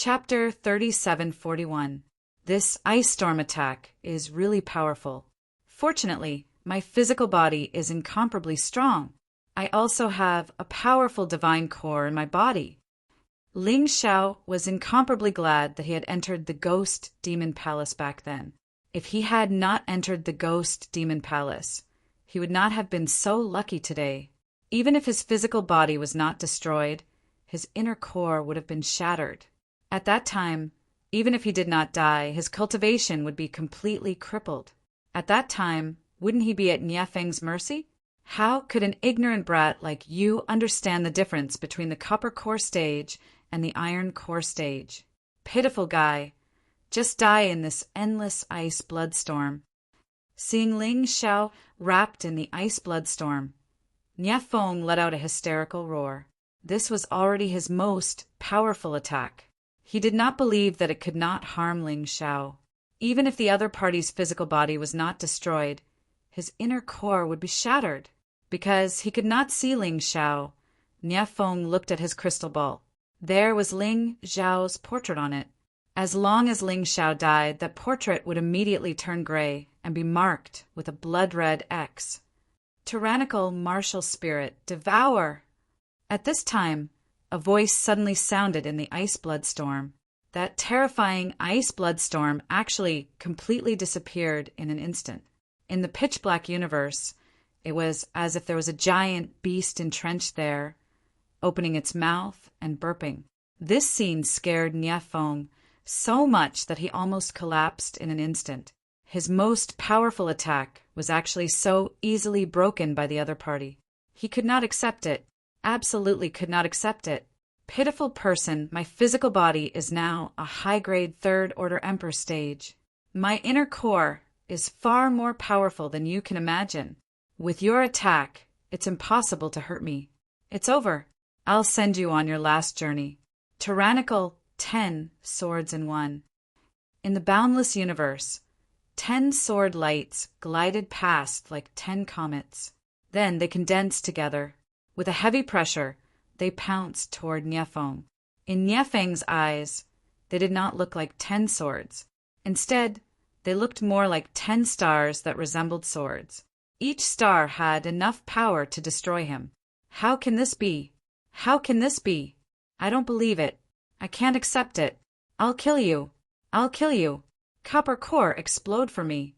Chapter 3741. This ice storm attack is really powerful. Fortunately, my physical body is incomparably strong. I also have a powerful divine core in my body. Ling Xiao was incomparably glad that he had entered the Ghost Demon Palace back then. If he had not entered the Ghost Demon Palace, he would not have been so lucky today. Even if his physical body was not destroyed, his inner core would have been shattered. At that time, even if he did not die, his cultivation would be completely crippled. At that time, wouldn't he be at Niafeng's mercy? How could an ignorant brat like you understand the difference between the copper core stage and the iron core stage? Pitiful guy. Just die in this endless ice bloodstorm. Seeing Ling Xiao wrapped in the ice bloodstorm, Niafeng let out a hysterical roar. This was already his most powerful attack. He did not believe that it could not harm Ling Xiao. Even if the other party's physical body was not destroyed, his inner core would be shattered. Because he could not see Ling Xiao, Niafeng looked at his crystal ball. There was Ling Xiao's portrait on it. As long as Ling Xiao died, that portrait would immediately turn gray and be marked with a blood-red X. Tyrannical martial spirit, devour! At this time, a voice suddenly sounded in the ice bloodstorm. That terrifying ice bloodstorm actually completely disappeared in an instant. In the pitch-black universe, it was as if there was a giant beast entrenched there, opening its mouth and burping. This scene scared Niafeng so much that he almost collapsed in an instant. His most powerful attack was actually so easily broken by the other party. He could not accept it. Absolutely could not accept it. Pitiful person, my physical body is now a high-grade third-order Emperor stage. My inner core is far more powerful than you can imagine. With your attack, it's impossible to hurt me. It's over. I'll send you on your last journey. Tyrannical 10 swords in one. In the boundless universe, 10 sword lights glided past like 10 comets. Then they condensed together. With a heavy pressure, they pounced toward Niafeng. In Niafeng's eyes, they did not look like 10 swords. Instead, they looked more like 10 stars that resembled swords. Each star had enough power to destroy him. How can this be? How can this be? I don't believe it. I can't accept it. I'll kill you. I'll kill you. Copper core, explode for me.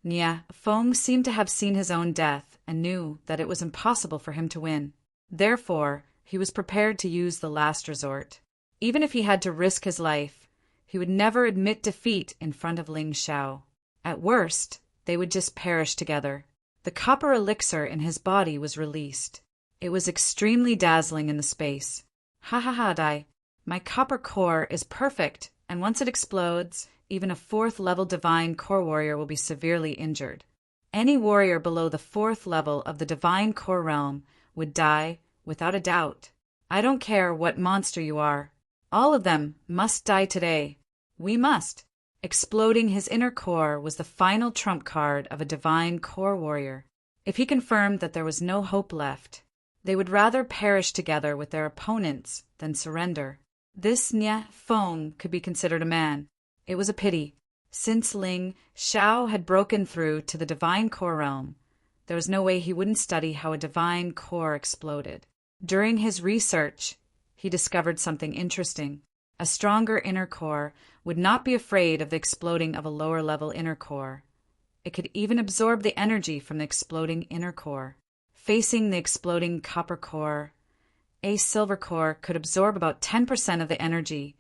Niafeng seemed to have seen his own death and knew that it was impossible for him to win. Therefore, he was prepared to use the last resort. Even if he had to risk his life, he would never admit defeat in front of Ling Xiao. At worst, they would just perish together. The copper elixir in his body was released. It was extremely dazzling in the space. Ha ha ha, Dai. My copper core is perfect, and once it explodes, even a 4th-level divine core warrior will be severely injured. Any warrior below the 4th level of the divine core realm would die without a doubt. I don't care what monster you are. All of them must die today. We must. Exploding his inner core was the final trump card of a divine core warrior. If he confirmed that there was no hope left, they would rather perish together with their opponents than surrender. This Niafeng could be considered a man. It was a pity. Since Ling Xiao had broken through to the divine core realm, there was no way he wouldn't study how a divine core exploded. During his research, he discovered something interesting. A stronger inner core would not be afraid of the exploding of a lower-level inner core. It could even absorb the energy from the exploding inner core. Facing the exploding copper core, a silver core could absorb about 10% of the energy,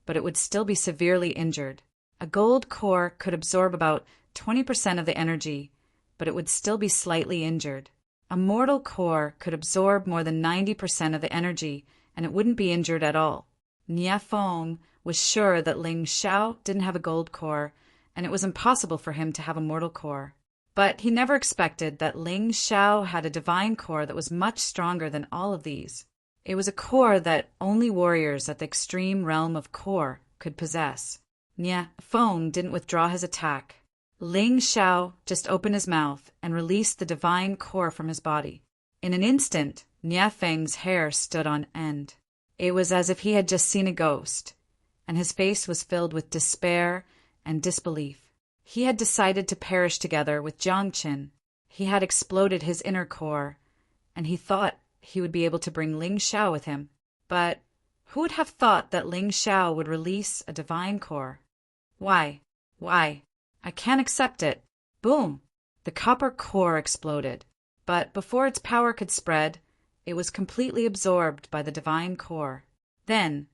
but it would still be severely injured. A gold core could absorb about 20% of the energy, but it would still be slightly injured. A mortal core could absorb more than 90% of the energy, and it wouldn't be injured at all. Niafeng was sure that Ling Xiao didn't have a gold core, and it was impossible for him to have a mortal core. But he never expected that Ling Xiao had a divine core that was much stronger than all of these. It was a core that only warriors at the extreme realm of core could possess. Niafeng didn't withdraw his attack. Ling Xiao just opened his mouth and released the divine core from his body. In an instant, Niafeng's hair stood on end. It was as if he had just seen a ghost, and his face was filled with despair and disbelief. He had decided to perish together with Jiang Qin. He had exploded his inner core, and he thought he would be able to bring Ling Xiao with him. But who would have thought that Ling Xiao would release a divine core? Why? I can't accept it. Boom! The copper core exploded, but before its power could spread, it was completely absorbed by the divine core. Then,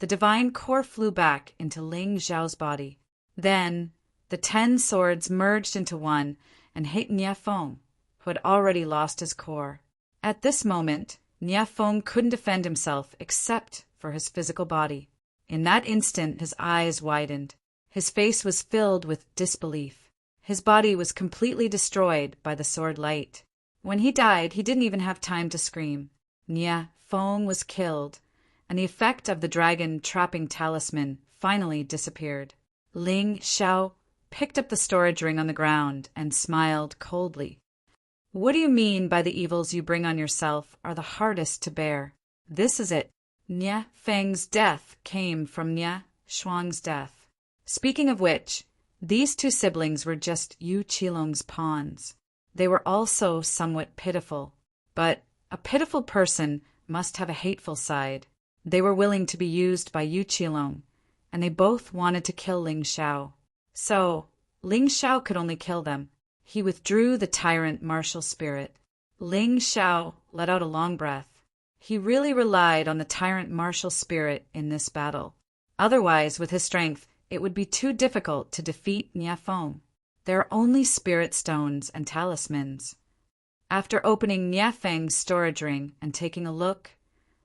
the divine core flew back into Ling Xiao's body. Then, the 10 swords merged into one and hit Nie Feng, who had already lost his core. At this moment, Nie Feng couldn't defend himself except for his physical body. In that instant, his eyes widened. His face was filled with disbelief. His body was completely destroyed by the sword light. When he died, he didn't even have time to scream. Nie Feng was killed, and the effect of the dragon trapping talisman finally disappeared. Ling Xiao picked up the storage ring on the ground and smiled coldly. What do you mean by the evils you bring on yourself are the hardest to bear? This is it. Nie Feng's death came from Nie Shuang's death. Speaking of which, these 2 siblings were just Yu Qilong's pawns. They were also somewhat pitiful, but a pitiful person must have a hateful side. They were willing to be used by Yu Qilong, and they both wanted to kill Ling Xiao. So, Ling Xiao could only kill them. He withdrew the tyrant martial spirit. Ling Xiao let out a long breath. He really relied on the tyrant martial spirit in this battle. Otherwise, with his strength, it would be too difficult to defeat Nie Feng. There are only spirit stones and talismans. After opening Nie Feng's storage ring and taking a look,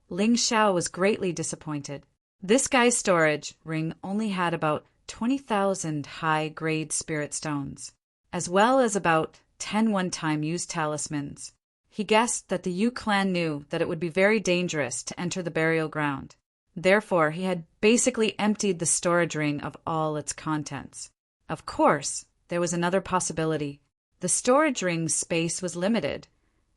Ling Xiao was greatly disappointed. This guy's storage ring only had about 20,000 high-grade spirit stones, as well as about 10 one-time used talismans. He guessed that the Yu clan knew that it would be very dangerous to enter the burial ground. Therefore, he had basically emptied the storage ring of all its contents. Of course, there was another possibility. The storage ring's space was limited,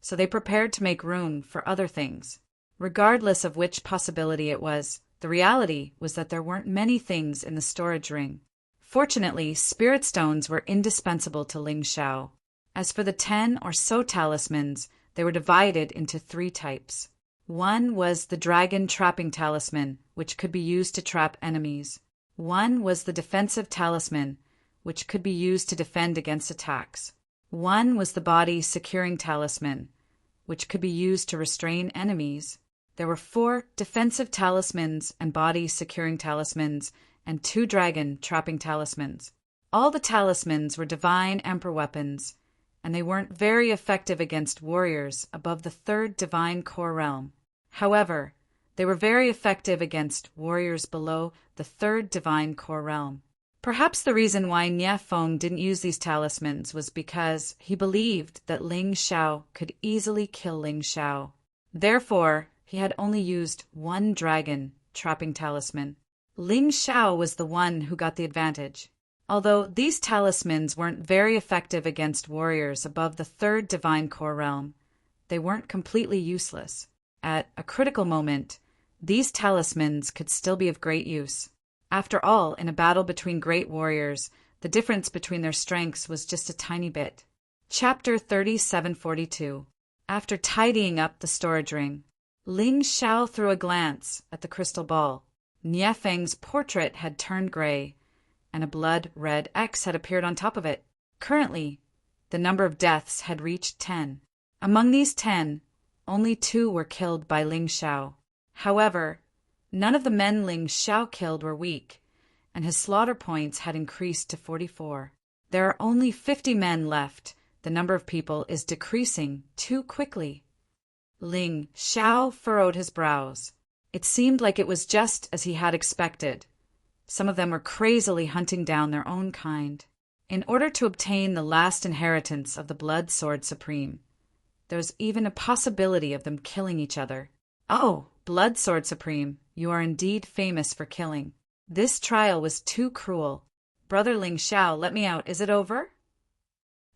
so they prepared to make room for other things. Regardless of which possibility it was, the reality was that there weren't many things in the storage ring. Fortunately, spirit stones were indispensable to Ling Xiao. As for the 10 or so talismans, they were divided into 3 types. One was the dragon trapping talisman, which could be used to trap enemies. One was the defensive talisman, which could be used to defend against attacks. One was the body securing talisman, which could be used to restrain enemies. There were 4 defensive talismans and body securing talismans, and 2 dragon trapping talismans. All the talismans were divine emperor weapons, and they weren't very effective against warriors above the 3rd divine core realm. However, they were very effective against warriors below the 3rd divine core realm. Perhaps the reason why Nie Feng didn't use these talismans was because he believed that Ling Xiao could easily kill Ling Xiao. Therefore, he had only used 1 dragon trapping talisman. Ling Xiao was the one who got the advantage. Although these talismans weren't very effective against warriors above the 3rd divine core realm, they weren't completely useless. At a critical moment, these talismans could still be of great use. After all, in a battle between great warriors, the difference between their strengths was just a tiny bit. Chapter 3742. After tidying up the storage ring, Ling Xiao threw a glance at the crystal ball. Nie Feng's portrait had turned gray, and a blood-red X had appeared on top of it. Currently, the number of deaths had reached 10. Among these 10, only 2 were killed by Ling Xiao. However, none of the men Ling Xiao killed were weak, and his slaughter points had increased to 44. There are only 50 men left. The number of people is decreasing too quickly. Ling Xiao furrowed his brows. It seemed like it was just as he had expected. Some of them were crazily hunting down their own kind. In order to obtain the last inheritance of the Blood Sword Supreme, there was even a possibility of them killing each other. Oh, Blood Sword Supreme, you are indeed famous for killing. This trial was too cruel. Brother Ling Xiao, let me out. Is it over?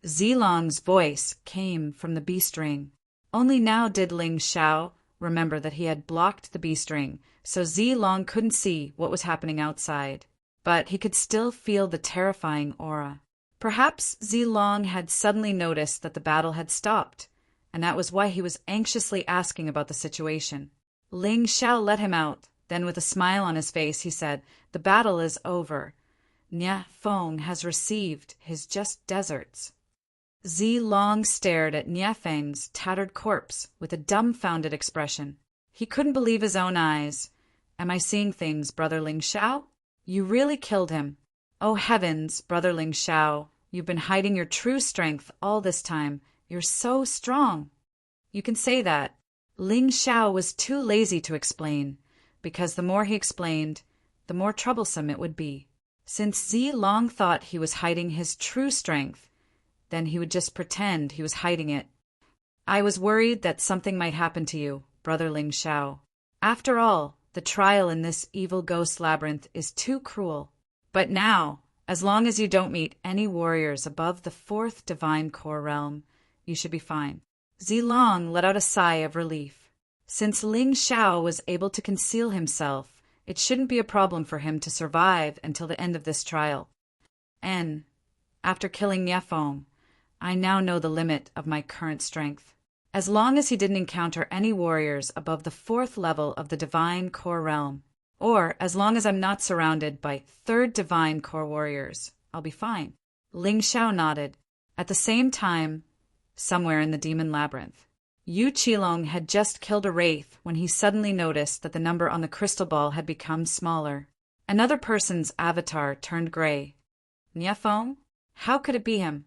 Zilong's voice came from the beast ring. Only now did Ling Xiao remember that he had blocked the beast ring, so Zilong couldn't see what was happening outside. But he could still feel the terrifying aura. Perhaps Zilong had suddenly noticed that the battle had stopped, and that was why he was anxiously asking about the situation. Ling Xiao let him out. Then with a smile on his face, he said, "The battle is over. Nia Feng has received his just deserts." Zilong stared at Nia Feng's tattered corpse with a dumbfounded expression. He couldn't believe his own eyes. "Am I seeing things, Brother Ling Xiao? You really killed him. Oh heavens, Brother Ling Xiao, you've been hiding your true strength all this time. You're so strong." You can say that. Ling Xiao was too lazy to explain, because the more he explained, the more troublesome it would be. Since Zilong thought he was hiding his true strength, then he would just pretend he was hiding it. "I was worried that something might happen to you, Brother Ling Xiao. After all, the trial in this evil ghost labyrinth is too cruel. But now, as long as you don't meet any warriors above the 4th divine core realm, you should be fine." Zilong let out a sigh of relief. Since Ling Xiao was able to conceal himself, it shouldn't be a problem for him to survive until the end of this trial. And, after killing Niafeng, I now know the limit of my current strength. As long as he didn't encounter any warriors above the 4th level of the divine core realm, or as long as I'm not surrounded by 3rd divine core warriors, I'll be fine. Ling Xiao nodded. At the same time, somewhere in the demon labyrinth, Yu Qilong had just killed a wraith when he suddenly noticed that the number on the crystal ball had become smaller. Another person's avatar turned gray. Niafeng? How could it be him?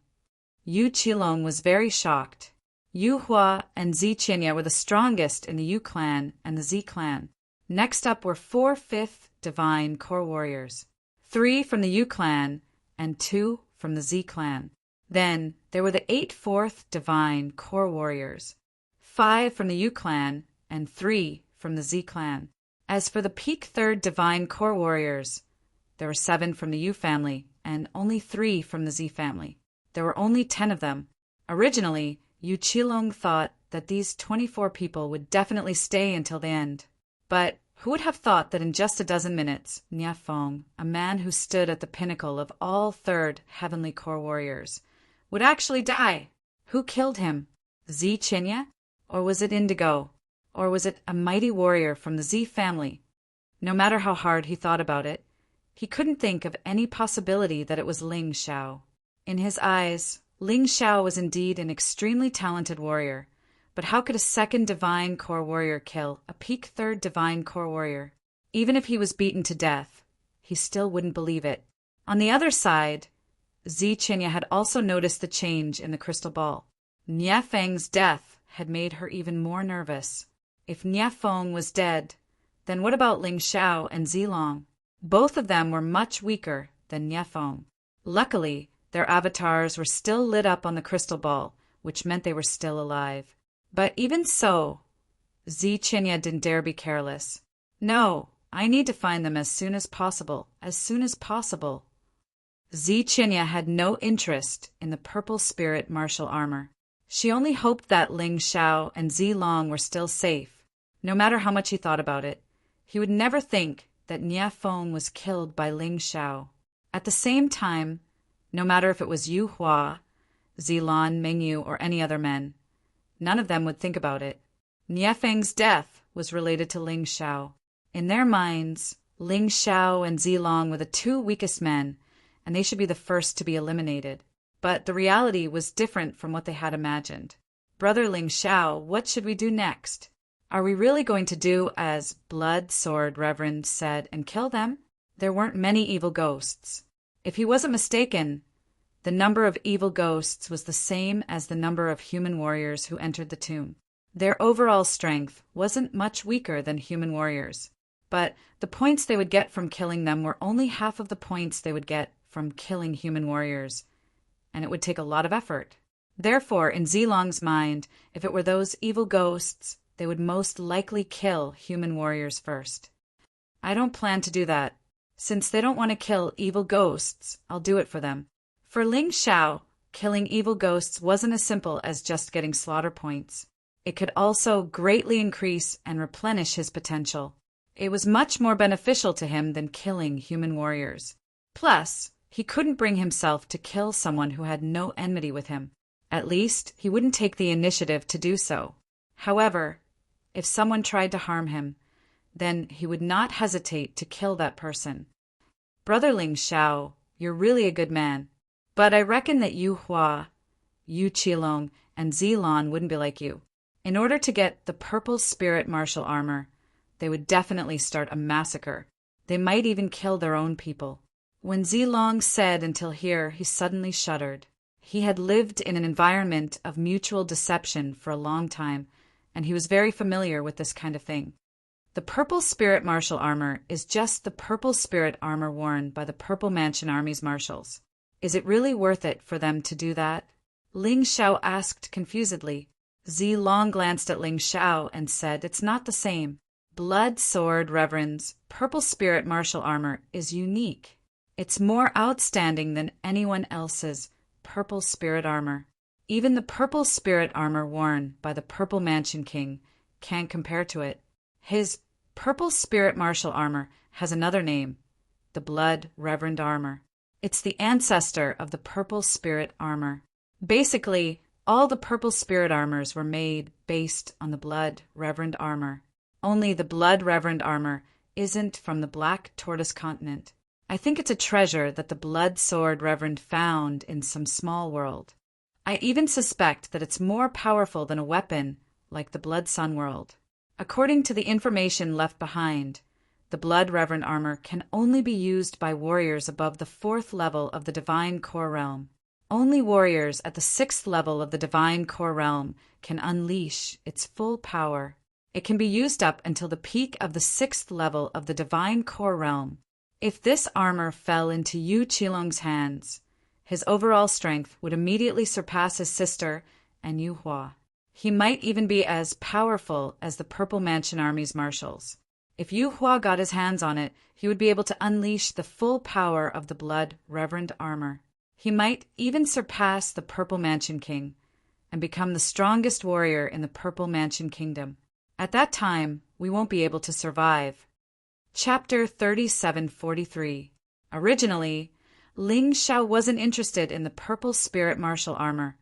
Yu Qilong was very shocked. Yu Hua and Zi Qinya were the strongest in the Yu clan and the Zi clan. Next up were 4 5th divine core warriors, 3 from the Yu clan and 2 from the Zi clan. Then there were the 8 4th divine core warriors, 5 from the Yu clan and 3 from the Zi clan. As for the peak 3rd divine core warriors, there were 7 from the Yu family and only 3 from the Zi family. There were only 10 of them. Originally, Yu Qilong thought that these 24 people would definitely stay until the end. But who would have thought that in just a dozen minutes, Niafeng, a man who stood at the pinnacle of all 3rd heavenly core warriors, would actually die? Who killed him? Zi Qinya? Or was it Indigo? Or was it a mighty warrior from the Zi family? No matter how hard he thought about it, he couldn't think of any possibility that it was Ling Xiao. In his eyes, Ling Xiao was indeed an extremely talented warrior, but how could a 2nd divine core warrior kill a peak 3rd divine core warrior? Even if he was beaten to death, he still wouldn't believe it. On the other side, Zi Qinya had also noticed the change in the crystal ball. Niafeng's death had made her even more nervous. If Niafeng was dead, then what about Ling Xiao and Zilong? Both of them were much weaker than Niafeng. Luckily, their avatars were still lit up on the crystal ball, which meant they were still alive. But even so, Zi Qinya didn't dare be careless. "No, I need to find them as soon as possible, as soon as possible." Zi Qinya had no interest in the purple spirit martial armor. She only hoped that Ling Xiao and Zilong were still safe. No matter how much he thought about it, he would never think that Niafeng was killed by Ling Xiao. At the same time, no matter if it was Yu Hua, Zilan, Mengyu, or any other men, none of them would think about it. Niafeng's death was related to Ling Xiao. In their minds, Ling Xiao and Zilong were the 2 weakest men, and they should be the first to be eliminated. But the reality was different from what they had imagined. "Brother Ling Xiao, what should we do next? Are we really going to do as Blood Sword Reverend said and kill them?" There weren't many evil ghosts. If he wasn't mistaken, the number of evil ghosts was the same as the number of human warriors who entered the tomb. Their overall strength wasn't much weaker than human warriors, but the points they would get from killing them were only half of the points they would get from killing human warriors, and it would take a lot of effort. Therefore, in Zilong's mind, if it were those evil ghosts, they would most likely kill human warriors first. I don't plan to do that. Since they don't want to kill evil ghosts, I'll do it for them. For Ling Xiao, killing evil ghosts wasn't as simple as just getting slaughter points. It could also greatly increase and replenish his potential. It was much more beneficial to him than killing human warriors. Plus, he couldn't bring himself to kill someone who had no enmity with him. At least, he wouldn't take the initiative to do so. However, if someone tried to harm him, then he would not hesitate to kill that person. Brother Ling Xiao, you're really a good man. But I reckon that Yu Hua, Yu Qilong, and Zilong wouldn't be like you. In order to get the purple spirit martial armor, they would definitely start a massacre. They might even kill their own people. When Zilong said until here, he suddenly shuddered. He had lived in an environment of mutual deception for a long time, and he was very familiar with this kind of thing. The purple spirit martial armor is just the purple spirit armor worn by the Purple Mansion Army's marshals. Is it really worth it for them to do that? Ling Xiao asked confusedly. Zilong glanced at Ling Xiao and said, "It's not the same. Blood Sword Reverend's purple spirit martial armor is unique. It's more outstanding than anyone else's purple spirit armor. Even the purple spirit armor worn by the Purple Mansion King can't compare to it. His purple spirit martial armor has another name, the Blood Reverend armor. It's the ancestor of the purple spirit armor. Basically, all the purple spirit armors were made based on the Blood Reverend armor. Only the Blood Reverend armor isn't from the Black Tortoise continent. I think it's a treasure that the Blood Sword Reverend found in some small world. I even suspect that it's more powerful than a weapon like the Blood Sun world. According to the information left behind, the Blood Reverend armor can only be used by warriors above the 4th level of the Divine Core Realm. Only warriors at the 6th level of the Divine Core Realm can unleash its full power. It can be used up until the peak of the 6th level of the Divine Core Realm. If this armor fell into Yu Qilong's hands, his overall strength would immediately surpass his sister and Yu Hua. He might even be as powerful as the Purple Mansion Army's marshals. If Yu Hua got his hands on it, he would be able to unleash the full power of the Blood Reverend armor. He might even surpass the Purple Mansion King and become the strongest warrior in the Purple Mansion Kingdom. At that time, we won't be able to survive. Chapter 3743. Originally, Ling Xiao wasn't interested in the Purple Spirit Martial Armor,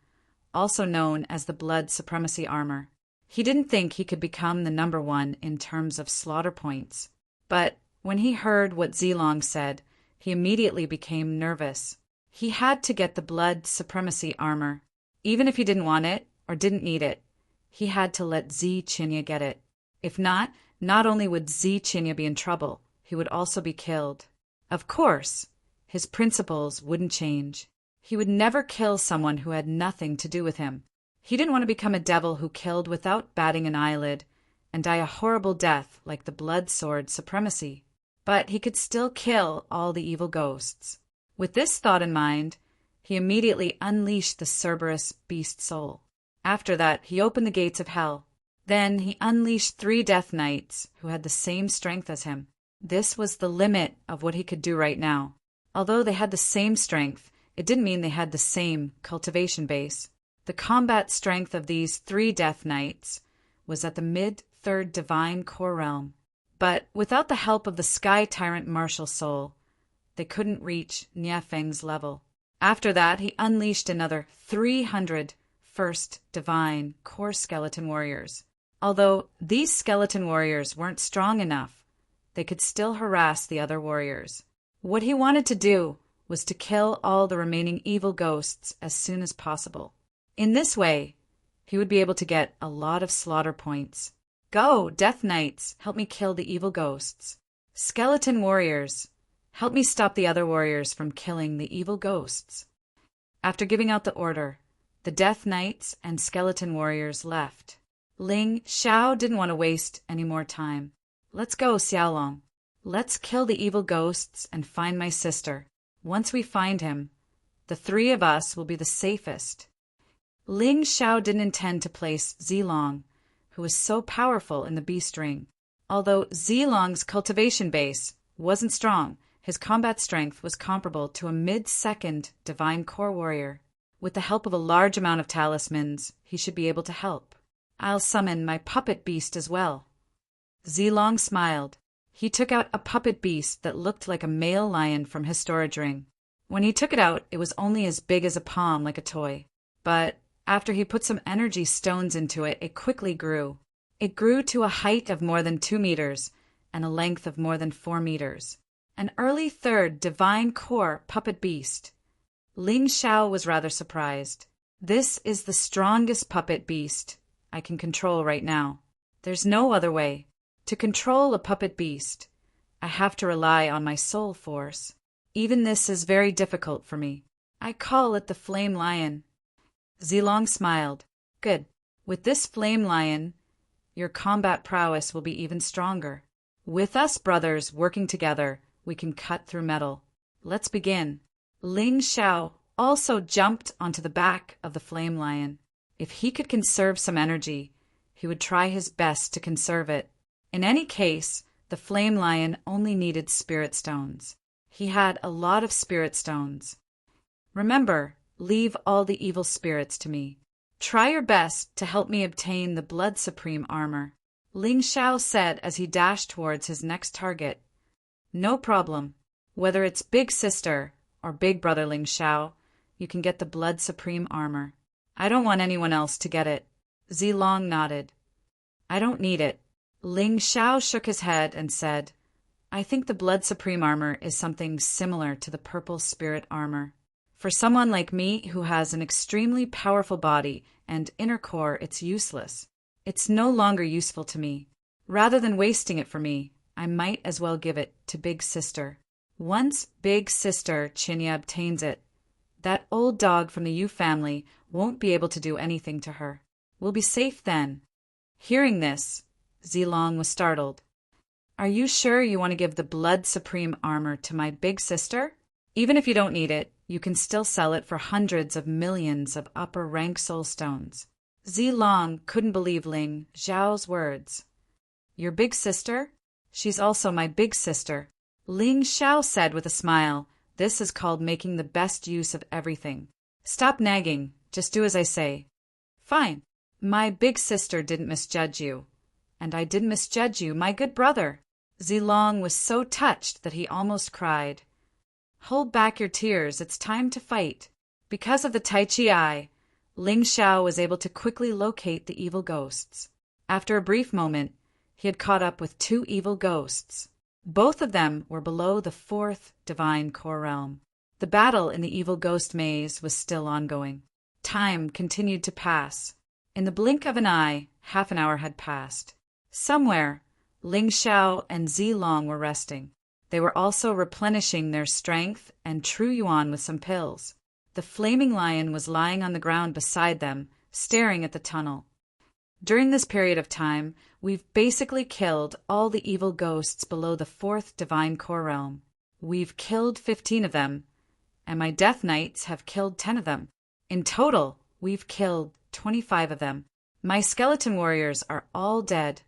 also known as the Blood Supremacy Armor. He didn't think he could become the number one in terms of slaughter points. But when he heard what Zilong said, he immediately became nervous. He had to get the Blood Supremacy Armor. Even if he didn't want it or didn't need it, he had to let Zi Qinya get it. If not only would Zi Qinya be in trouble, he would also be killed. Of course, his principles wouldn't change. He would never kill someone who had nothing to do with him. He didn't want to become a devil who killed without batting an eyelid and die a horrible death like the Blood Sword Supremacy. But he could still kill all the evil ghosts. With this thought in mind, he immediately unleashed the Cerberus beast soul. After that, he opened the gates of hell. Then he unleashed 3 Death Knights who had the same strength as him. This was the limit of what he could do right now. Although they had the same strength, it didn't mean they had the same cultivation base. The combat strength of these 3 Death Knights was at the mid-3rd Divine Core Realm. But without the help of the Sky Tyrant Martial Soul, they couldn't reach Niafeng's level. After that, he unleashed another 300 First Divine Core Skeleton Warriors. Although these skeleton warriors weren't strong enough, they could still harass the other warriors. What he wanted to do was to kill all the remaining evil ghosts as soon as possible. In this way, he would be able to get a lot of slaughter points. Go, Death Knights, help me kill the evil ghosts. Skeleton warriors, help me stop the other warriors from killing the evil ghosts. After giving out the order, the Death Knights and skeleton warriors left. Ling Xiao didn't want to waste any more time. Let's go, Xiaolong. Let's kill the evil ghosts and find my sister. Once we find him, the 3 of us will be the safest. Ling Xiao didn't intend to place Zilong, who was so powerful in the Beast Ring. Although Zilong's cultivation base wasn't strong, his combat strength was comparable to a mid-2nd Divine Core Warrior. With the help of a large amount of talismans, he should be able to help. I'll summon my puppet beast as well. Zilong smiled. He took out a puppet beast that looked like a male lion from his storage ring. When he took it out, it was only as big as a palm, like a toy. But after he put some energy stones into it, it quickly grew. It grew to a height of more than 2 meters and a length of more than 4 meters. An early third divine core puppet beast. Ling Xiao was rather surprised. This is the strongest puppet beast I can control right now. There's no other way. To control a puppet beast, I have to rely on my soul force. Even this is very difficult for me. I call it the Flame Lion. Zilong smiled. Good. With this Flame Lion, your combat prowess will be even stronger. With us brothers working together, we can cut through metal. Let's begin. Ling Xiao also jumped onto the back of the Flame Lion. If he could conserve some energy, he would try his best to conserve it. In any case, the Flame Lion only needed spirit stones. He had a lot of spirit stones. Remember, leave all the evil spirits to me. Try your best to help me obtain the Blood Supreme armor, Ling Xiao said as he dashed towards his next target. No problem. Whether it's Big Sister or Big Brother Ling Xiao, you can get the Blood Supreme armor. I don't want anyone else to get it. Zilong nodded. I don't need it. Ling Xiao shook his head and said, I think the Blood Supreme armor is something similar to the Purple Spirit armor. For someone like me who has an extremely powerful body and inner core, it's useless. It's no longer useful to me. Rather than wasting it for me, I might as well give it to Big Sister. Once Big Sister Chinya obtains it, that old dog from the Yu family won't be able to do anything to her. We'll be safe then. Hearing this, Zilong was startled. Are you sure you want to give the Blood Supreme armor to my big sister? Even if you don't need it, you can still sell it for hundreds of millions of upper rank soul stones. Zilong couldn't believe Ling Xiao's words. Your big sister? She's also my big sister. Ling Xiao said with a smile, this is called making the best use of everything. Stop nagging, just do as I say. Fine. My big sister didn't misjudge you. And I didn't misjudge you, my good brother. Zilong was so touched that he almost cried. Hold back your tears, it's time to fight. Because of the Tai Chi Eye, Ling Xiao was able to quickly locate the evil ghosts. After a brief moment, he had caught up with 2 evil ghosts. Both of them were below the 4th divine core realm. The battle in the evil ghost maze was still ongoing. Time continued to pass. In the blink of an eye, half an hour had passed. Somewhere, Ling Xiao and Zilong were resting. They were also replenishing their strength and true yuan with some pills. The flaming lion was lying on the ground beside them, staring at the tunnel. During this period of time, we've basically killed all the evil ghosts below the 4th divine core realm. We've killed 15 of them, and my death knights have killed 10 of them. In total, we've killed 25 of them. My skeleton warriors are all dead,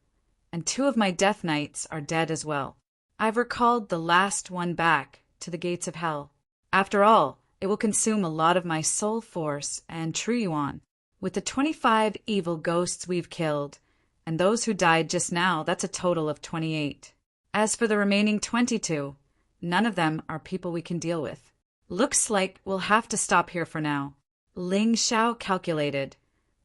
and 2 of my death knights are dead as well. I've recalled the last one back to the gates of hell. After all, it will consume a lot of my soul force and true yuan. With the 25 evil ghosts we've killed, and those who died just now, that's a total of 28. As for the remaining 22, none of them are people we can deal with. Looks like we'll have to stop here for now. Ling Xiao calculated,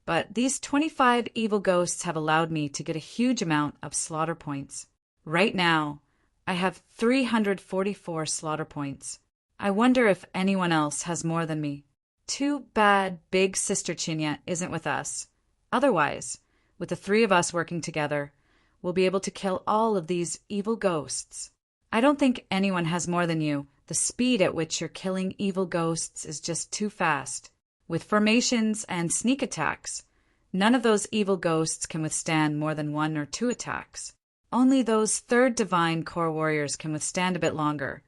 but these 25 evil ghosts have allowed me to get a huge amount of slaughter points. Right now, I have 344 slaughter points. I wonder if anyone else has more than me. Too bad Big Sister Chinya isn't with us. Otherwise, with the 3 of us working together, we'll be able to kill all of these evil ghosts. I don't think anyone has more than you. The speed at which you're killing evil ghosts is just too fast. With formations and sneak attacks, none of those evil ghosts can withstand more than 1 or 2 attacks. Only those 3rd divine core warriors can withstand a bit longer,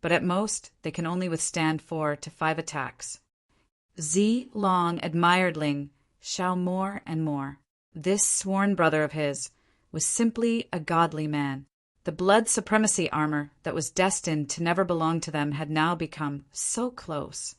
but at most they can only withstand 4 to 5 attacks. Zilong admired Ling Xiao more and more. This sworn brother of his was simply a godly man. The blood supremacy armor that was destined to never belong to them had now become so close.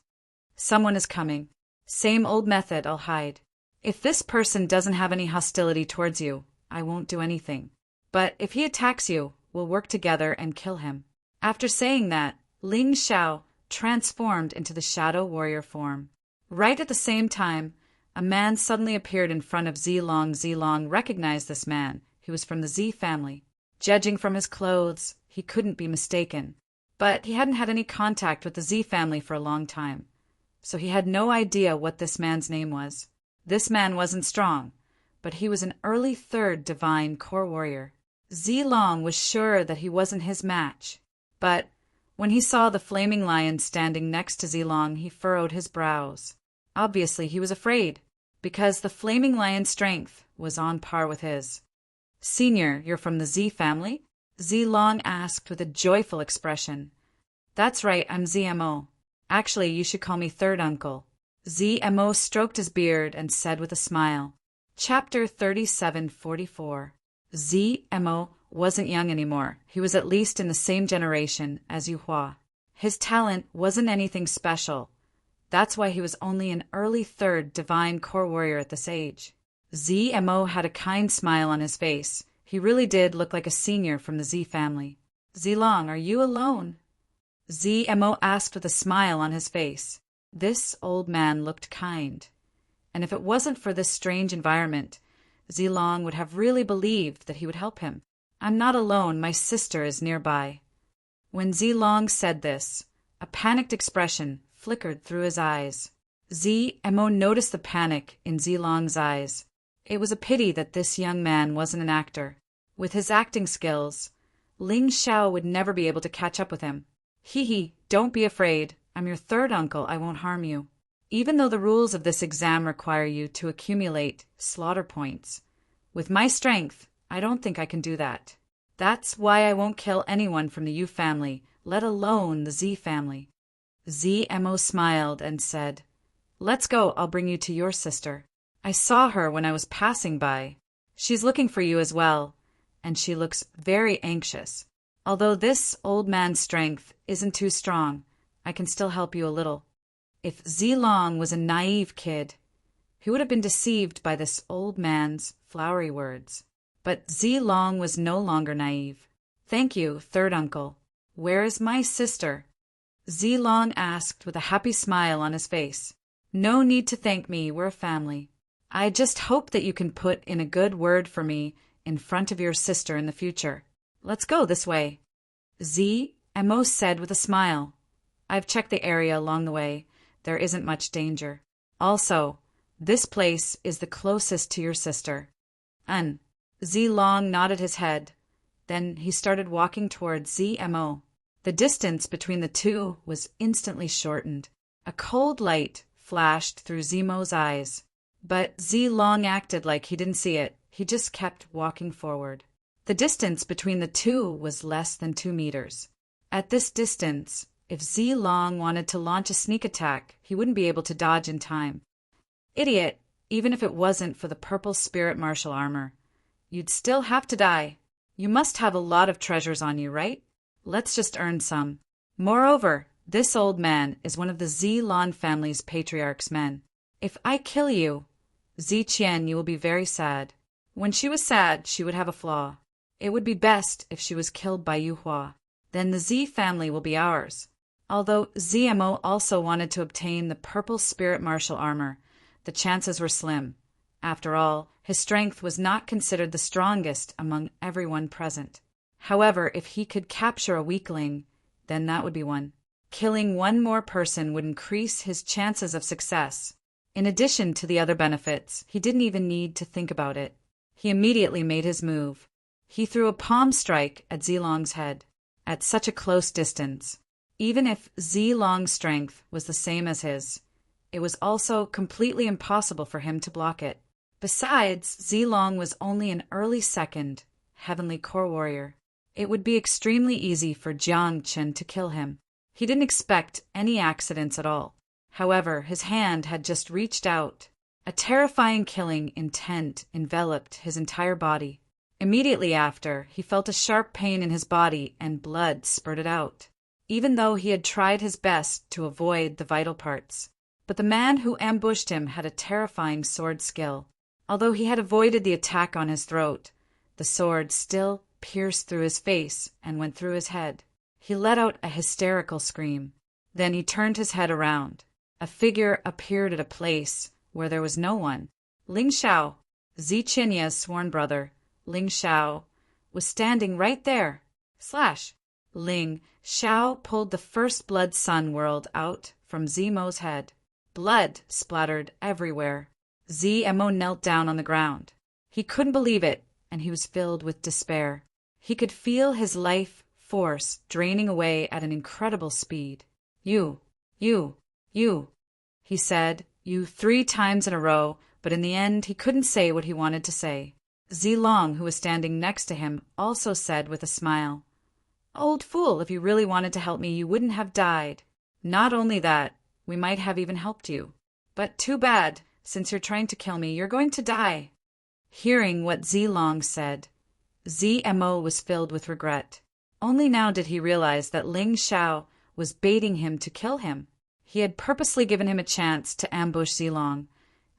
Someone is coming. Same old method, I'll hide. If this person doesn't have any hostility towards you, I won't do anything. But if he attacks you, we'll work together and kill him." After saying that, Ling Xiao transformed into the shadow warrior form. Right at the same time, a man suddenly appeared in front of Zilong. Zilong recognized this man. He was from the Z family. Judging from his clothes, he couldn't be mistaken. But he hadn't had any contact with the Z family for a long time, so he had no idea what this man's name was. This man wasn't strong, but he was an early third divine core warrior. Zilong was sure that he wasn't his match, but when he saw the flaming lion standing next to Zilong, he furrowed his brows. Obviously, he was afraid, because the flaming lion's strength was on par with his. "Senior, you're from the Z family?" Zilong asked with a joyful expression. "That's right, I'm ZMO. Actually, you should call me third uncle." ZMO stroked his beard and said with a smile. Chapter 3744. ZMO wasn't young anymore. He was at least in the same generation as Yuhua. His talent wasn't anything special. That's why he was only an early third divine core warrior at this age. ZMO had a kind smile on his face. He really did look like a senior from the Z family. "Zilong, are you alone?" ZMO asked with a smile on his face. This old man looked kind, and if it wasn't for this strange environment, Zilong would have really believed that he would help him. "I'm not alone, my sister is nearby." When Zilong said this, a panicked expression flickered through his eyes. ZMO noticed the panic in Zilong's eyes. It was a pity that this young man wasn't an actor. With his acting skills, Ling Xiao would never be able to catch up with him. "Hee, don't be afraid. I'm your third uncle, I won't harm you. Even though the rules of this exam require you to accumulate slaughter points, with my strength, I don't think I can do that. That's why I won't kill anyone from the U family, let alone the Z family." ZMO smiled and said, "Let's go, I'll bring you to your sister. I saw her when I was passing by. She's looking for you as well, and she looks very anxious. Although this old man's strength isn't too strong, I can still help you a little." If Zilong was a naive kid, he would have been deceived by this old man's flowery words. But Zilong was no longer naive. "Thank you, third uncle. Where is my sister?" Zilong asked with a happy smile on his face. "No need to thank me, we're a family. I just hope that you can put in a good word for me in front of your sister in the future. Let's go this way." ZMO said with a smile. "I've checked the area along the way. There isn't much danger. Also, this place is the closest to your sister." Zilong nodded his head. Then he started walking towards ZMO. The distance between the two was instantly shortened. A cold light flashed through ZMO's eyes. But Zilong acted like he didn't see it. He just kept walking forward. The distance between the two was less than 2 meters. At this distance, if Zilong wanted to launch a sneak attack, he wouldn't be able to dodge in time. "Idiot, even if it wasn't for the purple spirit martial armor, you'd still have to die. You must have a lot of treasures on you, right? Let's just earn some. Moreover, this old man is one of the Zilong family's patriarch's men. If I kill you, Ziqian, you will be very sad. When she was sad, she would have a flaw. It would be best if she was killed by Yuhua. Then the Z family will be ours." Although ZMO also wanted to obtain the purple spirit martial armor, the chances were slim. After all, his strength was not considered the strongest among everyone present. However, if he could capture a weakling, then that would be one. Killing one more person would increase his chances of success. In addition to the other benefits, he didn't even need to think about it. He immediately made his move. He threw a palm strike at Zilong's head. At such a close distance, even if Zilong's strength was the same as his, it was also completely impossible for him to block it. Besides, Zilong was only an early second heavenly core warrior. It would be extremely easy for Jiang Chen to kill him. He didn't expect any accidents at all. However, his hand had just reached out. A terrifying killing intent enveloped his entire body. Immediately after, he felt a sharp pain in his body and blood spurted out, even though he had tried his best to avoid the vital parts. But the man who ambushed him had a terrifying sword skill. Although he had avoided the attack on his throat, the sword still pierced through his face and went through his head. He let out a hysterical scream. Then he turned his head around. A figure appeared at a place where there was no one. Ling Xiao, Zi Qinya's sworn brother, Ling Xiao, was standing right there. Ling Xiao pulled the first blood sun world out from Zimo's head. Blood splattered everywhere. Zimo knelt down on the ground. He couldn't believe it, and he was filled with despair. He could feel his life force draining away at an incredible speed. You, he said, you 3 times in a row, but in the end he couldn't say what he wanted to say. Zilong, who was standing next to him, also said with a smile, Old fool, if you really wanted to help me, you wouldn't have died. Not only that, we might have even helped you. But too bad, since you're trying to kill me, you're going to die. Hearing what Zilong said, Zmo was filled with regret. Only now did he realize that Ling Xiao was baiting him to kill him. He had purposely given him a chance to ambush Zilong,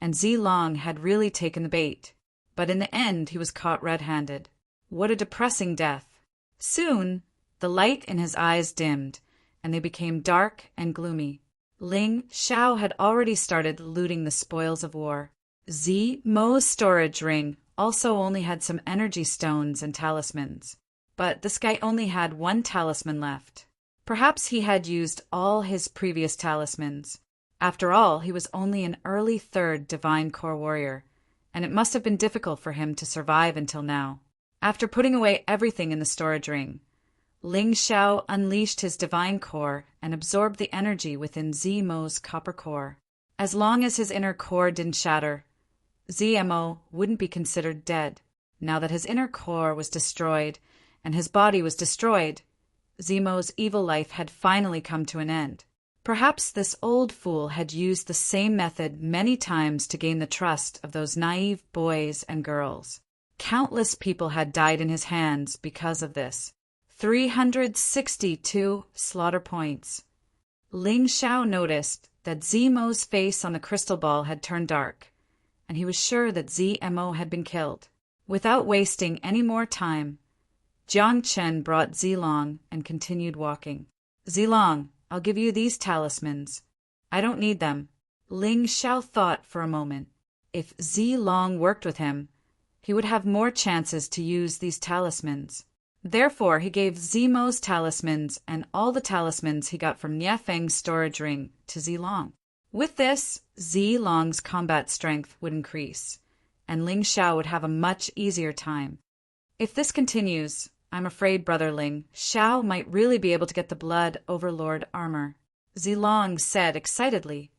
and Zilong had really taken the bait. But in the end, he was caught red-handed. What a depressing death. Soon, the light in his eyes dimmed, and they became dark and gloomy. Ling Xiao had already started looting the spoils of war. Zmo's storage ring also only had some energy stones and talismans. But this guy only had 1 talisman left. Perhaps he had used all his previous talismans. After all, he was only an early 3rd Divine Core warrior, and it must have been difficult for him to survive until now. After putting away everything in the storage ring, Ling Xiao unleashed his Divine Core and absorbed the energy within Zmo's Copper Core. As long as his inner core didn't shatter, Zmo wouldn't be considered dead. Now that his inner core was destroyed and his body was destroyed, Zmo's evil life had finally come to an end. Perhaps this old fool had used the same method many times to gain the trust of those naive boys and girls. Countless people had died in his hands because of this. 362 slaughter points. Ling Xiao noticed that Zmo's face on the crystal ball had turned dark, and he was sure that Zmo had been killed. Without wasting any more time, Jiang Chen brought Zilong and continued walking. Zilong, I'll give you these talismans. I don't need them. Ling Xiao thought for a moment. If Zilong worked with him, he would have more chances to use these talismans. Therefore, he gave Zmo's talismans and all the talismans he got from Niafeng's storage ring to Zilong. With this, Zilong's combat strength would increase, and Ling Xiao would have a much easier time. If this continues, I'm afraid Brother Ling Xiao might really be able to get the Blood Overlord armor. Zilong said excitedly,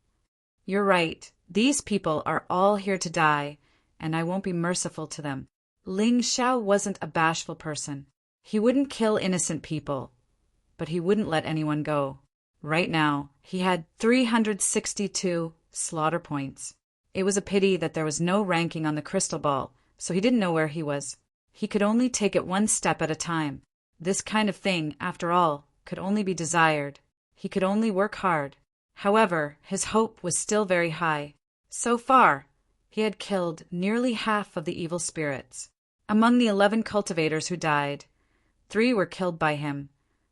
You're right. These people are all here to die, and I won't be merciful to them. Ling Xiao wasn't a bashful person. He wouldn't kill innocent people, but he wouldn't let anyone go. Right now, he had 362 slaughter points. It was a pity that there was no ranking on the crystal ball, so he didn't know where he was. He could only take it 1 step at a time. This kind of thing, after all, could only be desired. He could only work hard. However, his hope was still very high. So far, he had killed nearly half of the evil spirits. Among the 11 cultivators who died, 3 were killed by him: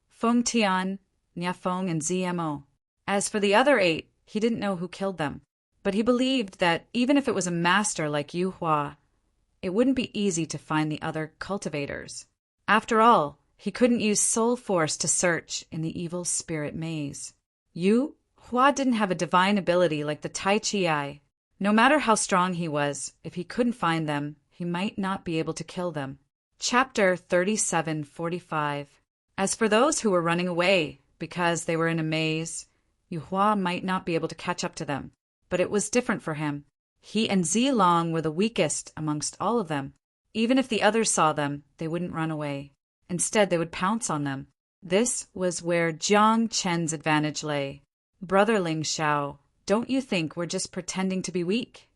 Feng Tian, Niafeng, and Zmo. As for the other 8, he didn't know who killed them. But he believed that even if it was a master like Yu Hua, it wouldn't be easy to find the other cultivators. After all, he couldn't use soul force to search in the evil spirit maze. Yu Hua didn't have a divine ability like the Tai Chi Eye. No matter how strong he was, if he couldn't find them, he might not be able to kill them. Chapter 37:45. As for those who were running away because they were in a maze, Yu Hua might not be able to catch up to them. But it was different for him. He and Zilong were the weakest amongst all of them. Even if the others saw them, they wouldn't run away. Instead, they would pounce on them. This was where Jiang Chen's advantage lay. Brother Ling Xiao, don't you think we're just pretending to be weak?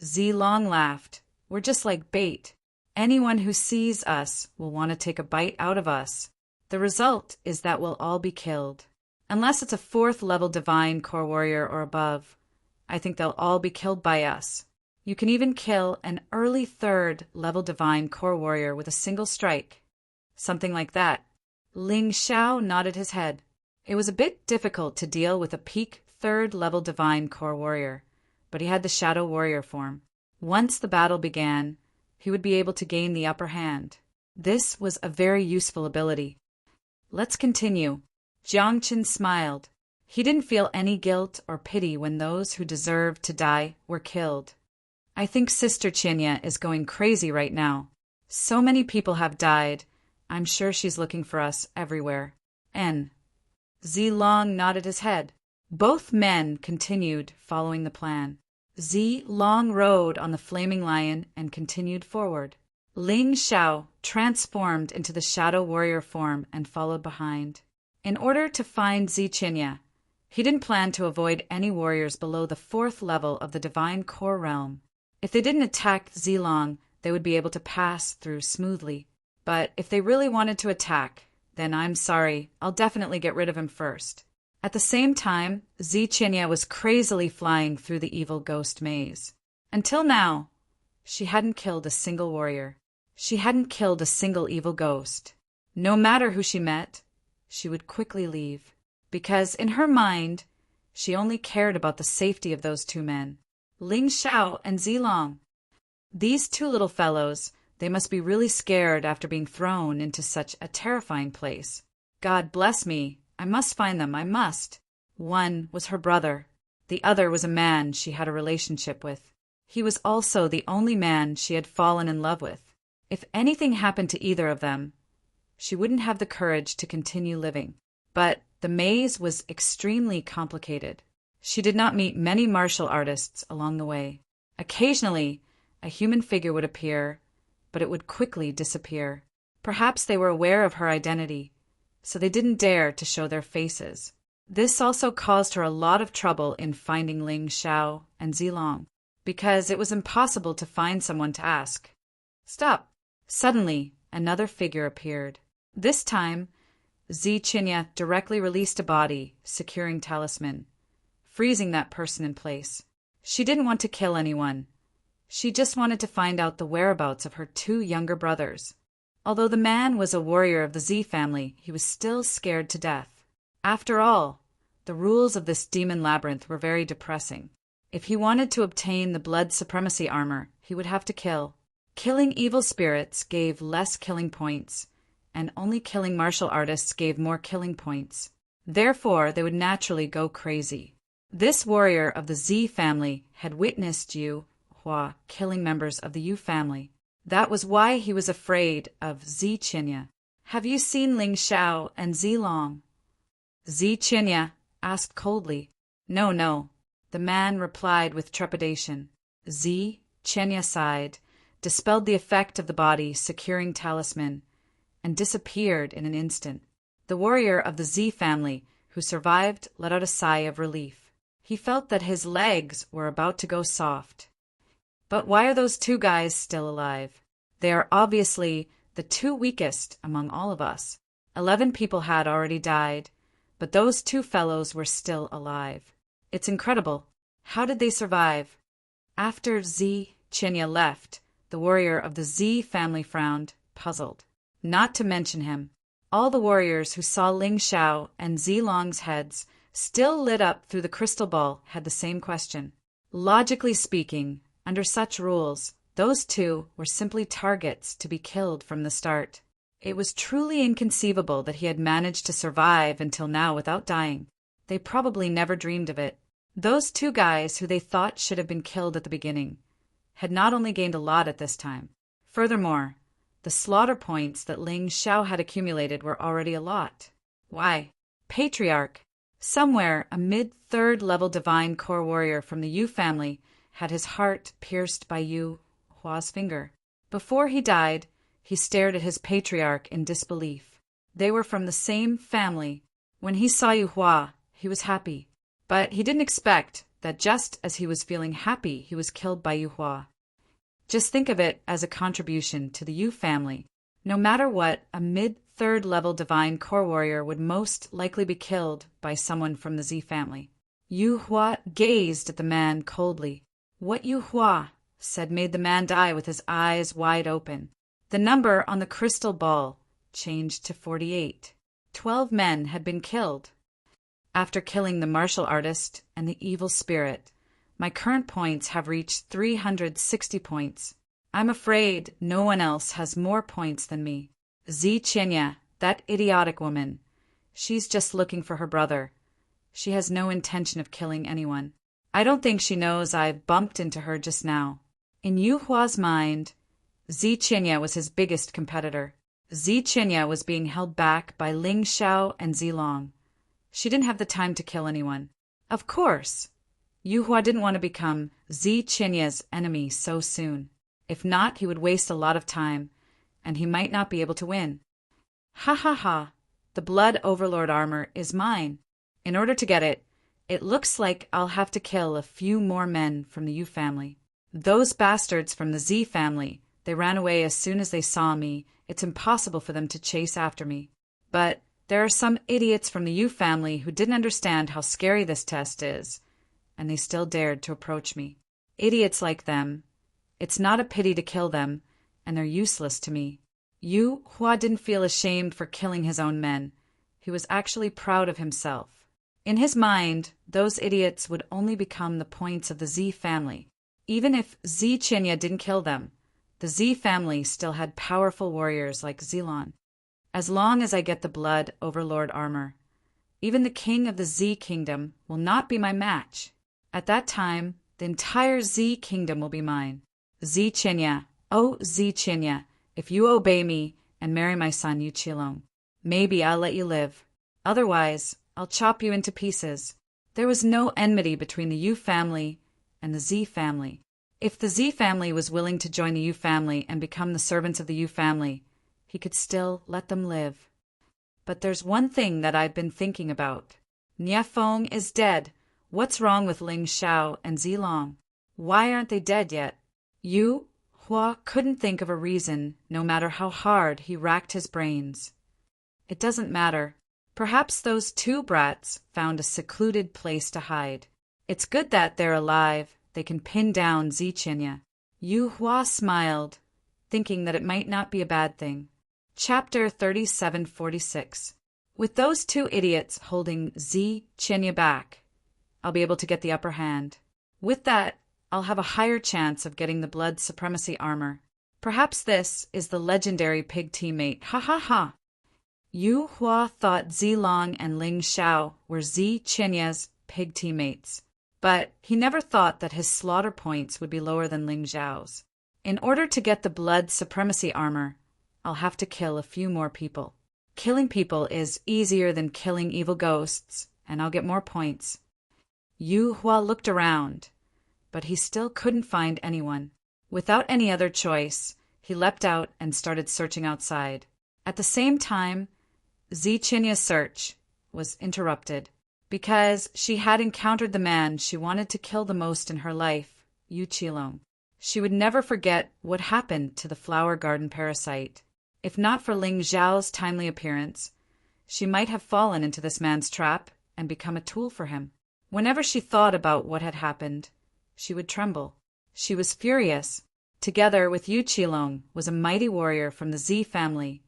Zilong laughed. We're just like bait. Anyone who sees us will want to take a bite out of us. The result is that we'll all be killed. Unless it's a 4th level divine core warrior or above, I think they'll all be killed by us. You can even kill an early 3rd level divine core warrior with a single strike. Something like that. Ling Xiao nodded his head. It was a bit difficult to deal with a peak 3rd level divine core warrior, but he had the shadow warrior form. Once the battle began, he would be able to gain the upper hand. This was a very useful ability. Let's continue. Jiang Qin smiled. He didn't feel any guilt or pity when those who deserved to die were killed. I think Sister Qinya is going crazy right now. So many people have died. I'm sure she's looking for us everywhere. Zilong nodded his head. Both men continued following the plan. Zilong rode on the flaming lion and continued forward. Ling Xiao transformed into the shadow warrior form and followed behind. In order to find Ziqinya, he didn't plan to avoid any warriors below the 4th level of the divine core realm. If they didn't attack Zilong, they would be able to pass through smoothly. But if they really wanted to attack, then I'm sorry, I'll definitely get rid of him first. At the same time, Ziqinya was crazily flying through the evil ghost maze. Until now, she hadn't killed a single warrior. She hadn't killed a single evil ghost. No matter who she met, she would quickly leave, because in her mind, she only cared about the safety of those 2 men, Ling Xiao and Zilong. These 2 little fellows, they must be really scared after being thrown into such a terrifying place. God bless me, I must find them, I must. One was her brother. The other was a man she had a relationship with. He was also the only man she had fallen in love with. If anything happened to either of them, she wouldn't have the courage to continue living. But the maze was extremely complicated. She did not meet many martial artists along the way. Occasionally, a human figure would appear, but it would quickly disappear. Perhaps they were aware of her identity, so they didn't dare to show their faces. This also caused her a lot of trouble in finding Ling Xiao and Zilong, because it was impossible to find someone to ask. Stop! Suddenly, another figure appeared. This time, Ziqinya directly released a body, securing talisman, freezing that person in place. She didn't want to kill anyone. She just wanted to find out the whereabouts of her 2 younger brothers. Although the man was a warrior of the Z family, he was still scared to death. After all, the rules of this demon labyrinth were very depressing. If he wanted to obtain the blood supremacy armor, he would have to kill. Killing evil spirits gave less killing points, and only killing martial artists gave more killing points. Therefore, they would naturally go crazy. This warrior of the Z family had witnessed Yu Hua killing members of the Yu family. That was why he was afraid of Ziqinya. Have you seen Ling Xiao and Zilong? Ziqinya asked coldly. No. The man replied with trepidation. Ziqinya sighed, dispelled the effect of the body securing talisman, and disappeared in an instant. The warrior of the Z family who survived let out a sigh of relief. He felt that his legs were about to go soft. But why are those 2 guys still alive? They are obviously the 2 weakest among all of us. 11 people had already died, but those 2 fellows were still alive. It's incredible. How did they survive? After Ziqinya left, the warrior of the Z family frowned, puzzled. Not to mention him. All the warriors who saw Ling Xiao and Zilong's heads still lit up through the crystal ball had the same question. Logically speaking, under such rules, those 2 were simply targets to be killed from the start. It was truly inconceivable that he had managed to survive until now without dying. They probably never dreamed of it. Those 2 guys who they thought should have been killed at the beginning had not only gained a lot at this time. Furthermore, the slaughter points that Ling Xiao had accumulated were already a lot. Why? Patriarch. Somewhere, a mid-3rd level divine core warrior from the Yu family had his heart pierced by Yu Hua's finger. Before he died, he stared at his patriarch in disbelief. They were from the same family. When he saw Yu Hua, he was happy. But he didn't expect that just as he was feeling happy, he was killed by Yu Hua. Just think of it as a contribution to the Yu family. No matter what, a mid-3rd level divine core warrior would most likely be killed by someone from the Z family. Yu Hua gazed at the man coldly. What Yu Hua said made the man die with his eyes wide open. The number on the crystal ball changed to 48. 12 men had been killed. After killing the martial artist and the evil spirit, my current points have reached 360 points. I'm afraid no one else has more points than me. Zi Qinya, that idiotic woman. She's just looking for her brother. She has no intention of killing anyone. I don't think she knows I've bumped into her just now. In Yu Hua's mind, Zi Qinya was his biggest competitor. Zi Qinya was being held back by Ling Xiao and Zilong. She didn't have the time to kill anyone. Of course, Yu Hua didn't want to become Zi Qinya's enemy so soon. If not, he would waste a lot of time, and he might not be able to win. Ha ha ha, the Blood Overlord armor is mine. In order to get it, it looks like I'll have to kill a few more men from the Yu family. Those bastards from the Z family, they ran away as soon as they saw me. It's impossible for them to chase after me. But there are some idiots from the Yu family who didn't understand how scary this test is, and they still dared to approach me. Idiots like them. It's not a pity to kill them, and they're useless to me. Yu Hua didn't feel ashamed for killing his own men. He was actually proud of himself. In his mind, those idiots would only become the points of the Z family. Even if Zi Qinya didn't kill them, the Z family still had powerful warriors like Zilong. As long as I get the Blood Overlord armor, even the king of the Z kingdom will not be my match. At that time, the entire Z kingdom will be mine. Zi Qinya, oh Zi Qinya, if you obey me and marry my son Yu Qilong, maybe I'll let you live. Otherwise, I'll chop you into pieces. There was no enmity between the Yu family and the Z family. If the Z family was willing to join the Yu family and become the servants of the Yu family, he could still let them live. But there's one thing that I've been thinking about. Niafeng is dead. What's wrong with Ling Xiao and Zilong? Why aren't they dead yet? Yu Hua couldn't think of a reason, no matter how hard he racked his brains. It doesn't matter. Perhaps those two brats found a secluded place to hide. It's good that they're alive. They can pin down Zi Qinya. Yu Hua smiled, thinking that it might not be a bad thing. Chapter 3746. With those two idiots holding Zi Qinya back, I'll be able to get the upper hand. With that, I'll have a higher chance of getting the Blood Supremacy armor. Perhaps this is the legendary pig teammate. Ha ha ha! Yu Hua thought Zilong and Ling Xiao were Zi Qinya's pig teammates, but he never thought that his slaughter points would be lower than Ling Xiao's. In order to get the Blood Supremacy armor, I'll have to kill a few more people. Killing people is easier than killing evil ghosts, and I'll get more points. Yu Hua looked around, but he still couldn't find anyone. Without any other choice, he leapt out and started searching outside. At the same time, Zi Qinya's search was interrupted because she had encountered the man she wanted to kill the most in her life, Yu Qilong. She would never forget what happened to the flower garden parasite. If not for Ling Xiao's timely appearance, she might have fallen into this man's trap and become a tool for him. Whenever she thought about what had happened, she would tremble. She was furious. Together with Yu Qilong was a mighty warrior from the Z family,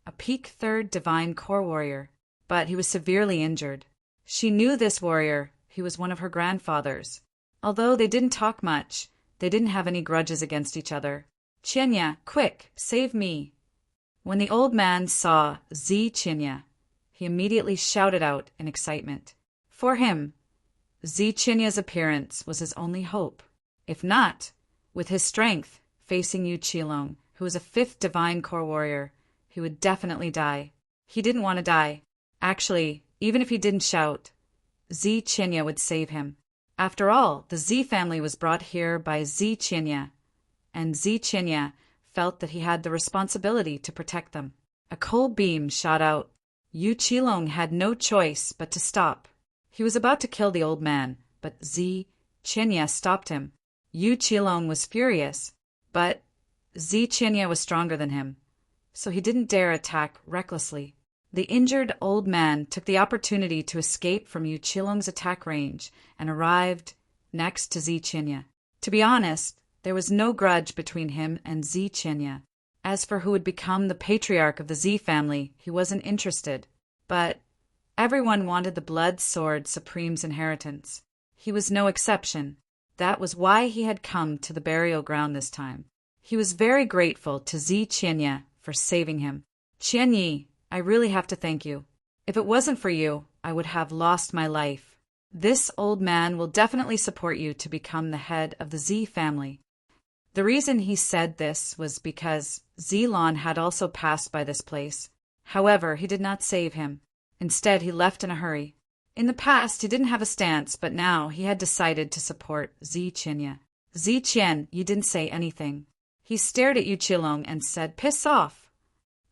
a peak 3rd divine core warrior, but he was severely injured. She knew this warrior. He was one of her grandfathers. Although they didn't talk much, they didn't have any grudges against each other. Qinya, quick, save me. When the old man saw Zi Qinya, he immediately shouted out in excitement. For him, Zi Qinya's appearance was his only hope. If not, with his strength, facing Yu Qilong, who was a 5th divine core warrior, he would definitely die. He didn't want to die. Actually, even if he didn't shout, Zi Qinya would save him. After all, the Z family was brought here by Zi Qinya, and Zi Qinya felt that he had the responsibility to protect them. A cold beam shot out. Yu Qilong had no choice but to stop. He was about to kill the old man, but Zi Qinya stopped him. Yu Qilong was furious, but Zi Qinya was stronger than him, so he didn't dare attack recklessly. The injured old man took the opportunity to escape from Yu Qilong's attack range and arrived next to Ziqinya. To be honest, there was no grudge between him and Ziqinya. As for who would become the patriarch of the Z family, he wasn't interested. But everyone wanted the Blood Sword Supreme's inheritance. He was no exception. That was why he had come to the burial ground this time. He was very grateful to Ziqinya for saving him. Qianyi, I really have to thank you. If it wasn't for you, I would have lost my life. This old man will definitely support you to become the head of the Z family. The reason he said this was because Zilon had also passed by this place. However, he did not save him. Instead, he left in a hurry. In the past, he didn't have a stance, but now he had decided to support Ziqinya. Ziqian, you didn't say anything. He stared at Yu Qilong and said, "Piss off."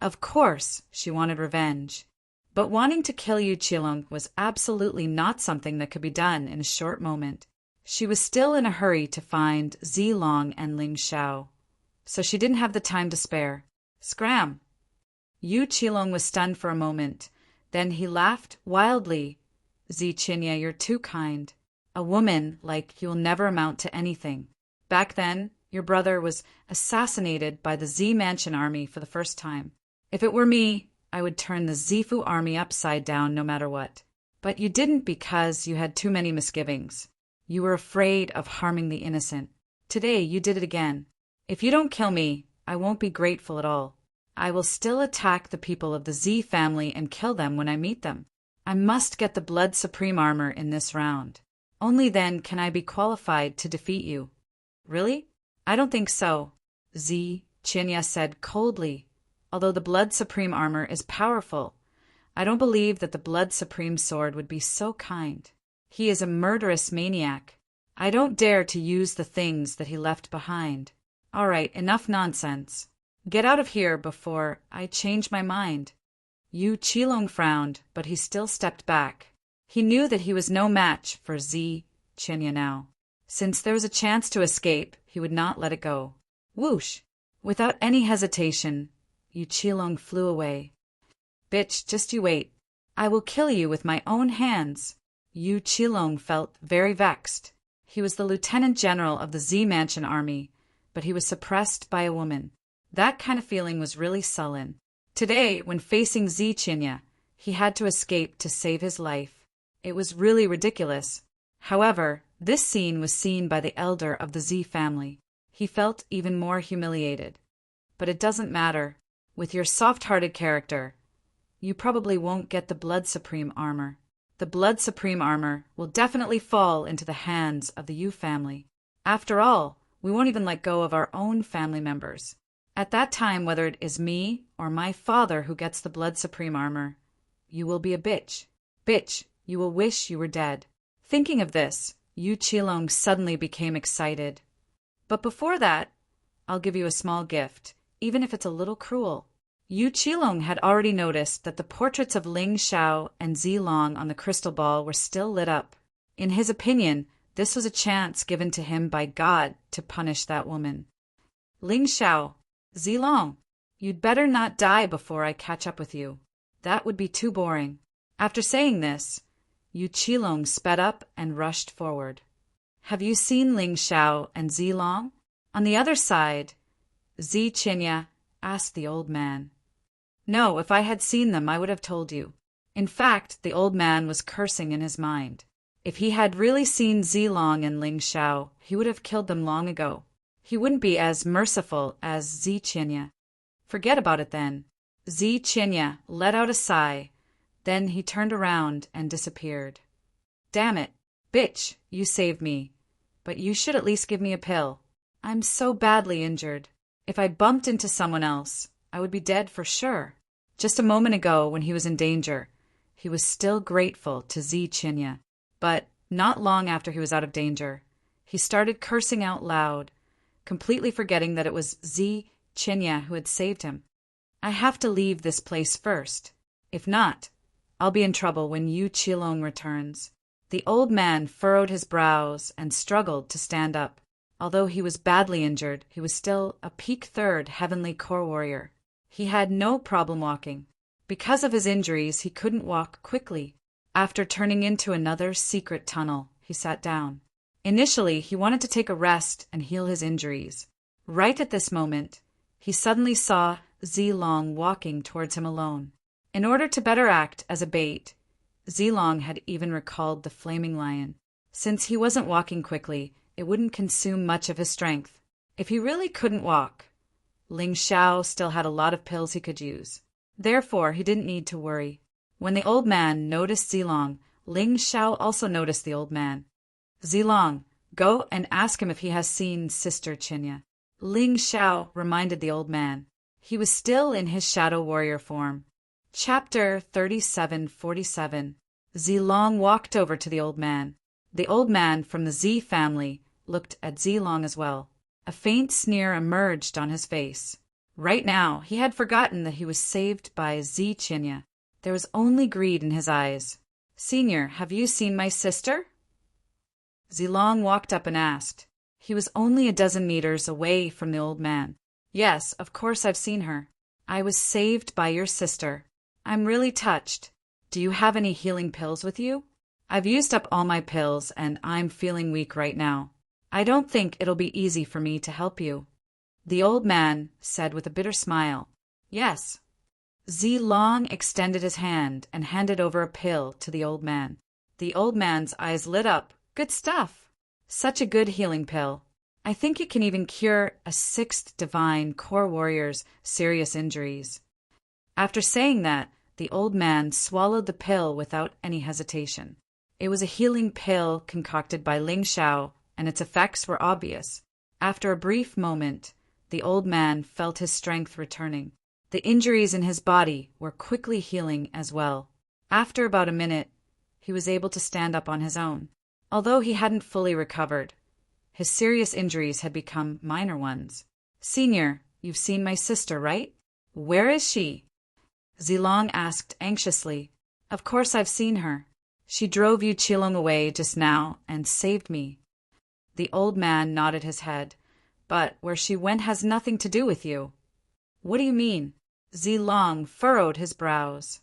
Of course, she wanted revenge. But wanting to kill Yu Qilong was absolutely not something that could be done in a short moment. She was still in a hurry to find Zilong and Ling Xiao, so she didn't have the time to spare. Scram! Yu Qilong was stunned for a moment. Then he laughed wildly. Ziqinya, you're too kind. A woman like you'll never amount to anything. Back then, your brother was assassinated by the Z Mansion army for the first time. If it were me, I would turn the Zifu army upside down no matter what. But you didn't because you had too many misgivings. You were afraid of harming the innocent. Today you did it again. If you don't kill me, I won't be grateful at all. I will still attack the people of the Z family and kill them when I meet them. I must get the Blood Supreme armor in this round. Only then can I be qualified to defeat you. Really? I don't think so, Ziqinya said coldly. Although the Blood Supreme armor is powerful, I don't believe that the Blood Supreme sword would be so kind. He is a murderous maniac. I don't dare to use the things that he left behind. All right, enough nonsense. Get out of here before I change my mind. Yu Qilong frowned, but he still stepped back. He knew that he was no match for Ziqinya now. Since there was a chance to escape, he would not let it go. Whoosh! Without any hesitation, Yu Qilong flew away. Bitch, just you wait. I will kill you with my own hands. Yu Qilong felt very vexed. He was the lieutenant general of the Z Mansion army, but he was suppressed by a woman. That kind of feeling was really sullen. Today, when facing Ziqinya, he had to escape to save his life. It was really ridiculous. However, this scene was seen by the elder of the Z family. He felt even more humiliated. But it doesn't matter. With your soft-hearted character, you probably won't get the Blood Supreme armor. The Blood Supreme armor will definitely fall into the hands of the Yu family. After all, we won't even let go of our own family members. At that time, whether it is me or my father who gets the Blood Supreme armor, you will be a bitch. Bitch, you will wish you were dead. Thinking of this, Yu Qilong suddenly became excited. But before that, I'll give you a small gift, even if it's a little cruel. Yu Qilong had already noticed that the portraits of Ling Xiao and Zilong on the crystal ball were still lit up. In his opinion, this was a chance given to him by God to punish that woman. Ling Xiao, Zilong, you'd better not die before I catch up with you. That would be too boring. After saying this, Yu Qilong sped up and rushed forward. Have you seen Ling Xiao and Zilong? On the other side, Ziqinya asked the old man. No, if I had seen them, I would have told you. In fact, the old man was cursing in his mind. If he had really seen Zilong and Ling Xiao, he would have killed them long ago. He wouldn't be as merciful as Ziqinya. Forget about it then. Ziqinya let out a sigh. Then he turned around and disappeared. Damn it. Bitch, you saved me. But you should at least give me a pill. I'm so badly injured. If I bumped into someone else, I would be dead for sure. Just a moment ago, when he was in danger, he was still grateful to Ziqinya. But not long after he was out of danger, he started cursing out loud, completely forgetting that it was Ziqinya who had saved him. I have to leave this place first. If not, I'll be in trouble when Yu Qilong returns. The old man furrowed his brows and struggled to stand up. Although he was badly injured, he was still a peak third heavenly core warrior. He had no problem walking. Because of his injuries, he couldn't walk quickly. After turning into another secret tunnel, he sat down. Initially, he wanted to take a rest and heal his injuries. Right at this moment, he suddenly saw Zilong walking towards him alone. In order to better act as a bait, Zilong had even recalled the flaming lion. Since he wasn't walking quickly, it wouldn't consume much of his strength. If he really couldn't walk, Ling Xiao still had a lot of pills he could use. Therefore, he didn't need to worry. When the old man noticed Zilong, Ling Xiao also noticed the old man. Zilong, go and ask him if he has seen Sister Qinya. Ling Xiao reminded the old man. He was still in his shadow warrior form. Chapter 3747. Zilong walked over to the old man. The old man from the Z family looked at Zilong as well. A faint sneer emerged on his face. Right now, he had forgotten that he was saved by Z Qinya. There was only greed in his eyes. Senior, have you seen my sister? Zilong walked up and asked. He was only a dozen meters away from the old man. Yes, of course I've seen her. I was saved by your sister. I'm really touched. Do you have any healing pills with you? I've used up all my pills and I'm feeling weak right now. I don't think it'll be easy for me to help you. The old man said with a bitter smile. Yes. Zilong extended his hand and handed over a pill to the old man. The old man's eyes lit up. Good stuff. Such a good healing pill. I think it can even cure a 6th divine core warrior's serious injuries. After saying that, the old man swallowed the pill without any hesitation. It was a healing pill concocted by Ling Xiao, and its effects were obvious. After a brief moment, the old man felt his strength returning. The injuries in his body were quickly healing as well. After about a minute, he was able to stand up on his own. Although he hadn't fully recovered, his serious injuries had become minor ones. Senior, you've seen my sister, right? Where is she? Zilong asked anxiously. Of course I've seen her. She drove Yu Qilong away just now and saved me. The old man nodded his head. But where she went has nothing to do with you. What do you mean? Zilong furrowed his brows.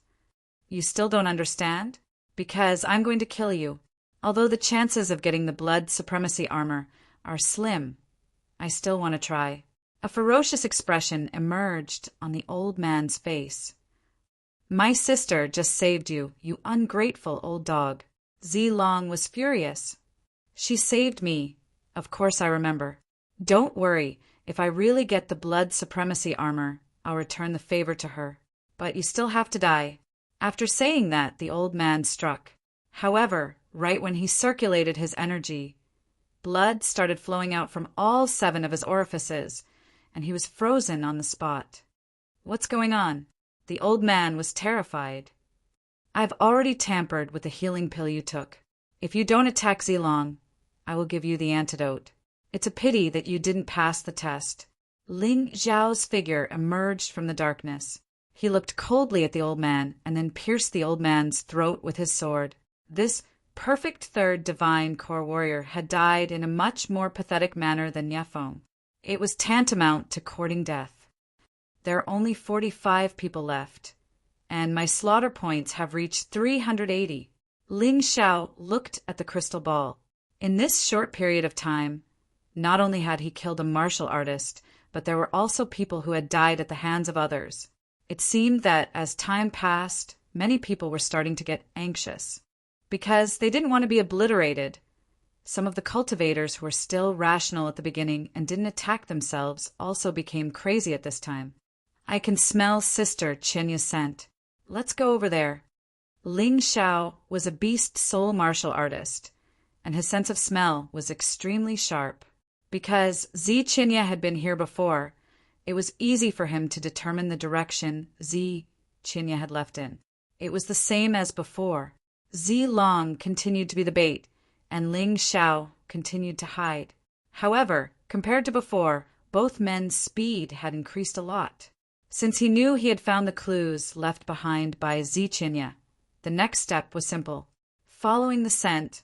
You still don't understand? Because I'm going to kill you. Although the chances of getting the blood supremacy armor are slim, I still want to try. A ferocious expression emerged on the old man's face. My sister just saved you, you ungrateful old dog. Zilong was furious. She saved me. Of course I remember. Don't worry, if I really get the blood supremacy armor, I'll return the favor to her. But you still have to die. After saying that, the old man struck. However, right when he circulated his energy, blood started flowing out from all 7 of his orifices, and he was frozen on the spot. What's going on? The old man was terrified. I've already tampered with the healing pill you took. If you don't attack Zilong, I will give you the antidote. It's a pity that you didn't pass the test. Ling Xiao's figure emerged from the darkness. He looked coldly at the old man and then pierced the old man's throat with his sword. This perfect 3rd divine core warrior had died in a much more pathetic manner than Yefeng. It was tantamount to courting death. There are only 45 people left, and my slaughter points have reached 380. Ling Xiao looked at the crystal ball. In this short period of time, not only had he killed a martial artist, but there were also people who had died at the hands of others. It seemed that as time passed, many people were starting to get anxious. Because they didn't want to be obliterated. Some of the cultivators who were still rational at the beginning and didn't attack themselves also became crazy at this time. I can smell Sister Qinya's scent. Let's go over there. Ling Xiao was a beast soul martial artist, and his sense of smell was extremely sharp. Because Z Qinya had been here before, it was easy for him to determine the direction Z Qinya had left in. It was the same as before. Zilong continued to be the bait, and Ling Xiao continued to hide. However, compared to before, both men's speed had increased a lot. Since he knew he had found the clues left behind by Z Qinya, the next step was simple. Following the scent,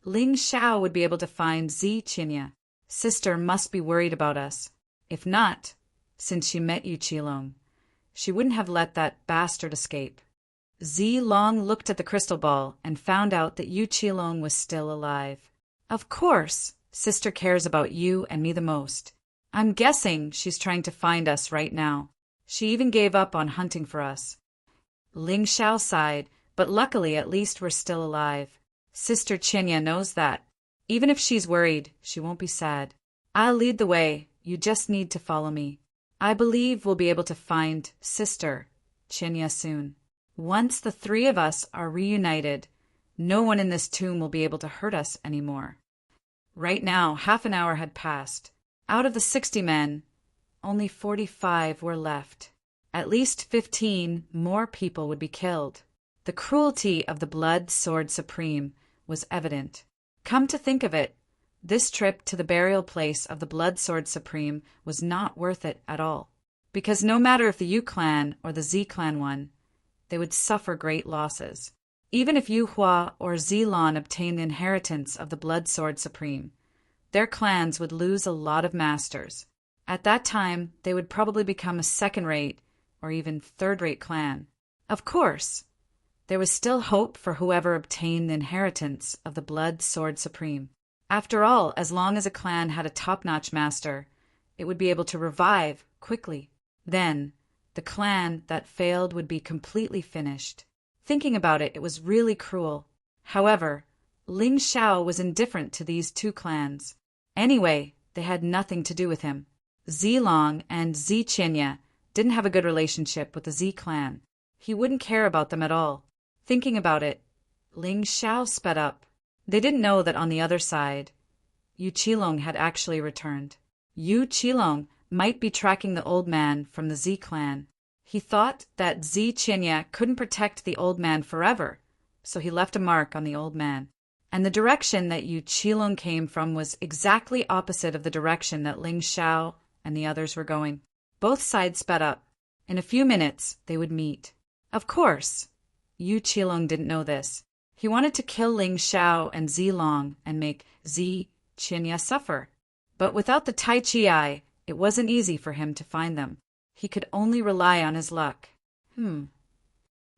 Ling Xiao would be able to find Z Qinya. Sister must be worried about us. If not, since she met Yu Qilong, she wouldn't have let that bastard escape. Zi Long looked at the crystal ball and found out that Yu Qilong was still alive. Of course, sister cares about you and me the most. I'm guessing she's trying to find us right now. She even gave up on hunting for us. Ling Xiao sighed, but luckily at least we're still alive. Sister Qinya knows that. Even if she's worried, she won't be sad. I'll lead the way, you just need to follow me. I believe we'll be able to find Sister Qinya soon. Once the three of us are reunited, no one in this tomb will be able to hurt us anymore. Right now, half an hour had passed. Out of the 60 men, only 45 were left. At least 15 more people would be killed. The cruelty of the Blood Sword Supreme was evident. Come to think of it, this trip to the burial place of the Blood Sword Supreme was not worth it at all. Because no matter if the Yu clan or the Zi clan won, they would suffer great losses. Even if Yu Hua or Zilon obtained the inheritance of the Blood Sword Supreme, their clans would lose a lot of masters. At that time, they would probably become a second-rate or even third-rate clan. Of course, there was still hope for whoever obtained the inheritance of the Blood Sword Supreme. After all, as long as a clan had a top-notch master, it would be able to revive quickly. Then, the clan that failed would be completely finished. Thinking about it, it was really cruel. However, Ling Xiao was indifferent to these two clans. Anyway, they had nothing to do with him. Zilong and Zi Qinya didn't have a good relationship with the Zi clan. He wouldn't care about them at all. Thinking about it, Ling Xiao sped up. They didn't know that on the other side, Yu Qilong had actually returned. Yu Qilong might be tracking the old man from the Zi clan. He thought that Zi Qinya couldn't protect the old man forever, so he left a mark on the old man. And the direction that Yu Qilong came from was exactly opposite of the direction that Ling Xiao and the others were going. Both sides sped up. In a few minutes, they would meet. Of course, Yu Qilong didn't know this. He wanted to kill Ling Xiao and Zilong and make Zi Qinya suffer. But without the Tai Chi Eye, it wasn't easy for him to find them. He could only rely on his luck.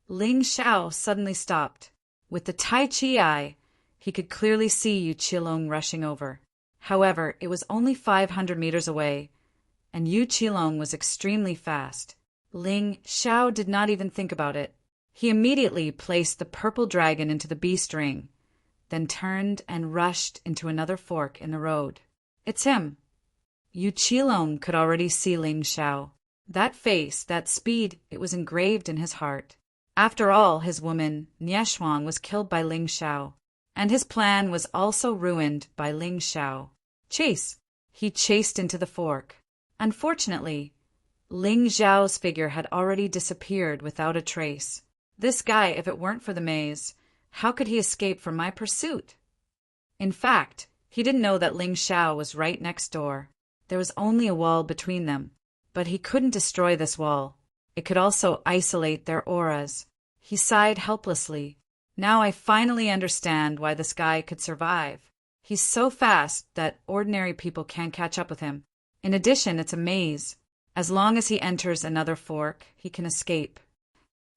Ling Xiao suddenly stopped. With the Tai Chi Eye, he could clearly see Yu Qilong rushing over. However, it was only 500 meters away, and Yu Qilong was extremely fast. Ling Xiao did not even think about it. He immediately placed the purple dragon into the beast ring, then turned and rushed into another fork in the road. It's him. Yu Qilong could already see Ling Xiao. That face, that speed, it was engraved in his heart. After all, his woman, Nieshuang, was killed by Ling Xiao, and his plan was also ruined by Ling Xiao. Chase! He chased into the fork. Unfortunately, Ling Xiao's figure had already disappeared without a trace. This guy, if it weren't for the maze, how could he escape from my pursuit? In fact, he didn't know that Ling Xiao was right next door. There was only a wall between them, but he couldn't destroy this wall. It could also isolate their auras. He sighed helplessly. Now I finally understand why this guy could survive. He's so fast that ordinary people can't catch up with him. In addition, it's a maze. As long as he enters another fork, he can escape.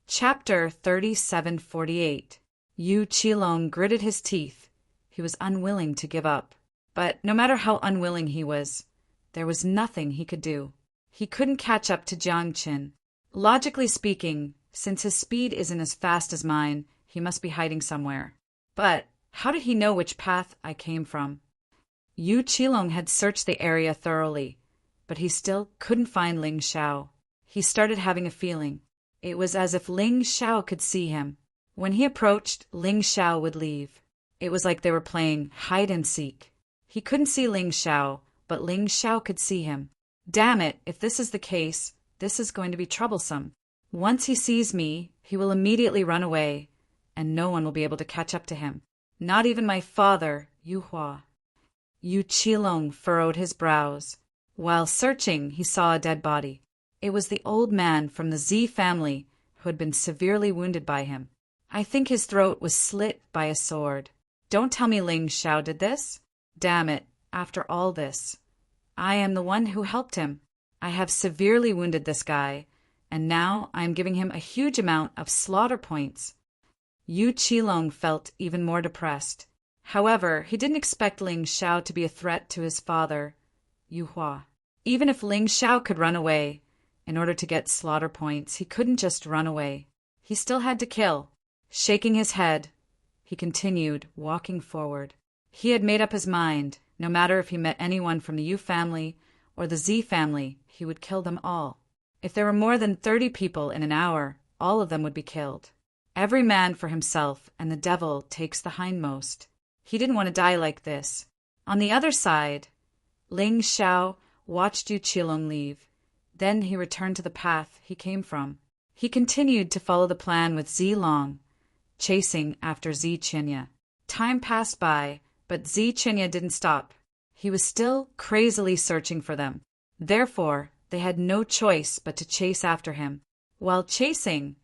Chapter 3748. Yu Qilong gritted his teeth. He was unwilling to give up. But no matter how unwilling he was, there was nothing he could do. He couldn't catch up to Jiang Qin. Logically speaking, since his speed isn't as fast as mine, he must be hiding somewhere. But how did he know which path I came from? Yu Qilong had searched the area thoroughly, but he still couldn't find Ling Xiao. He started having a feeling. It was as if Ling Xiao could see him. When he approached, Ling Xiao would leave. It was like they were playing hide and seek. He couldn't see Ling Xiao, but Ling Xiao could see him. Damn it, if this is the case, this is going to be troublesome. Once he sees me, he will immediately run away, and no one will be able to catch up to him. Not even my father, Yu Hua. Yu Qilong furrowed his brows. While searching, he saw a dead body. It was the old man from the Zi family who had been severely wounded by him. I think his throat was slit by a sword. Don't tell me Ling Xiao did this. Damn it, after all this. I am the one who helped him. I have severely wounded this guy, and now I am giving him a huge amount of slaughter points. Yu Qilong felt even more depressed. However, he didn't expect Ling Xiao to be a threat to his father, Yu Hua. Even if Ling Xiao could run away, in order to get slaughter points, he couldn't just run away. He still had to kill. Shaking his head, he continued, walking forward. He had made up his mind. No matter if he met anyone from the Yu family or the Z family, he would kill them all. If there were more than 30 people in an hour, all of them would be killed. Every man for himself, and the devil takes the hindmost. He didn't want to die like this. On the other side, Ling Xiao watched Yu Qilong leave. Then he returned to the path he came from. He continued to follow the plan with Zi Long, chasing after Zi Qinya. Time passed by, but Zi Qinya didn't stop. He was still crazily searching for them. Therefore, they had no choice but to chase after him. While chasing,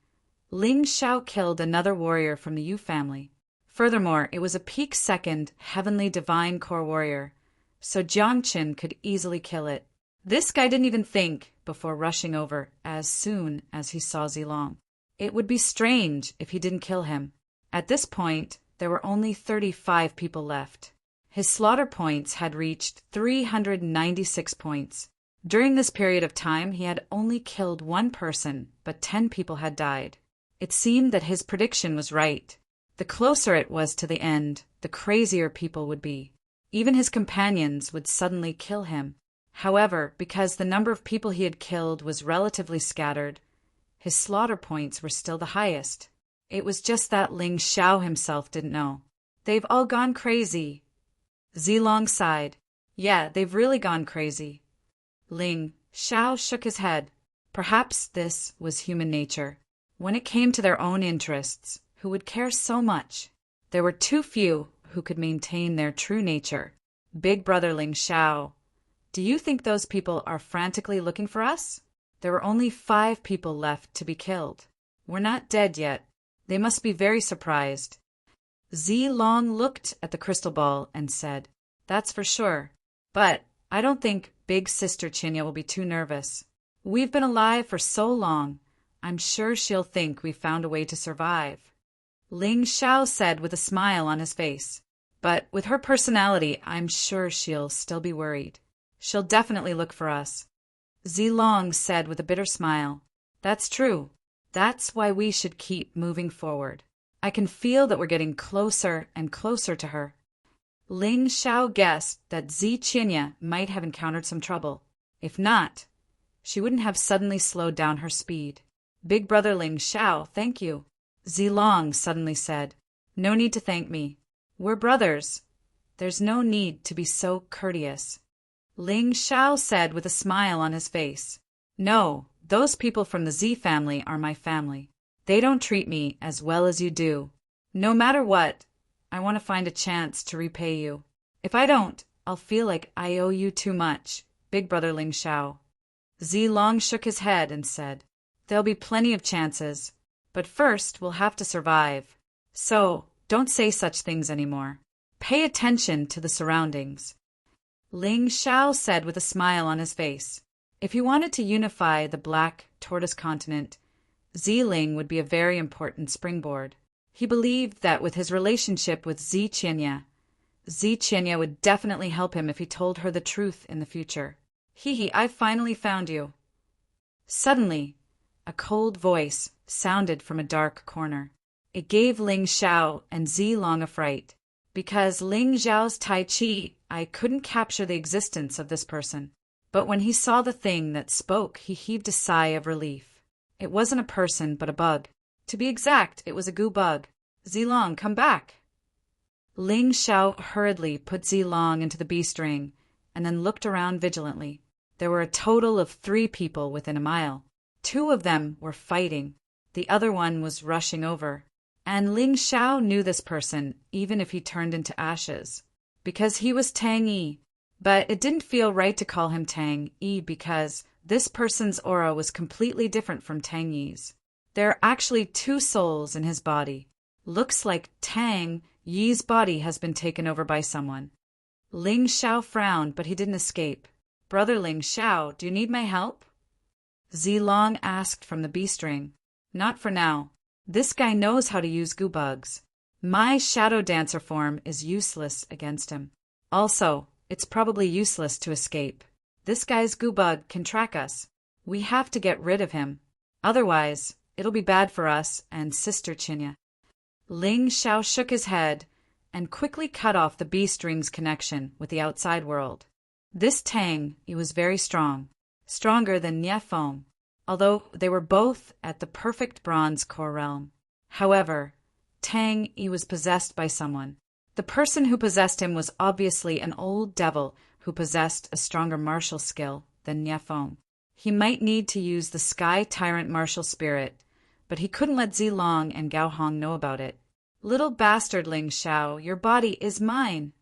Ling Xiao killed another warrior from the Yu family. Furthermore, it was a peak second heavenly divine core warrior, so Jiangqin could easily kill it. This guy didn't even think before rushing over as soon as he saw Zilong. It would be strange if he didn't kill him. At this point, there were only 35 people left. His slaughter points had reached 396 points. During this period of time, he had only killed one person, but 10 people had died. It seemed that his prediction was right. The closer it was to the end, the crazier people would be. Even his companions would suddenly kill him. However, because the number of people he had killed was relatively scattered, his slaughter points were still the highest. It was just that Ling Xiao himself didn't know. They've all gone crazy. Zilong sighed. Yeah, they've really gone crazy. Ling Xiao shook his head. Perhaps this was human nature. When it came to their own interests, who would care so much? There were too few who could maintain their true nature. Big brother Ling Xiao, do you think those people are frantically looking for us? There were only 5 people left to be killed. We're not dead yet. They must be very surprised. Zilong looked at the crystal ball and said, That's for sure. But I don't think big sister Qinya will be too nervous. We've been alive for so long. I'm sure she'll think we found a way to survive. Ling Xiao said with a smile on his face. But with her personality, I'm sure she'll still be worried. She'll definitely look for us. Zilong said with a bitter smile. That's true. That's why we should keep moving forward. I can feel that we're getting closer and closer to her. Ling Xiao guessed that Zi Qinya might have encountered some trouble. If not, she wouldn't have suddenly slowed down her speed. Big brother Ling Xiao, thank you. Zilong suddenly said. No need to thank me. We're brothers. There's no need to be so courteous. Ling Xiao said with a smile on his face. No, those people from the Z family are my family. They don't treat me as well as you do. No matter what, I want to find a chance to repay you. If I don't, I'll feel like I owe you too much, Big brother Ling Xiao. Zilong shook his head and said, There'll be plenty of chances, but first we'll have to survive. So, don't say such things anymore. Pay attention to the surroundings. Ling Xiao said with a smile on his face. If he wanted to unify the Black Tortoise continent, Ziling would be a very important springboard. He believed that with his relationship with Zi Qinya would definitely help him if he told her the truth in the future. Hee, I've finally found you. Suddenly, a cold voice sounded from a dark corner. It gave Ling Xiao and Zilong a fright. Because Ling Xiao's Tai Chi, I couldn't capture the existence of this person. But when he saw the thing that spoke, he heaved a sigh of relief. It wasn't a person, but a bug. To be exact, it was a goo bug. Zilong, come back. Ling Xiao hurriedly put Zilong into the beast ring, and then looked around vigilantly. There were a total of 3 people within a mile. 2 of them were fighting. The other one was rushing over. And Ling Xiao knew this person, even if he turned into ashes. Because he was Tang Yi. But it didn't feel right to call him Tang Yi because this person's aura was completely different from Tang Yi's. There are actually 2 souls in his body. Looks like Tang Yi's body has been taken over by someone. Ling Xiao frowned, but he didn't escape. Brother Ling Xiao, do you need my help? Zilong asked from the beast ring. Not for now. This guy knows how to use goo bugs. My shadow dancer form is useless against him. Also, it's probably useless to escape. This guy's goo bug can track us. We have to get rid of him. Otherwise, it'll be bad for us and Sister Chinya. Ling Xiao shook his head and quickly cut off the beast ring's connection with the outside world. This Tang Yi was very strong, stronger than Nie Fong, although they were both at the perfect bronze core realm. However, Tang Yi was possessed by someone. The person who possessed him was obviously an old devil who possessed a stronger martial skill than Nie Fong. He might need to use the Sky Tyrant martial spirit, but he couldn't let Zilong and Gao Hong know about it. Little bastard Ling Xiao, your body is mine.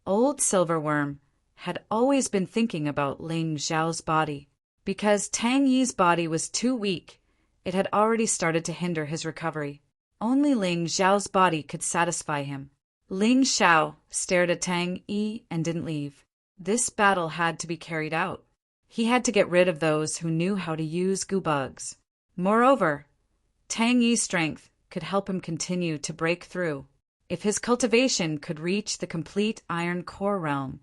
Old Silverworm had always been thinking about Ling Xiao's body. Because Tang Yi's body was too weak, it had already started to hinder his recovery. Only Ling Xiao's body could satisfy him. Ling Xiao stared at Tang Yi and didn't leave. This battle had to be carried out. He had to get rid of those who knew how to use goo bugs. Moreover, Tang Yi's strength could help him continue to break through. If his cultivation could reach the complete Iron Core realm,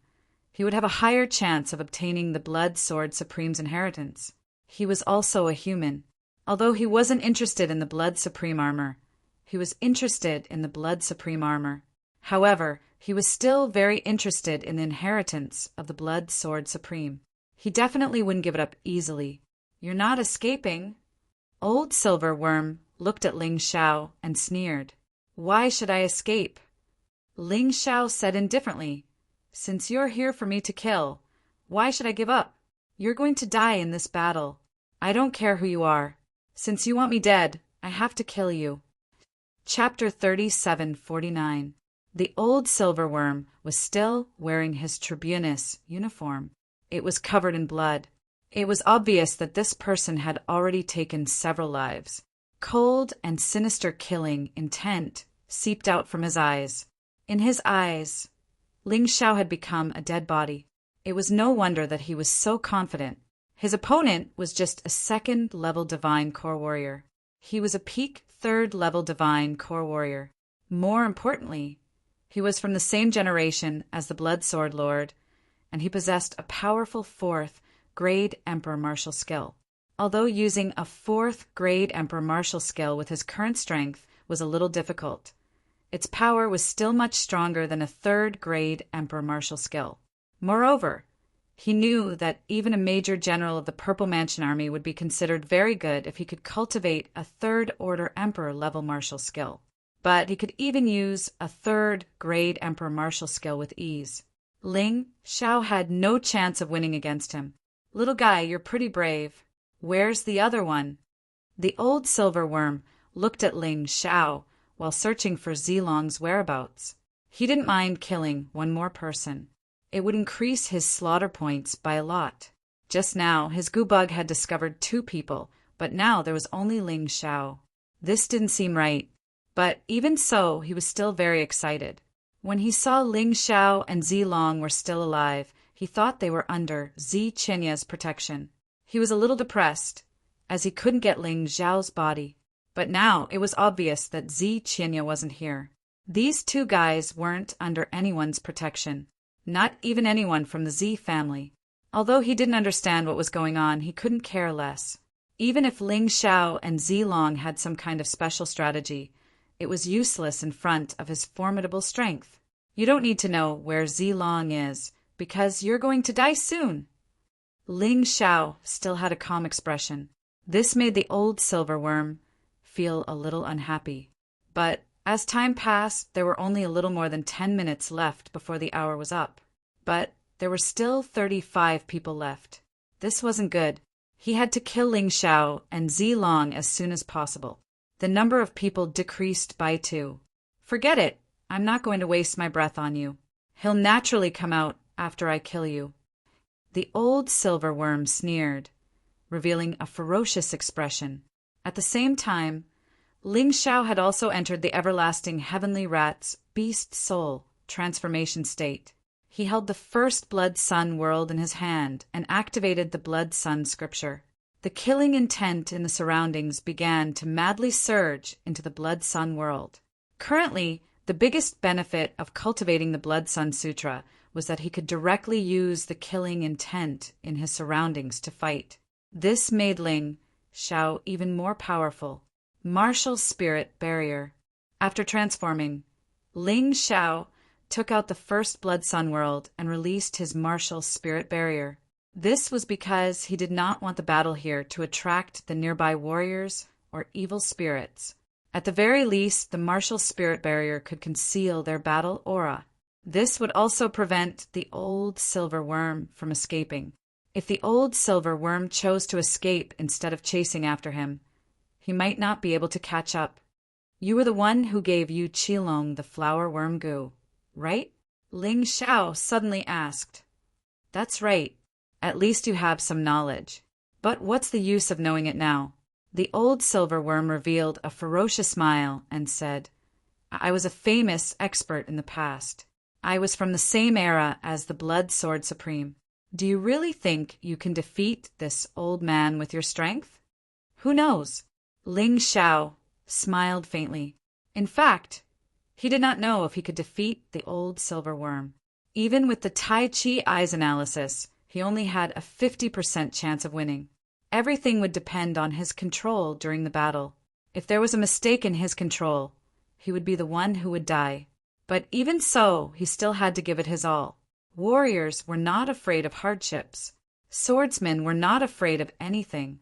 he would have a higher chance of obtaining the Blood Sword Supreme's inheritance. He was also a human. Although he wasn't interested in the Blood Supreme armor, he was interested in the Blood Supreme armor. However, he was still very interested in the inheritance of the Blood Sword Supreme. He definitely wouldn't give it up easily. You're not escaping. Old Silverworm looked at Ling Xiao and sneered. Why should I escape? Ling Xiao said indifferently, since you're here for me to kill, why should I give up? You're going to die in this battle. I don't care who you are. Since you want me dead, I have to kill you. Chapter 3749. The old Silverworm was still wearing his Tribunus uniform. It was covered in blood. It was obvious that this person had already taken several lives. Cold and sinister killing intent seeped out from his eyes. In his eyes, Ling Xiao had become a dead body. It was no wonder that he was so confident. His opponent was just a second-level Divine Core Warrior. He was a peak third-level Divine Core Warrior. More importantly, he was from the same generation as the Blood Sword Lord, and he possessed a powerful fourth-grade Emperor martial skill. Although using a fourth-grade Emperor martial skill with his current strength was a little difficult, its power was still much stronger than a third-grade Emperor martial skill. Moreover, he knew that even a major general of the Purple Mansion Army would be considered very good if he could cultivate a third-order Emperor-level martial skill. But he could even use a third-grade Emperor martial skill with ease. Ling Xiao had no chance of winning against him. Little guy, you're pretty brave. Where's the other one? The old Silverworm looked at Ling Xiao while searching for Zilong's whereabouts. He didn't mind killing one more person. It would increase his slaughter points by a lot. Just now, his goo bug had discovered 2 people, but now there was only Ling Xiao. This didn't seem right, but even so, he was still very excited. When he saw Ling Xiao and Zilong were still alive, he thought they were under Zi Chinya's protection. He was a little depressed, as he couldn't get Ling Xiao's body. But now it was obvious that Zi Chinya wasn't here. These 2 guys weren't under anyone's protection. Not even anyone from the Zi family. Although he didn't understand what was going on, he couldn't care less. Even if Ling Xiao and Zilong had some kind of special strategy, it was useless in front of his formidable strength. You don't need to know where Zilong is, because you're going to die soon. Ling Xiao still had a calm expression. This made the old Silverworm feel a little unhappy. But as time passed, there were only a little more than 10 minutes left before the hour was up. But there were still 35 people left. This wasn't good. He had to kill Ling Xiao and Zilong as soon as possible. The number of people decreased by 2. Forget it. I'm not going to waste my breath on you. He'll naturally come out after I kill you. The old Silverworm sneered, revealing a ferocious expression. At the same time, Ling Xiao had also entered the everlasting heavenly rat's beast soul transformation state. He held the first Blood Sun world in his hand and activated the Blood Sun scripture. The killing intent in the surroundings began to madly surge into the Blood Sun world. Currently, the biggest benefit of cultivating the Blood Sun Sutra was that he could directly use the killing intent in his surroundings to fight. This made Ling Xiao even more powerful. Martial Spirit Barrier. After transforming, Ling Xiao took out the first Blood Sun world and released his martial spirit barrier. This was because he did not want the battle here to attract the nearby warriors or evil spirits. At the very least, the martial spirit barrier could conceal their battle aura. This would also prevent the old silver worm from escaping. If the old silver worm chose to escape instead of chasing after him, he might not be able to catch up. You were the one who gave Yu Qilong the flower worm goo, right? Ling Xiao suddenly asked. That's right. At least you have some knowledge. But what's the use of knowing it now? The old silver worm revealed a ferocious smile and said, I was a famous expert in the past. I was from the same era as the Blood Sword Supreme. Do you really think you can defeat this old man with your strength? Who knows? Ling Xiao smiled faintly. In fact, he did not know if he could defeat the old silver worm. Even with the Tai Chi eyes analysis, he only had a 50% chance of winning. Everything would depend on his control during the battle. If there was a mistake in his control, he would be the one who would die. But even so, he still had to give it his all. Warriors were not afraid of hardships. Swordsmen were not afraid of anything.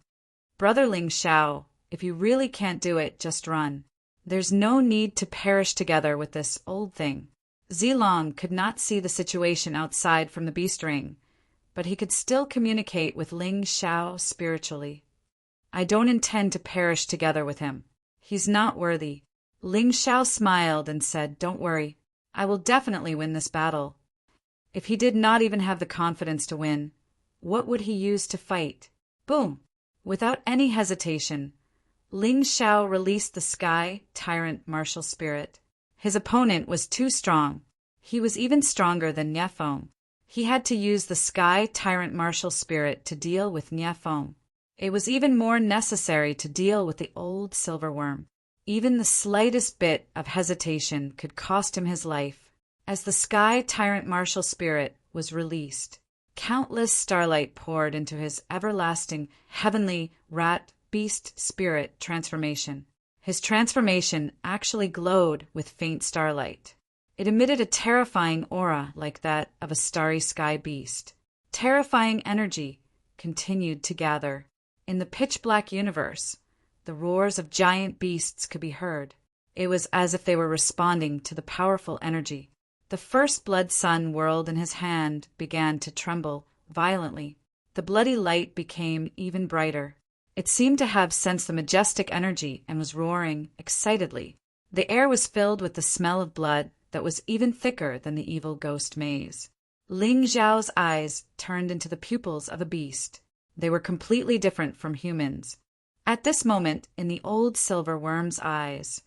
Brother Ling Xiao, if you really can't do it, just run. There's no need to perish together with this old thing. Zilong could not see the situation outside from the beast ring, but he could still communicate with Ling Xiao spiritually. I don't intend to perish together with him. He's not worthy. Ling Xiao smiled and said, Don't worry. I will definitely win this battle. If he did not even have the confidence to win, what would he use to fight? Boom! Without any hesitation, Ling Xiao released the Sky Tyrant Martial Spirit. His opponent was too strong. He was even stronger than Niefeng. He had to use the Sky Tyrant Martial Spirit to deal with Niefeng. It was even more necessary to deal with the old silver worm. Even the slightest bit of hesitation could cost him his life. As the Sky Tyrant Martial Spirit was released, countless starlight poured into his everlasting, heavenly rat beast spirit transformation. His transformation actually glowed with faint starlight. It emitted a terrifying aura like that of a starry sky beast. Terrifying energy continued to gather. In the pitch-black universe, the roars of giant beasts could be heard. It was as if they were responding to the powerful energy. The first blood sun world in his hand began to tremble violently. The bloody light became even brighter. It seemed to have sensed the majestic energy and was roaring excitedly. The air was filled with the smell of blood that was even thicker than the evil ghost maze. Ling Xiao's eyes turned into the pupils of a beast. They were completely different from humans. At this moment, in the old silver worm's eyes,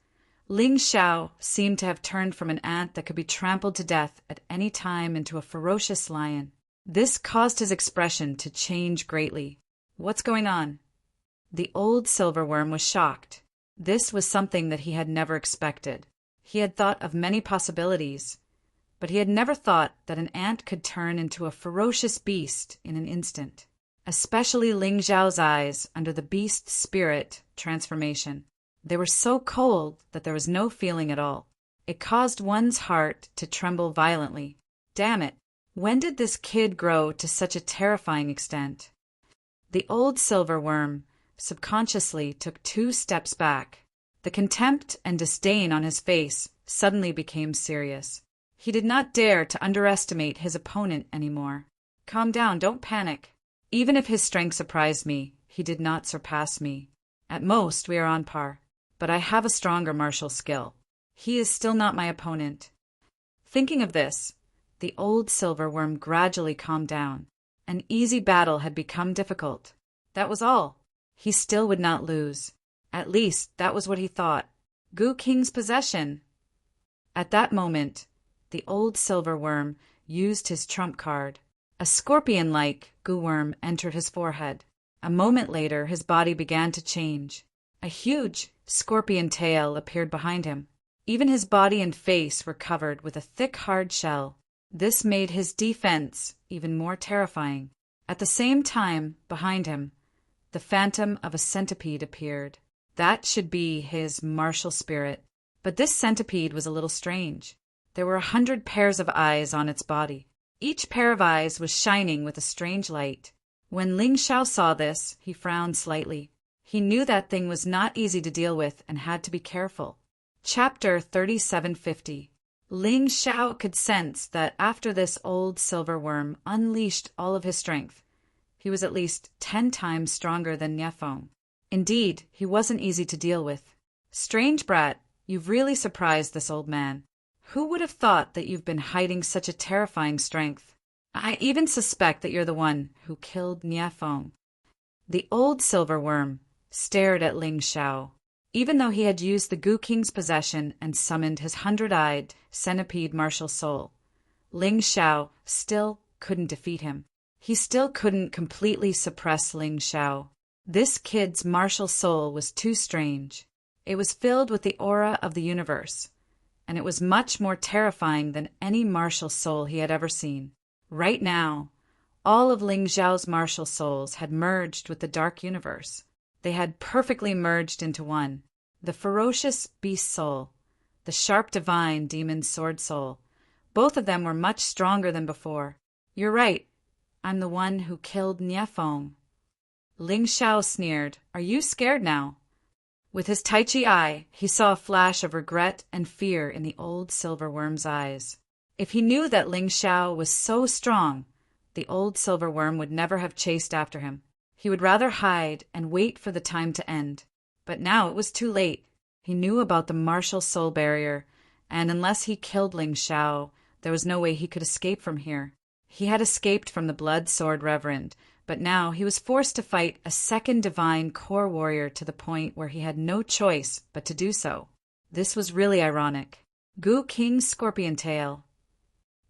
Ling Xiao seemed to have turned from an ant that could be trampled to death at any time into a ferocious lion. This caused his expression to change greatly. What's going on? The old silver worm was shocked. This was something that he had never expected. He had thought of many possibilities, but he had never thought that an ant could turn into a ferocious beast in an instant. Especially Ling Xiao's eyes under the beast spirit transformation. They were so cold that there was no feeling at all. It caused one's heart to tremble violently. Damn it! When did this kid grow to such a terrifying extent? The old silver worm subconsciously took 2 steps back. The contempt and disdain on his face suddenly became serious. He did not dare to underestimate his opponent anymore. Calm down, don't panic. Even if his strength surprised me, he did not surpass me. At most, we are on par. But I have a stronger martial skill. He is still not my opponent. Thinking of this, the old silver worm gradually calmed down. An easy battle had become difficult. That was all. He still would not lose. At least, that was what he thought. Gu King's possession. At that moment, the old silver worm used his trump card. A scorpion-like Gu worm entered his forehead. A moment later, his body began to change. A huge scorpion tail appeared behind him. Even his body and face were covered with a thick, hard shell. This made his defense even more terrifying. At the same time, behind him, the phantom of a centipede appeared. That should be his martial spirit. But this centipede was a little strange. There were 100 pairs of eyes on its body. Each pair of eyes was shining with a strange light. When Ling Xiao saw this, he frowned slightly. He knew that thing was not easy to deal with and had to be careful. Chapter 3750. Ling Xiao could sense that after this old silver worm unleashed all of his strength, he was at least 10 times stronger than Niefeng. Indeed, he wasn't easy to deal with. Strange brat, you've really surprised this old man. Who would have thought that you've been hiding such a terrifying strength? I even suspect that you're the one who killed Niefeng. The old silver worm stared at Ling Xiao. Even though he had used the Gu King's possession and summoned his 100-eyed centipede martial soul, Ling Xiao still couldn't defeat him. He still couldn't completely suppress Ling Xiao. This kid's martial soul was too strange. It was filled with the aura of the universe, and it was much more terrifying than any martial soul he had ever seen. Right now, all of Ling Xiao's martial souls had merged with the dark universe. They had perfectly merged into one. The ferocious beast soul, the sharp divine demon sword soul. Both of them were much stronger than before. You're right. I'm the one who killed Niefeng. Ling Xiao sneered. Are you scared now? With his Tai Chi eye, he saw a flash of regret and fear in the old silver worm's eyes. If he knew that Ling Xiao was so strong, the old silver worm would never have chased after him. He would rather hide and wait for the time to end. But now it was too late. He knew about the martial soul barrier, and unless he killed Ling Xiao, there was no way he could escape from here. He had escaped from the Blood Sword Reverend, but now he was forced to fight a second divine core warrior to the point where he had no choice but to do so. This was really ironic. Gu King's scorpion tail.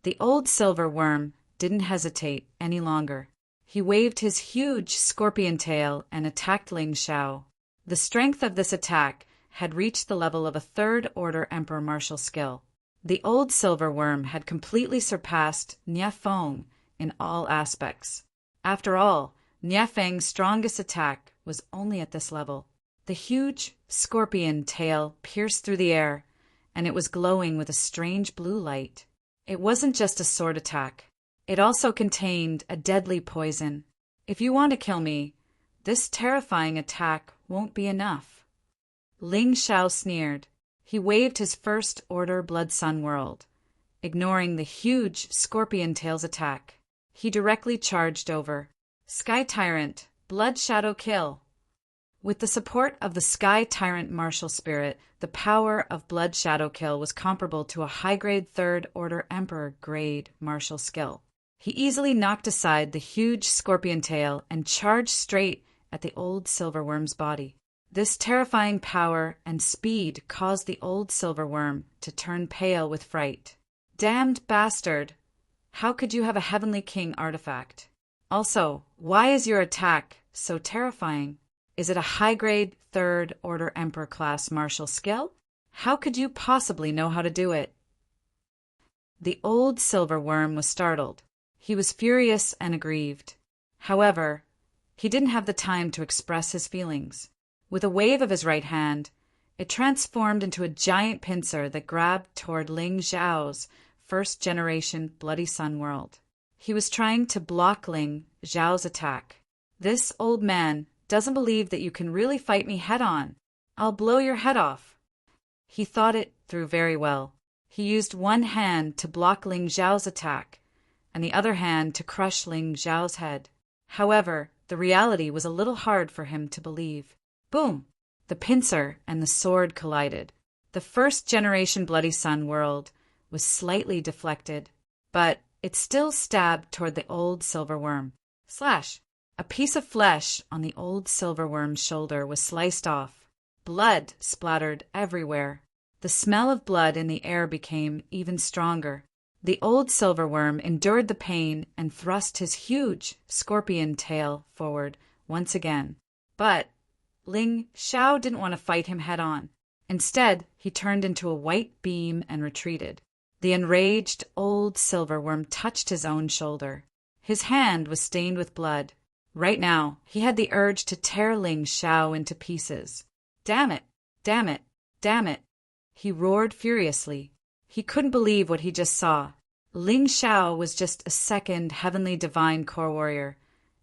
The old silver worm didn't hesitate any longer. He waved his huge scorpion tail and attacked Ling Xiao. The strength of this attack had reached the level of a third-order emperor martial skill. The old silver worm had completely surpassed Niefeng in all aspects. After all, Niefeng's strongest attack was only at this level. The huge scorpion tail pierced through the air, and it was glowing with a strange blue light. It wasn't just a sword attack. It also contained a deadly poison. If you want to kill me, this terrifying attack won't be enough. Ling Xiao sneered. He waved his first-order Blood Sun World. Ignoring the huge scorpion tail's attack, he directly charged over. Sky Tyrant, Blood Shadow Kill. With the support of the Sky Tyrant martial spirit, the power of Blood Shadow Kill was comparable to a high-grade third-order Emperor grade martial skill. He easily knocked aside the huge scorpion tail and charged straight at the old silver worm's body. This terrifying power and speed caused the old silver worm to turn pale with fright. Damned bastard! How could you have a Heavenly King artifact? Also, why is your attack so terrifying? Is it a high-grade third-order Emperor class martial skill? How could you possibly know how to do it? The old silver worm was startled. He was furious and aggrieved. However, he didn't have the time to express his feelings. With a wave of his right hand, it transformed into a giant pincer that grabbed toward Ling Xiao's first-generation Bloody Sun World. He was trying to block Ling Xiao's attack. This old man doesn't believe that you can really fight me head-on. I'll blow your head off. He thought it through very well. He used one hand to block Ling Xiao's attack, and the other hand to crush Ling Xiao's head. However, the reality was a little hard for him to believe. Boom! The pincer and the sword collided. The first-generation Bloody Sun World was slightly deflected, but it still stabbed toward the old silver worm. Slash! A piece of flesh on the old silver worm's shoulder was sliced off. Blood splattered everywhere. The smell of blood in the air became even stronger. The old silver worm endured the pain and thrust his huge scorpion tail forward once again. But Ling Xiao didn't want to fight him head-on. Instead, he turned into a white beam and retreated. The enraged old silverworm touched his own shoulder. His hand was stained with blood. Right now, he had the urge to tear Ling Xiao into pieces. Damn it! Damn it! Damn it! He roared furiously. He couldn't believe what he just saw. Ling Xiao was just a second heavenly divine core warrior,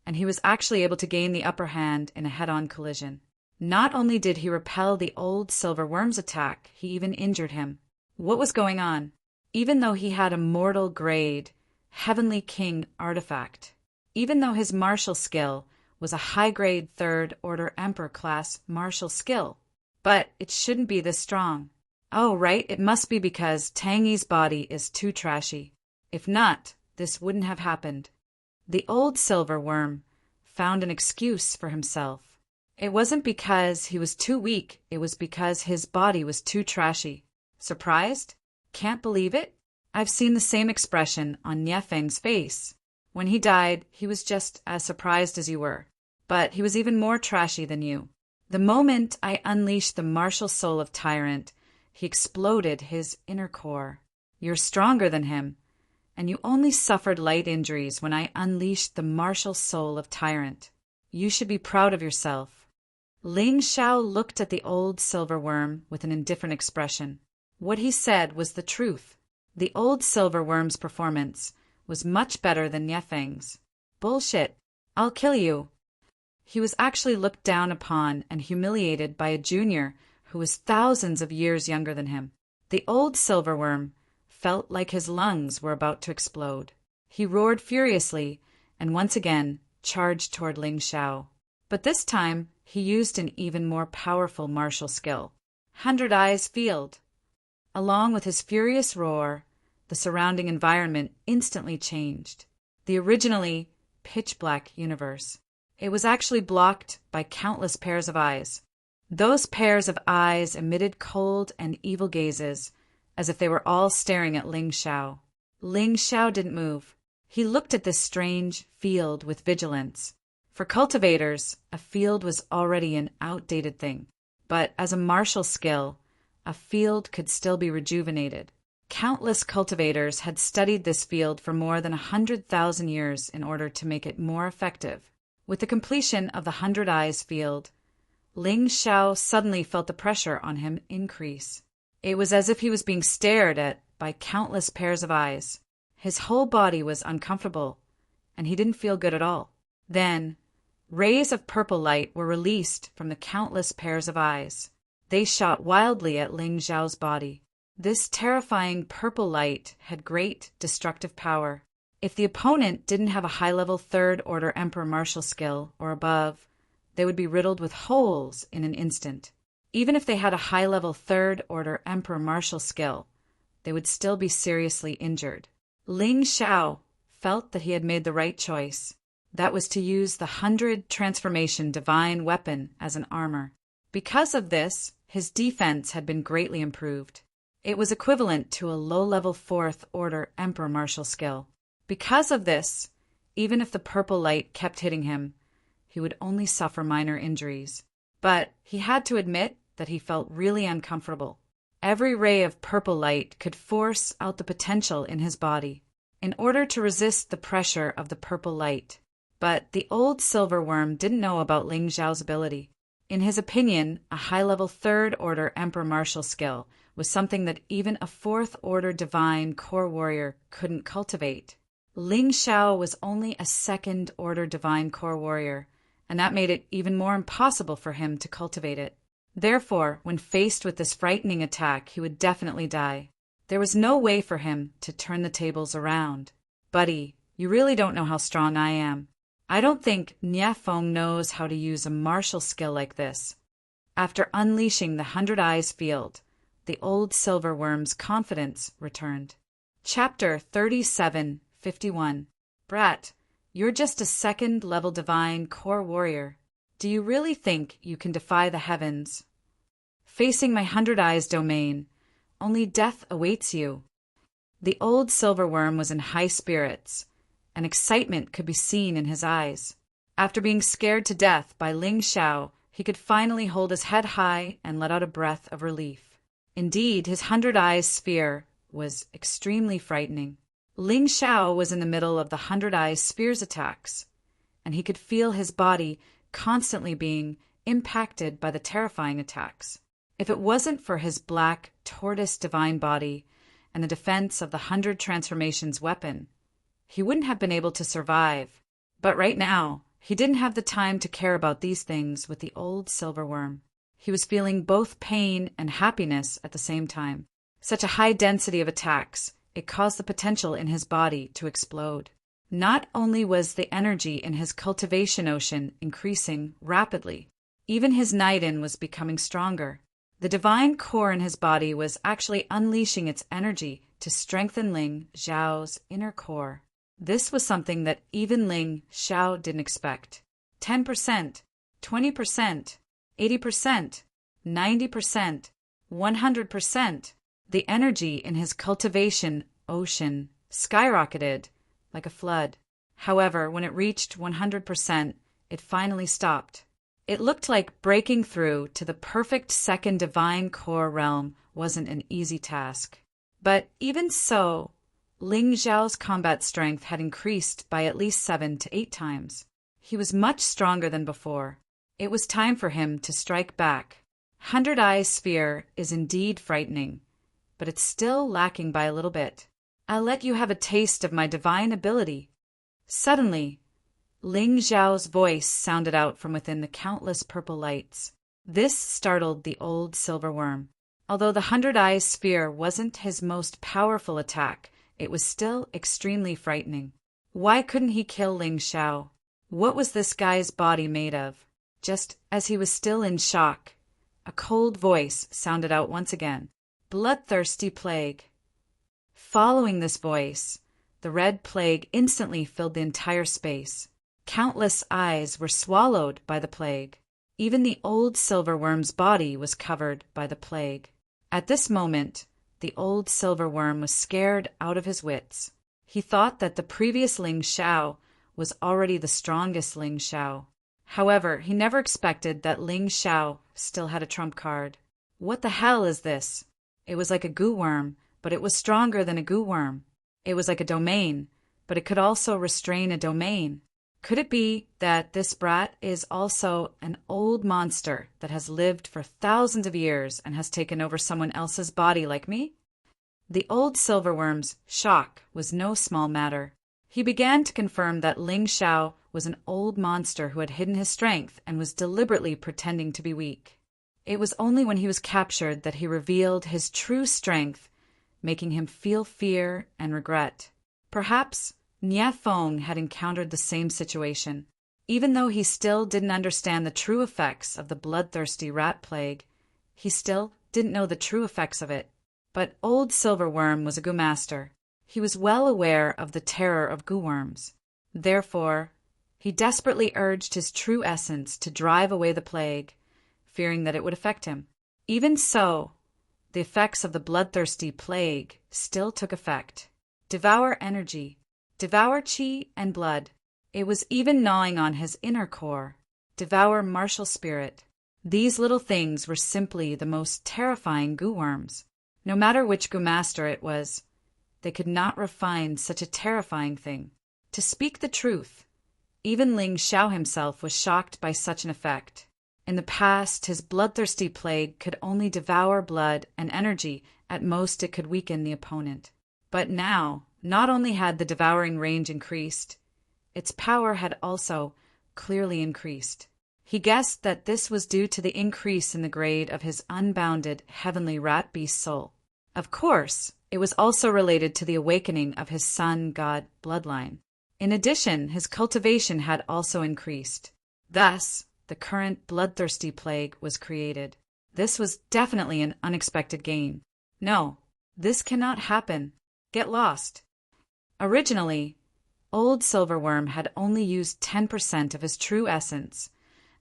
and he was actually able to gain the upper hand in a head-on collision. Not only did he repel the old silver worm's attack, he even injured him. What was going on? Even though he had a mortal grade, Heavenly King artifact, even though his martial skill was a high-grade Third Order Emperor class martial skill, but it shouldn't be this strong. Oh, right, it must be because Tangy's body is too trashy. If not, this wouldn't have happened. The old silver worm found an excuse for himself. It wasn't because he was too weak, it was because his body was too trashy. Surprised? Can't believe it? I've seen the same expression on Nie Feng's face. When he died, he was just as surprised as you were. But he was even more trashy than you. The moment I unleashed the martial soul of Tyrant, he exploded his inner core. You're stronger than him, and you only suffered light injuries when I unleashed the martial soul of Tyrant. You should be proud of yourself. Ling Xiao looked at the old silver worm with an indifferent expression. What he said was the truth. The old silver worm's performance was much better than Nie Feng's. Bullshit. I'll kill you. He was actually looked down upon and humiliated by a junior who was thousands of years younger than him. The old silver worm felt like his lungs were about to explode. He roared furiously and once again charged toward Ling Xiao. But this time, he used an even more powerful martial skill. 100 Eyes Field. Along with his furious roar, the surrounding environment instantly changed. The originally pitch-black universe. It was actually blocked by countless pairs of eyes. Those pairs of eyes emitted cold and evil gazes, as if they were all staring at Ling Xiao. Ling Xiao didn't move. He looked at this strange field with vigilance. For cultivators, a field was already an outdated thing. But as a martial skill, a field could still be rejuvenated. Countless cultivators had studied this field for more than 100,000 years in order to make it more effective. With the completion of the 100 Eyes field, Ling Xiao suddenly felt the pressure on him increase. It was as if he was being stared at by countless pairs of eyes. His whole body was uncomfortable, and he didn't feel good at all. Then, rays of purple light were released from the countless pairs of eyes. They shot wildly at Ling Xiao's body. This terrifying purple light had great destructive power. If the opponent didn't have a high-level Third Order Emperor martial skill or above, they would be riddled with holes in an instant. Even if they had a high-level Third Order Emperor martial skill, they would still be seriously injured. Ling Xiao felt that he had made the right choice. That was to use the 100 Transformation Divine Weapon as an armor. Because of this, his defense had been greatly improved. It was equivalent to a low-level Fourth Order Emperor martial skill. Because of this, even if the purple light kept hitting him, he would only suffer minor injuries. But he had to admit that he felt really uncomfortable. Every ray of purple light could force out the potential in his body in order to resist the pressure of the purple light. But the old silver worm didn't know about Ling Xiao's ability. In his opinion, a high-level Third Order Emperor martial skill was something that even a Fourth Order Divine Core Warrior couldn't cultivate. Ling Xiao was only a Second Order Divine Core Warrior, and that made it even more impossible for him to cultivate it. Therefore, when faced with this frightening attack, he would definitely die. There was no way for him to turn the tables around. Buddy, you really don't know how strong I am. I don't think Nie Feng knows how to use a martial skill like this. After unleashing the 100 Eyes field, the old silver worm's confidence returned. Chapter 37:51. Brat, you're just a second-level divine core warrior. Do you really think you can defy the heavens? Facing my 100 Eyes domain, only death awaits you. The old silver worm was in high spirits, and excitement could be seen in his eyes. After being scared to death by Ling Xiao, he could finally hold his head high and let out a breath of relief. Indeed, his 100-eyes sphere was extremely frightening. Ling Xiao was in the middle of the 100-eyes sphere's attacks, and he could feel his body constantly being impacted by the terrifying attacks. If it wasn't for his black tortoise divine body and the defense of the 100 transformations weapon, he wouldn't have been able to survive. But right now, he didn't have the time to care about these things with the old silverworm. He was feeling both pain and happiness at the same time. Such a high density of attacks, it caused the potential in his body to explode. Not only was the energy in his cultivation ocean increasing rapidly, even his Naiden was becoming stronger. The divine core in his body was actually unleashing its energy to strengthen Ling Xiao's inner core. This was something that even Ling Xiao didn't expect. 10%, 20%, 80%, 90%, 100%. The energy in his cultivation ocean skyrocketed like a flood. However, when it reached 100%, it finally stopped. It looked like breaking through to the perfect second divine core realm wasn't an easy task. But even so, Ling Xiao's combat strength had increased by at least 7 to 8 times. He was much stronger than before. It was time for him to strike back. 100-eyes sphere is indeed frightening, but it's still lacking by a little bit. I'll let you have a taste of my divine ability. Suddenly, Ling Xiao's voice sounded out from within the countless purple lights. This startled the old silverworm. Although the 100-eyes sphere wasn't his most powerful attack, it was still extremely frightening. Why couldn't he kill Ling Xiao? What was this guy's body made of? Just as he was still in shock, a cold voice sounded out once again. Bloodthirsty plague. Following this voice, the red plague instantly filled the entire space. Countless eyes were swallowed by the plague. Even the old silverworm's body was covered by the plague. At this moment, the old silverworm was scared out of his wits. He thought that the previous Ling Xiao was already the strongest Ling Xiao. However, he never expected that Ling Xiao still had a trump card. What the hell is this? It was like a goo worm, but it was stronger than a goo worm. It was like a domain, but it could also restrain a domain. Could it be that this brat is also an old monster that has lived for thousands of years and has taken over someone else's body like me? The old silverworm's shock was no small matter. He began to confirm that Ling Xiao was an old monster who had hidden his strength and was deliberately pretending to be weak. It was only when he was captured that he revealed his true strength, making him feel fear and regret. Perhaps Nie Fong had encountered the same situation. Even though he still didn't understand the true effects of the bloodthirsty rat plague, he still didn't know the true effects of it. But old Silverworm was a goo master. He was well aware of the terror of goo worms. Therefore, he desperately urged his true essence to drive away the plague, fearing that it would affect him. Even so, the effects of the bloodthirsty plague still took effect. Devour energy, devour chi and blood. It was even gnawing on his inner core. Devour martial spirit. These little things were simply the most terrifying goo worms. No matter which goo master it was, they could not refine such a terrifying thing. To speak the truth, even Ling Xiao himself was shocked by such an effect. In the past, his bloodthirsty plague could only devour blood and energy. At most, it could weaken the opponent. But now, not only had the devouring range increased, its power had also clearly increased. He guessed that this was due to the increase in the grade of his unbounded heavenly rat beast soul. Of course, it was also related to the awakening of his sun god bloodline. In addition, his cultivation had also increased. Thus, the current bloodthirsty plague was created. This was definitely an unexpected gain. No, this cannot happen. Get lost. Originally, old Silverworm had only used 10% of his true essence,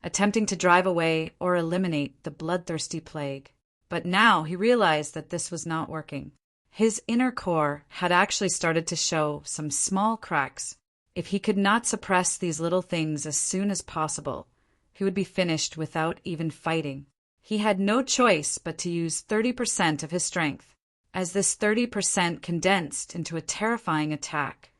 attempting to drive away or eliminate the bloodthirsty plague. But now he realized that this was not working. His inner core had actually started to show some small cracks. If he could not suppress these little things as soon as possible, he would be finished without even fighting. He had no choice but to use 30% of his strength. As this 30% condensed into a terrifying attack,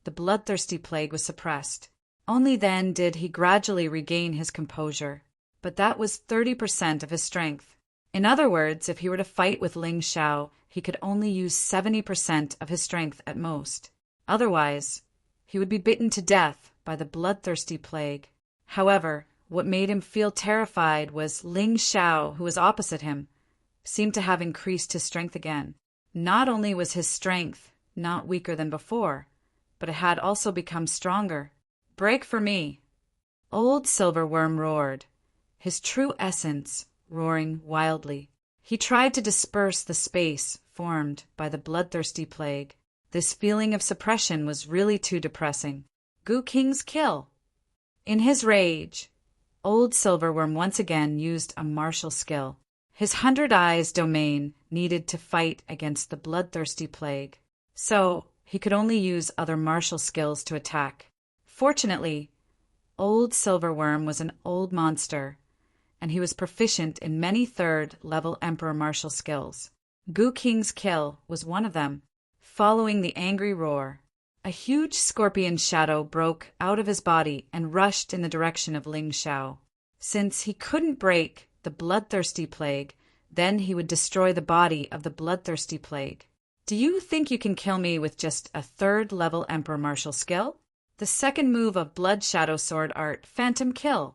the bloodthirsty plague was suppressed. Only then did he gradually regain his composure. But that was 30% of his strength. In other words, if he were to fight with Ling Xiao, he could only use 70% of his strength at most. Otherwise, he would be bitten to death by the bloodthirsty plague. However, what made him feel terrified was Ling Xiao, who was opposite him, seemed to have increased his strength again. Not only was his strength not weaker than before, but it had also become stronger. "Break for me!" Old Silverworm roared, his true essence roaring wildly. He tried to disperse the space formed by the bloodthirsty plague. This feeling of suppression was really too depressing. Gu King's kill! In his rage, Old Silverworm once again used a martial skill. His 100 Eyes domain needed to fight against the bloodthirsty plague, so he could only use other martial skills to attack. Fortunately, Old Silverworm was an old monster, and he was proficient in many third-level Emperor martial skills. Gu King's kill was one of them. Following the angry roar, a huge scorpion shadow broke out of his body and rushed in the direction of Ling Xiao. Since he couldn't break the bloodthirsty plague, then he would destroy the body of the bloodthirsty plague. Do you think you can kill me with just a third-level Emperor martial skill? The second move of Blood Shadow Sword Art, Phantom Kill.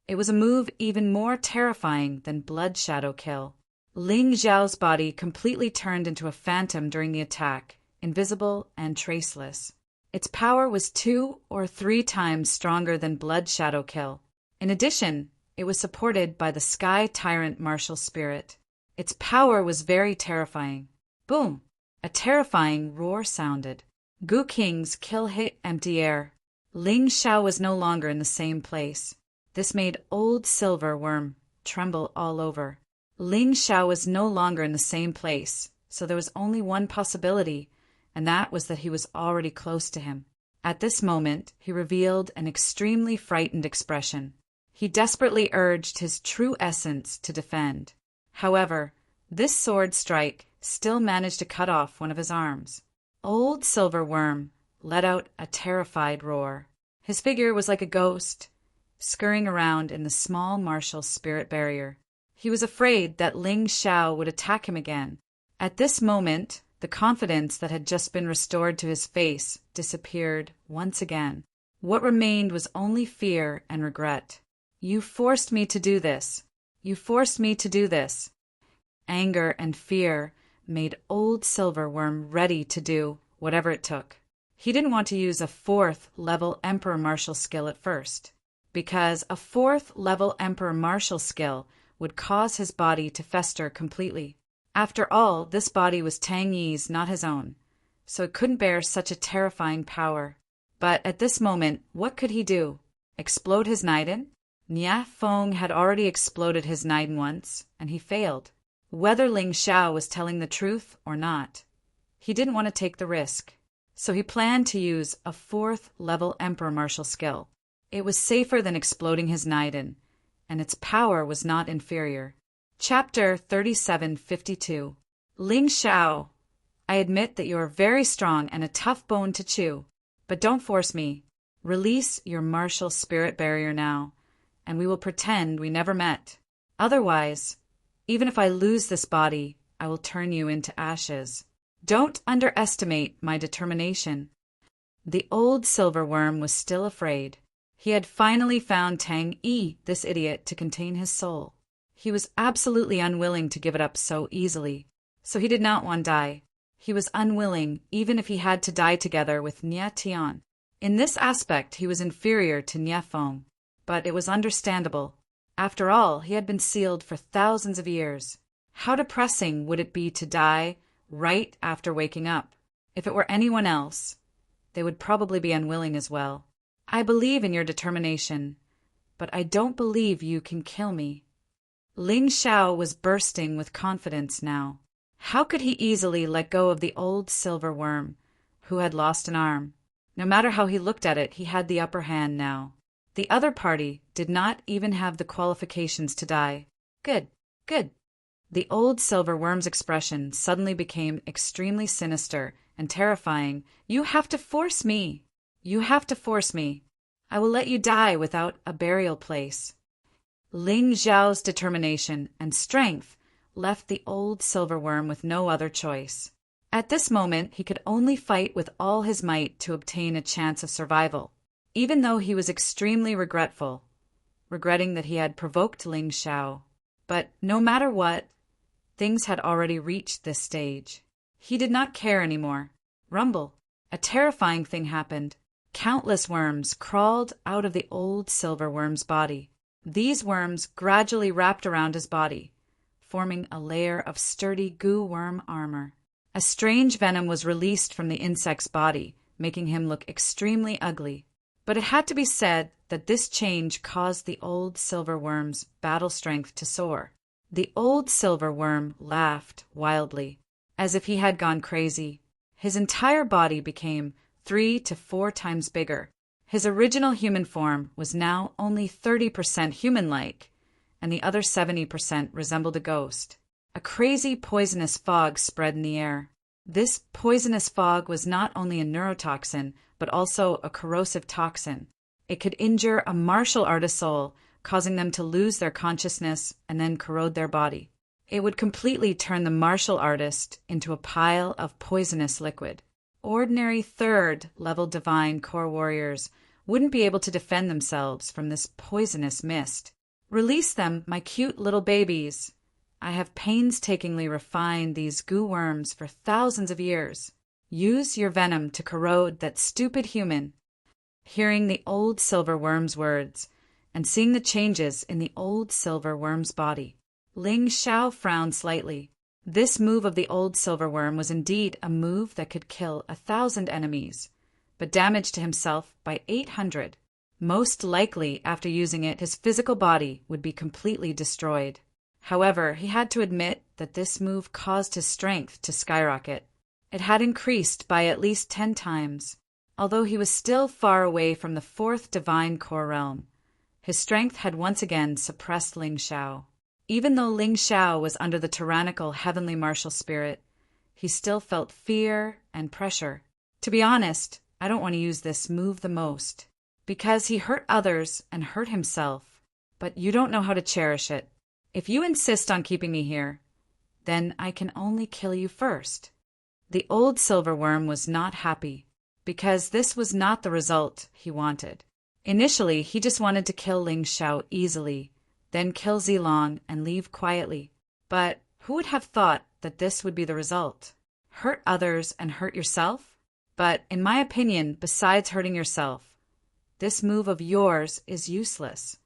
It was a move even more terrifying than Blood Shadow Kill. Ling Xiao's body completely turned into a phantom during the attack, invisible and traceless. Its power was 2 or 3 times stronger than Blood Shadow Kill. In addition, it was supported by the Sky Tyrant martial spirit. Its power was very terrifying. Boom! A terrifying roar sounded. Gu King's kill hit empty air. Ling Xiao was no longer in the same place. This made Old Silverworm tremble all over. Ling Xiao was no longer in the same place, so there was only one possibility, and that was that he was already close to him. At this moment, he revealed an extremely frightened expression. He desperately urged his true essence to defend. However, this sword strike still managed to cut off one of his arms. Old Silverworm let out a terrified roar. His figure was like a ghost, scurrying around in the small martial spirit barrier. He was afraid that Ling Xiao would attack him again. At this moment, the confidence that had just been restored to his face disappeared once again. What remained was only fear and regret. "You forced me to do this. You forced me to do this." Anger and fear made Old Silverworm ready to do whatever it took. He didn't want to use a 4th-level Emperor martial skill at first, because a 4th-level Emperor martial skill would cause his body to fester completely. After all, this body was Tang Yi's, not his own, so it couldn't bear such a terrifying power. But at this moment, what could he do? Explode his Naiden? Nia Feng had already exploded his Naiden once, and he failed. Whether Ling Xiao was telling the truth or not, he didn't want to take the risk, so he planned to use a 4th-level Emperor martial skill. It was safer than exploding his Naiden, and its power was not inferior. Chapter 3752. Ling Xiao, I admit that you are very strong and a tough bone to chew, but don't force me. Release your martial spirit barrier now, and we will pretend we never met. Otherwise, even if I lose this body, I will turn you into ashes. Don't underestimate my determination. The old Silverworm was still afraid. He had finally found Tang Yi, this idiot, to contain his soul. He was absolutely unwilling to give it up so easily, so he did not want to die. He was unwilling, even if he had to die together with Nia Tian. In this aspect, he was inferior to Nia Feng, but it was understandable. After all, he had been sealed for thousands of years. How depressing would it be to die right after waking up? If it were anyone else, they would probably be unwilling as well. I believe in your determination, but I don't believe you can kill me. Ling Xiao was bursting with confidence now. How could he easily let go of the old Silverworm, who had lost an arm? No matter how he looked at it, he had the upper hand now. The other party did not even have the qualifications to die. Good, good. The old silver worm's expression suddenly became extremely sinister and terrifying. You have to force me. You have to force me. I will let you die without a burial place. Ling Zhao's determination and strength left the old silver worm with no other choice. At this moment, he could only fight with all his might to obtain a chance of survival, even though he was extremely regretting that he had provoked Ling Zhao. But no matter what, things had already reached this stage. He did not care anymore. Rumble! A terrifying thing happened. Countless worms crawled out of the old silver worm's body. These worms gradually wrapped around his body, forming a layer of sturdy goo worm armor. A strange venom was released from the insect's body, making him look extremely ugly. But it had to be said that this change caused the old silver worm's battle strength to soar. The old silver worm laughed wildly, as if he had gone crazy. His entire body became 3 to 4 times bigger. His original human form was now only 30% human-like, and the other 70% resembled a ghost. A crazy poisonous fog spread in the air. This poisonous fog was not only a neurotoxin, but also a corrosive toxin. It could injure a martial artist's soul, causing them to lose their consciousness and then corrode their body. It would completely turn the martial artist into a pile of poisonous liquid. Ordinary third-level divine core warriors wouldn't be able to defend themselves from this poisonous mist. Release them, my cute little babies. I have painstakingly refined these goo worms for thousands of years. Use your venom to corrode that stupid human. Hearing the old silver worm's words and seeing the changes in the old silver worm's body, Ling Zhao frowned slightly. This move of the old silver worm was indeed a move that could kill 1,000 enemies, but damage to himself by 800. Most likely, after using it, his physical body would be completely destroyed. However, he had to admit that this move caused his strength to skyrocket. It had increased by at least 10 times. Although he was still far away from the 4th divine core realm, his strength had once again suppressed Ling Zhao. Even though Ling Zhao was under the tyrannical heavenly martial spirit, he still felt fear and pressure. To be honest, I don't want to use this move the most, because he hurt others and hurt himself, but you don't know how to cherish it. If you insist on keeping me here, then I can only kill you first. The old silver worm was not happy, because this was not the result he wanted. Initially, he just wanted to kill Ling Zhao easily, then kill Zilong and leave quietly. But who would have thought that this would be the result? Hurt others and hurt yourself? But in my opinion, besides hurting yourself, this move of yours is useless.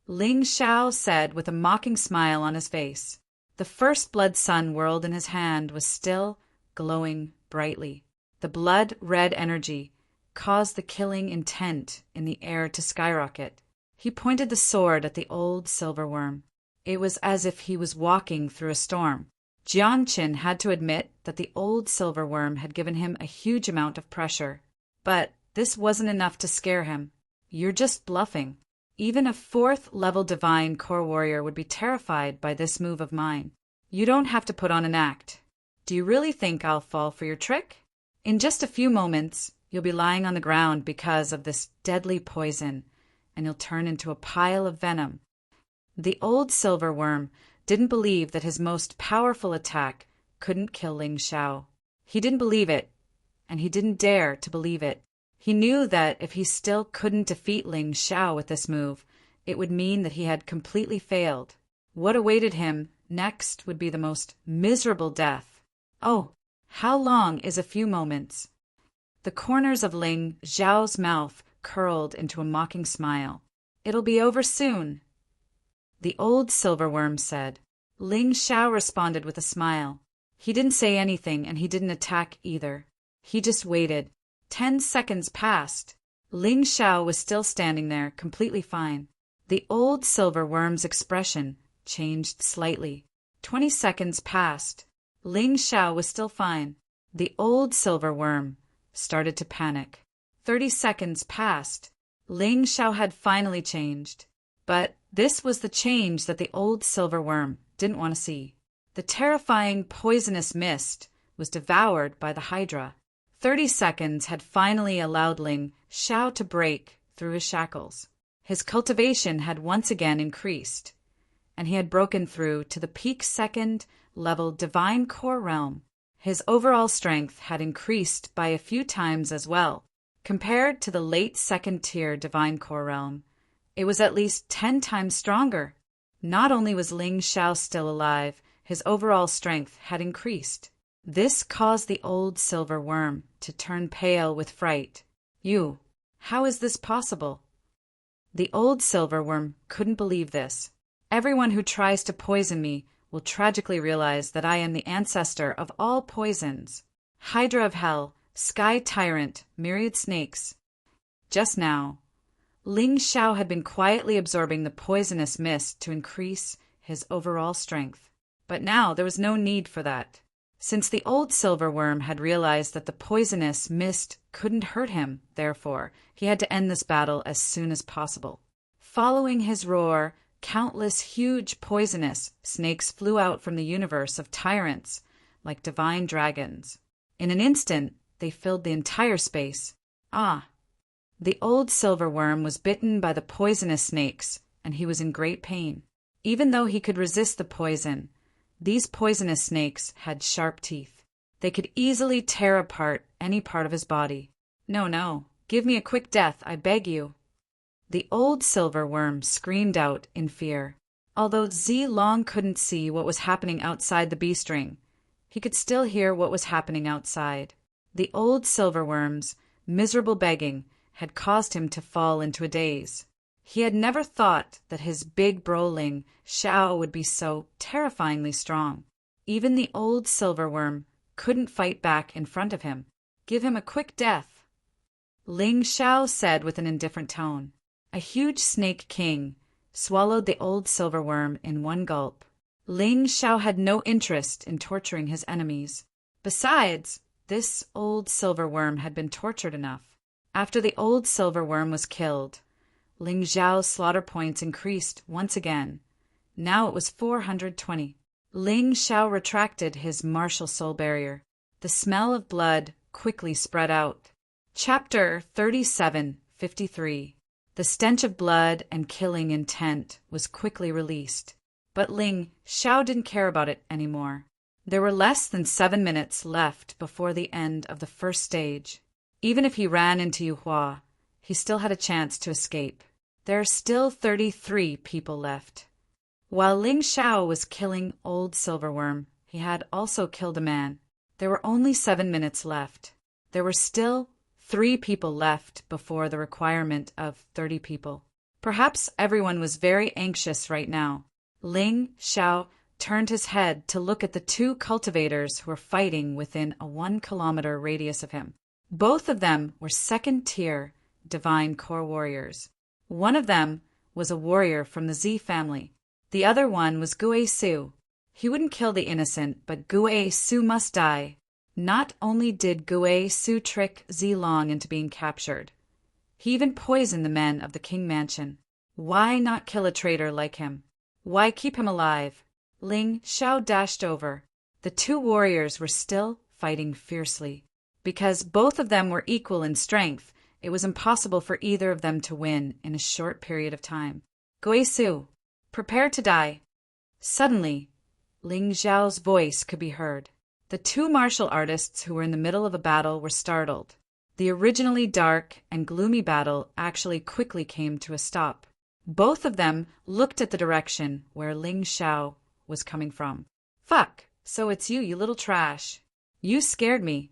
Ling Zhao said with a mocking smile on his face. The first blood sun whirled in his hand was still glowing brightly. The blood-red energy caused the killing intent in the air to skyrocket. He pointed the sword at the old silver worm. It was as if he was walking through a storm. Jianqin had to admit that the old silver worm had given him a huge amount of pressure. But this wasn't enough to scare him. You're just bluffing. Even a 4th-level divine core warrior would be terrified by this move of mine. You don't have to put on an act. Do you really think I'll fall for your trick? In just a few moments, you'll be lying on the ground because of this deadly poison, and you'll turn into a pile of venom. The old silver worm didn't believe that his most powerful attack couldn't kill Ling Zhao. He didn't believe it, and he didn't dare to believe it. He knew that if he still couldn't defeat Ling Zhao with this move, it would mean that he had completely failed. What awaited him next would be the most miserable death. Oh, how long is a few moments? The corners of Ling Zhao's mouth curled into a mocking smile. It'll be over soon, the old silver worm said. Ling Zhao responded with a smile. He didn't say anything and he didn't attack either. He just waited. 10 seconds passed. Ling Zhao was still standing there, completely fine. The old silver worm's expression changed slightly. 20 seconds passed. Ling Zhao was still fine. The old silver worm started to panic. 30 seconds passed. Ling Xiao had finally changed. But this was the change that the old silverworm didn't want to see. The terrifying poisonous mist was devoured by the Hydra. 30 seconds had finally allowed Ling Xiao to break through his shackles. His cultivation had once again increased, and he had broken through to the peak second-level divine core realm. His overall strength had increased by a few times as well. Compared to the late second-tier divine core realm, it was at least 10 times stronger. Not only was Ling Xiao still alive, his overall strength had increased. This caused the old silver worm to turn pale with fright. "You, how is this possible?" The old silver worm couldn't believe this. "Everyone who tries to poison me will tragically realize that I am the ancestor of all poisons. Hydra of hell, sky tyrant, myriad snakes." Just now, Ling Xiao had been quietly absorbing the poisonous mist to increase his overall strength. But now there was no need for that. Since the old silverworm had realized that the poisonous mist couldn't hurt him, therefore, he had to end this battle as soon as possible. Following his roar, countless huge poisonous snakes flew out from the universe of tyrants like divine dragons. In an instant, they filled the entire space. The old silverworm was bitten by the poisonous snakes, and he was in great pain. Even though he could resist the poison, these poisonous snakes had sharp teeth. They could easily tear apart any part of his body. "No, give me a quick death, I beg you." The old silverworm screamed out in fear. Although Zilong couldn't see what was happening outside the beast ring, he could still hear what was happening outside. The old silverworm's miserable begging had caused him to fall into a daze. He had never thought that his big bro Ling Xiao would be so terrifyingly strong. Even the old silverworm couldn't fight back in front of him. "Give him a quick death," Ling Xiao said with an indifferent tone. A huge snake king swallowed the old silverworm in one gulp. Ling Xiao had no interest in torturing his enemies. Besides, this old silverworm had been tortured enough. After the old silverworm was killed, Ling Xiao's slaughter points increased once again. Now it was 420. Ling Xiao retracted his martial soul barrier. The smell of blood quickly spread out. Chapter 37:53. The stench of blood and killing intent was quickly released. But Ling Xiao didn't care about it anymore. There were less than 7 minutes left before the end of the first stage. Even if he ran into Yuhua, he still had a chance to escape. There are still 33 people left. While Ling Xiao was killing old silverworm, he had also killed a man. There were only 7 minutes left. There were still 3 people left before the requirement of 30 people. Perhaps everyone was very anxious right now. Ling Xiao turned his head to look at the 2 cultivators who were fighting within a 1-kilometer radius of him. Both of them were second-tier divine core warriors. One of them was a warrior from the Z family. The other one was Gue Su. He wouldn't kill the innocent, but Gue Su must die. Not only did Gue Su trick Zilong into being captured, he even poisoned the men of the King Mansion. Why not kill a traitor like him? Why keep him alive? Ling Xiao dashed over. The 2 warriors were still fighting fiercely. Because both of them were equal in strength, it was impossible for either of them to win in a short period of time. "Gue Su, prepare to die." Suddenly, Ling Xiao's voice could be heard. The 2 martial artists who were in the middle of a battle were startled. The originally dark and gloomy battle actually quickly came to a stop. Both of them looked at the direction where Ling Xiao was coming from. "Fuck, so it's you little trash. You scared me."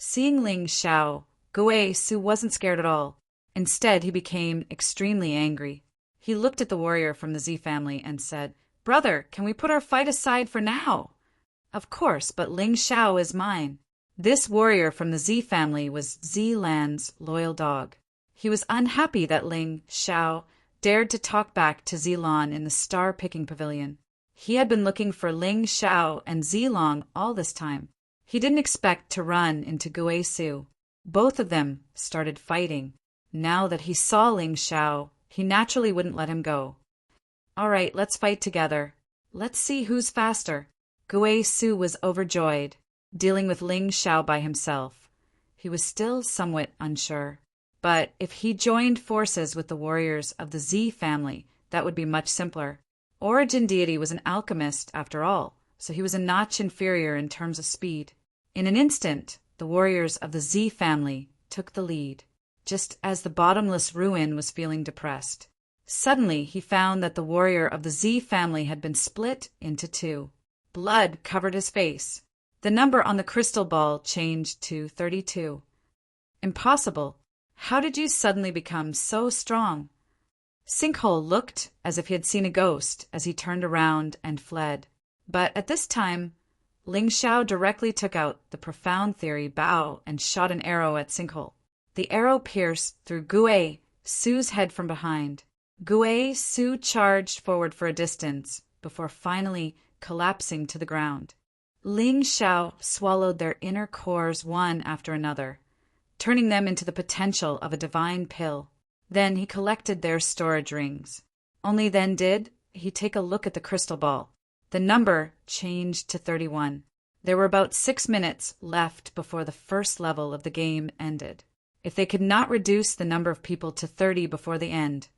Seeing Ling Xiao, Gue Su wasn't scared at all. Instead, he became extremely angry. He looked at the warrior from the Z family and said, "Brother, can we put our fight aside for now?" "Of course, but Ling Xiao is mine." This warrior from the Z family was Zilan's loyal dog. He was unhappy that Ling Xiao dared to talk back to Zilan in the star-picking pavilion. He had been looking for Ling Xiao and Zilong all this time. He didn't expect to run into Gue Su. Both of them started fighting. Now that he saw Ling Xiao, he naturally wouldn't let him go. All right, let's fight together. Let's see who's faster. Gui Su was overjoyed, dealing with Ling Xiao by himself. He was still somewhat unsure. But if he joined forces with the warriors of the Z family, that would be much simpler. Origin Deity was an alchemist, after all, so he was a notch inferior in terms of speed. In an instant, the warriors of the Z family took the lead, just as the bottomless ruin was feeling depressed. Suddenly, he found that the warrior of the Z family had been split into two. Blood covered his face. The number on the crystal ball changed to 32. Impossible. How did you suddenly become so strong? Sinkhole looked as if he had seen a ghost as he turned around and fled. But at this time, Ling Xiao directly took out the profound theory Bao and shot an arrow at Sinkhole. The arrow pierced through Gui Su's head from behind. Gui Su charged forward for a distance before finally collapsing to the ground. Ling Xiao swallowed their inner cores one after another, turning them into the potential of a divine pill. Then he collected their storage rings. Only then did he take a look at the crystal ball. The number changed to 31. There were about 6 minutes left before the first level of the game ended. If they could not reduce the number of people to 30 before the end,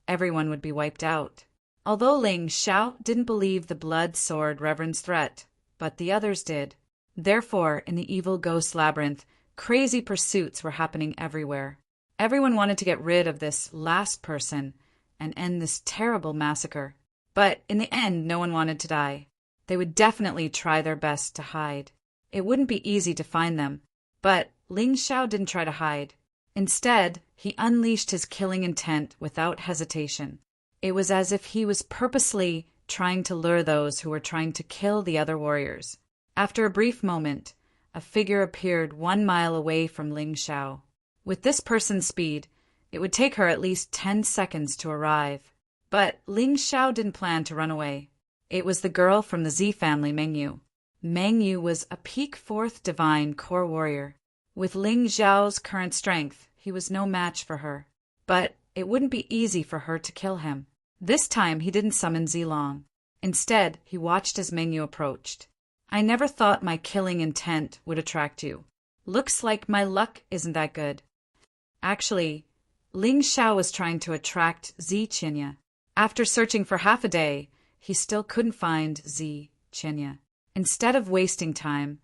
everyone would be wiped out. Although Ling Xiao didn't believe the blood sword reverend's threat, but the others did. Therefore, in the evil ghost labyrinth, crazy pursuits were happening everywhere. Everyone wanted to get rid of this last person and end this terrible massacre. But in the end, no one wanted to die. They would definitely try their best to hide. It wouldn't be easy to find them, but Ling Xiao didn't try to hide. Instead, he unleashed his killing intent without hesitation. It was as if he was purposely trying to lure those who were trying to kill the other warriors. After a brief moment, a figure appeared 1 mile away from Ling Xiao. With this person's speed, it would take her at least 10 seconds to arrive. But Ling Xiao didn't plan to run away. It was the girl from the Z family, Mengyu. Mengyu was a peak 4th divine core warrior. With Ling Xiao's current strength, he was no match for her. But it wouldn't be easy for her to kill him. This time he didn't summon Zilong. Instead, he watched as Mengyu approached. I never thought my killing intent would attract you. Looks like my luck isn't that good. Actually, Ling Xiao was trying to attract Zi Qinya. After searching for half a day, he still couldn't find Zi Qinya. Instead of wasting time,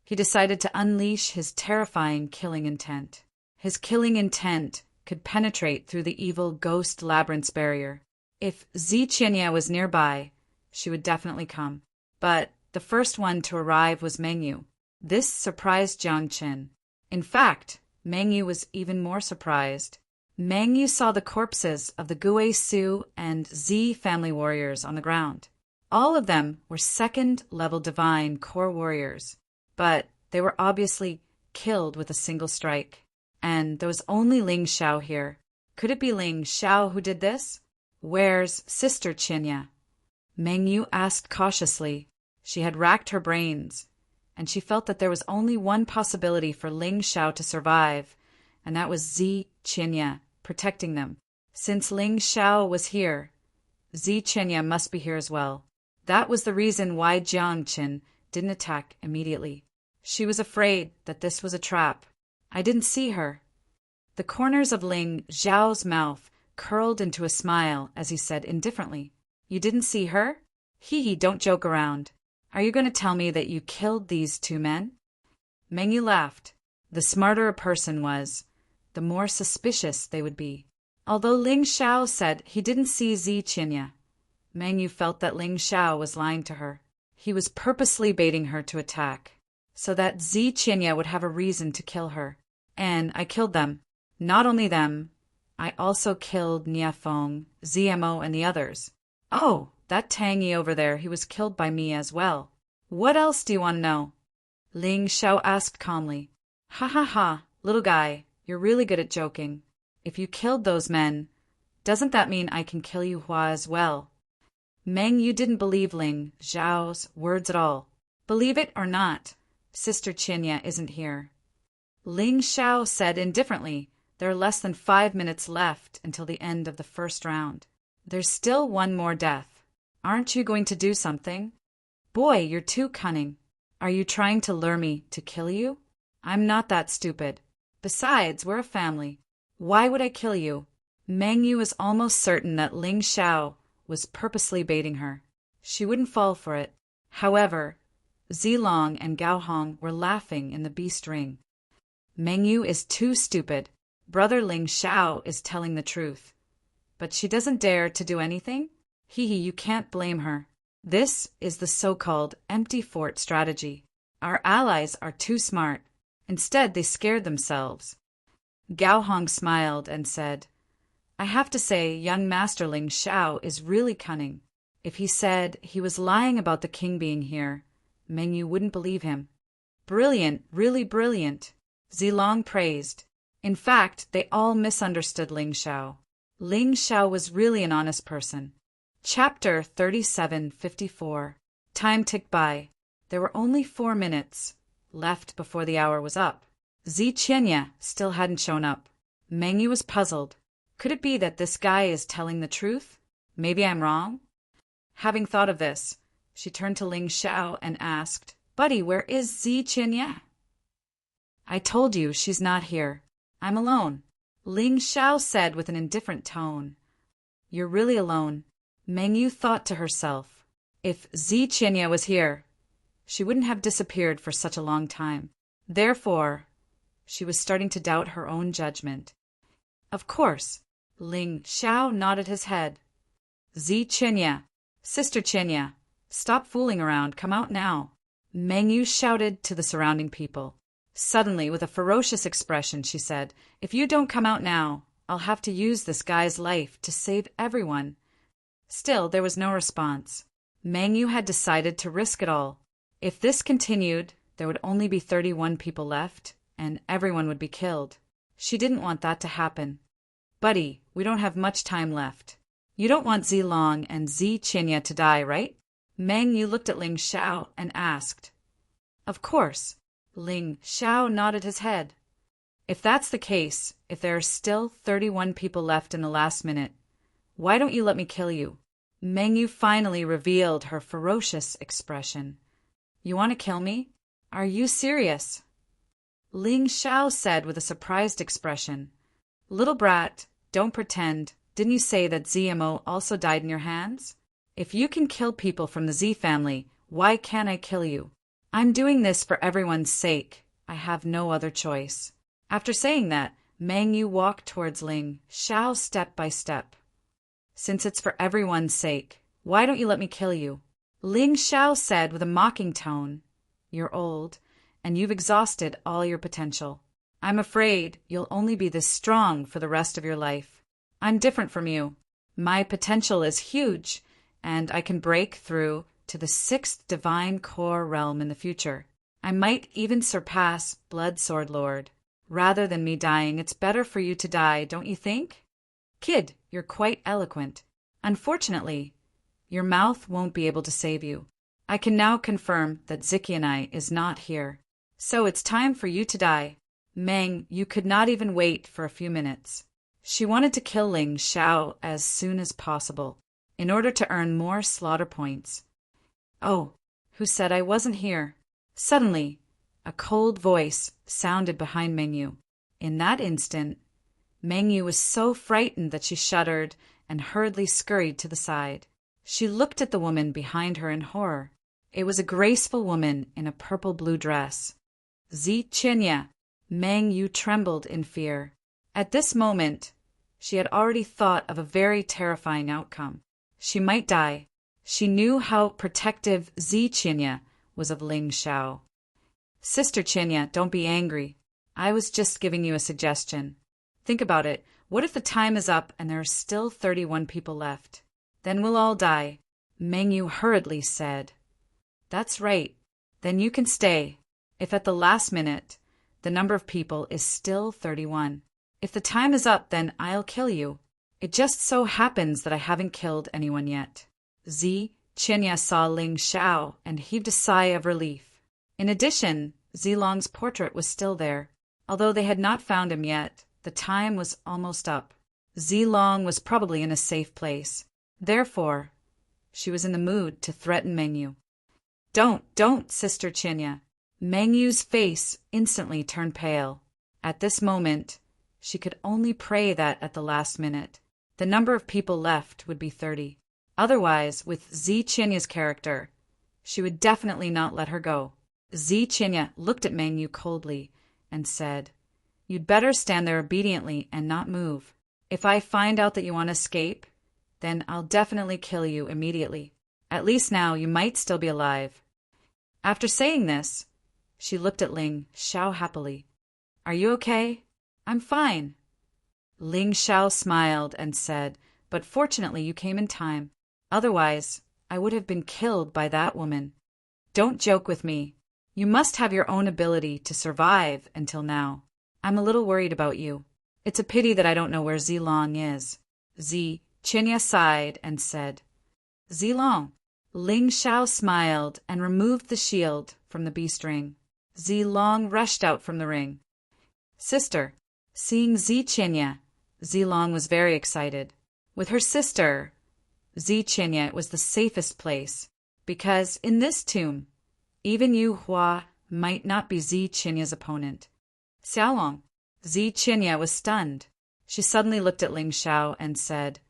he decided to unleash his terrifying killing intent. His killing intent could penetrate through the evil ghost labyrinth's barrier. If Zi Qinya was nearby, she would definitely come. But the first one to arrive was Mengyu. This surprised Jiang Qin. In fact, Mengyu was even more surprised. Mengyu saw the corpses of the Gui Su and Z family warriors on the ground. All of them were 2nd level divine core warriors, but they were obviously killed with a single strike. And there was only Ling Xiao here. Could it be Ling Xiao who did this? Where's Sister Qinya? Mengyu asked cautiously. She had racked her brains, and she felt that there was only one possibility for Ling Xiao to survive, and that was Zi Qinya protecting them. Since Ling Xiao was here, Zi Qinya must be here as well. That was the reason why Jiang Qin didn't attack immediately. She was afraid that this was a trap. I didn't see her. The corners of Ling Xiao's mouth curled into a smile as he said indifferently, You didn't see her? Hee, don't joke around. Are you going to tell me that you killed these 2 men? Mengyu laughed. The smarter a person was, the more suspicious they would be. Although Ling Xiao said he didn't see Zi Qinya, Mengyu felt that Ling Xiao was lying to her. He was purposely baiting her to attack, so that Zi Qinya would have a reason to kill her. And I killed them. Not only them, I also killed Niafeng, ZMO, and the others. Oh, that Tangy over there, he was killed by me as well. What else do you want to know? Ling Xiao asked calmly. Ha ha ha, little guy, you're really good at joking. If you killed those men, doesn't that mean I can kill you Hua as well? Mengyu didn't believe Ling Xiao's words at all. Believe it or not, Sister Qinya isn't here. Ling Xiao said indifferently, there are less than 5 minutes left until the end of the first round. There's still one more death. Aren't you going to do something? Boy, you're too cunning. Are you trying to lure me to kill you? I'm not that stupid. Besides, we're a family. Why would I kill you? Meng Yu was almost certain that Ling Xiao was purposely baiting her. She wouldn't fall for it. However, Zilong and Gao Hong were laughing in the beast ring. Meng Yu is too stupid. Brother Ling Xiao is telling the truth. But she doesn't dare to do anything? Hee, you can't blame her. This is the so-called empty fort strategy. Our allies are too smart. Instead, they scared themselves. Gao Hong smiled and said, I have to say, young Master Ling Xiao is really cunning. If he said he was lying about the king being here, Meng Yu wouldn't believe him. Brilliant, really brilliant, Zilong praised. In fact, they all misunderstood Ling Xiao. Ling Xiao was really an honest person. Chapter 3754. Time ticked by. There were only 4 minutes left before the hour was up. Zi Qianye still hadn't shown up. Meng Yu was puzzled. Could it be that this guy is telling the truth? Maybe I'm wrong? Having thought of this, she turned to Ling Xiao and asked, Buddy, where is Zi Qianye? I told you she's not here. I'm alone. Ling Xiao said with an indifferent tone. You're really alone. Meng Yu thought to herself. If Zi Qianye was here, she wouldn't have disappeared for such a long time. Therefore, she was starting to doubt her own judgment. Of course, Ling Xiao nodded his head. Zi Qianye, Sister Qianye, stop fooling around, come out now. Meng Yu shouted to the surrounding people. Suddenly, with a ferocious expression, she said, If you don't come out now, I'll have to use this guy's life to save everyone. Still, there was no response. Meng Yu had decided to risk it all. If this continued, there would only be 31 people left, and everyone would be killed. She didn't want that to happen. Buddy, we don't have much time left. You don't want Zilong and Zi Qianye to die, right? Meng Yu looked at Ling Xiao and asked. Of course. Ling Xiao nodded his head. If that's the case, if there are still 31 people left in the last minute, why don't you let me kill you? Meng Yu finally revealed her ferocious expression. You want to kill me? Are you serious? Ling Xiao said with a surprised expression. Little brat, don't pretend. Didn't you say that ZMO also died in your hands? If you can kill people from the Z family, why can't I kill you? I'm doing this for everyone's sake. I have no other choice. After saying that, Meng Yu walked towards Ling Xiao step by step. Since it's for everyone's sake, why don't you let me kill you? Ling Xiao said with a mocking tone. You're old, and you've exhausted all your potential. I'm afraid you'll only be this strong for the rest of your life. I'm different from you. My potential is huge, and I can break through to the 6th divine core realm in the future. I might even surpass Blood Sword Lord. Rather than me dying, it's better for you to die, don't you think? Kid, you're quite eloquent. Unfortunately, your mouth won't be able to save you. I can now confirm that Zikianai is not here. So it's time for you to die. Meng, you could not even wait for a few minutes. She wanted to kill Ling Xiao as soon as possible, in order to earn more slaughter points. Oh, who said I wasn't here? Suddenly, a cold voice sounded behind Meng Yu. In that instant, Meng Yu was so frightened that she shuddered and hurriedly scurried to the side. She looked at the woman behind her in horror. It was a graceful woman in a purple-blue dress. Zi Qianye. Meng Yu trembled in fear. At this moment, she had already thought of a very terrifying outcome. She might die. She knew how protective Zi Qianye was of Ling Xiao. Sister Qianye, don't be angry. I was just giving you a suggestion. Think about it. What if the time is up and there are still 31 people left? Then we'll all die. Meng Yu hurriedly said. That's right. Then you can stay. If at the last minute, the number of people is still 31. If the time is up, then I'll kill you. It just so happens that I haven't killed anyone yet. Zi Qianye saw Ling Xiao and heaved a sigh of relief. In addition, Zilong's portrait was still there. Although they had not found him yet, the time was almost up. Zilong was probably in a safe place. Therefore, she was in the mood to threaten Mengyu. Don't, Sister Chinya. Mengyu's face instantly turned pale. At this moment, she could only pray that at the last minute, the number of people left would be 30. Otherwise, with Chinya's character, she would definitely not let her go. Chinya looked at Mengyu coldly and said, "You'd better stand there obediently and not move. If I find out that you want to escape, then I'll definitely kill you immediately. At least now you might still be alive." After saying this, she looked at Ling Xiao happily. "Are you okay?" "I'm fine." Ling Xiao smiled and said, "But fortunately you came in time. Otherwise, I would have been killed by that woman. Don't joke with me. You must have your own ability to survive until now. I'm a little worried about you. It's a pity that I don't know where Zilong is." Chinya sighed and said, "Zilong." Ling Xiao smiled and removed the shield from the beast ring. Zilong rushed out from the ring. "Sister." Seeing Chinya, Zilong was very excited. With her sister, Chinya, it was the safest place, because in this tomb, even Yu Hua might not be Chinya's opponent. "Xiaolong." Chinya was stunned. She suddenly looked at Ling Xiao and said,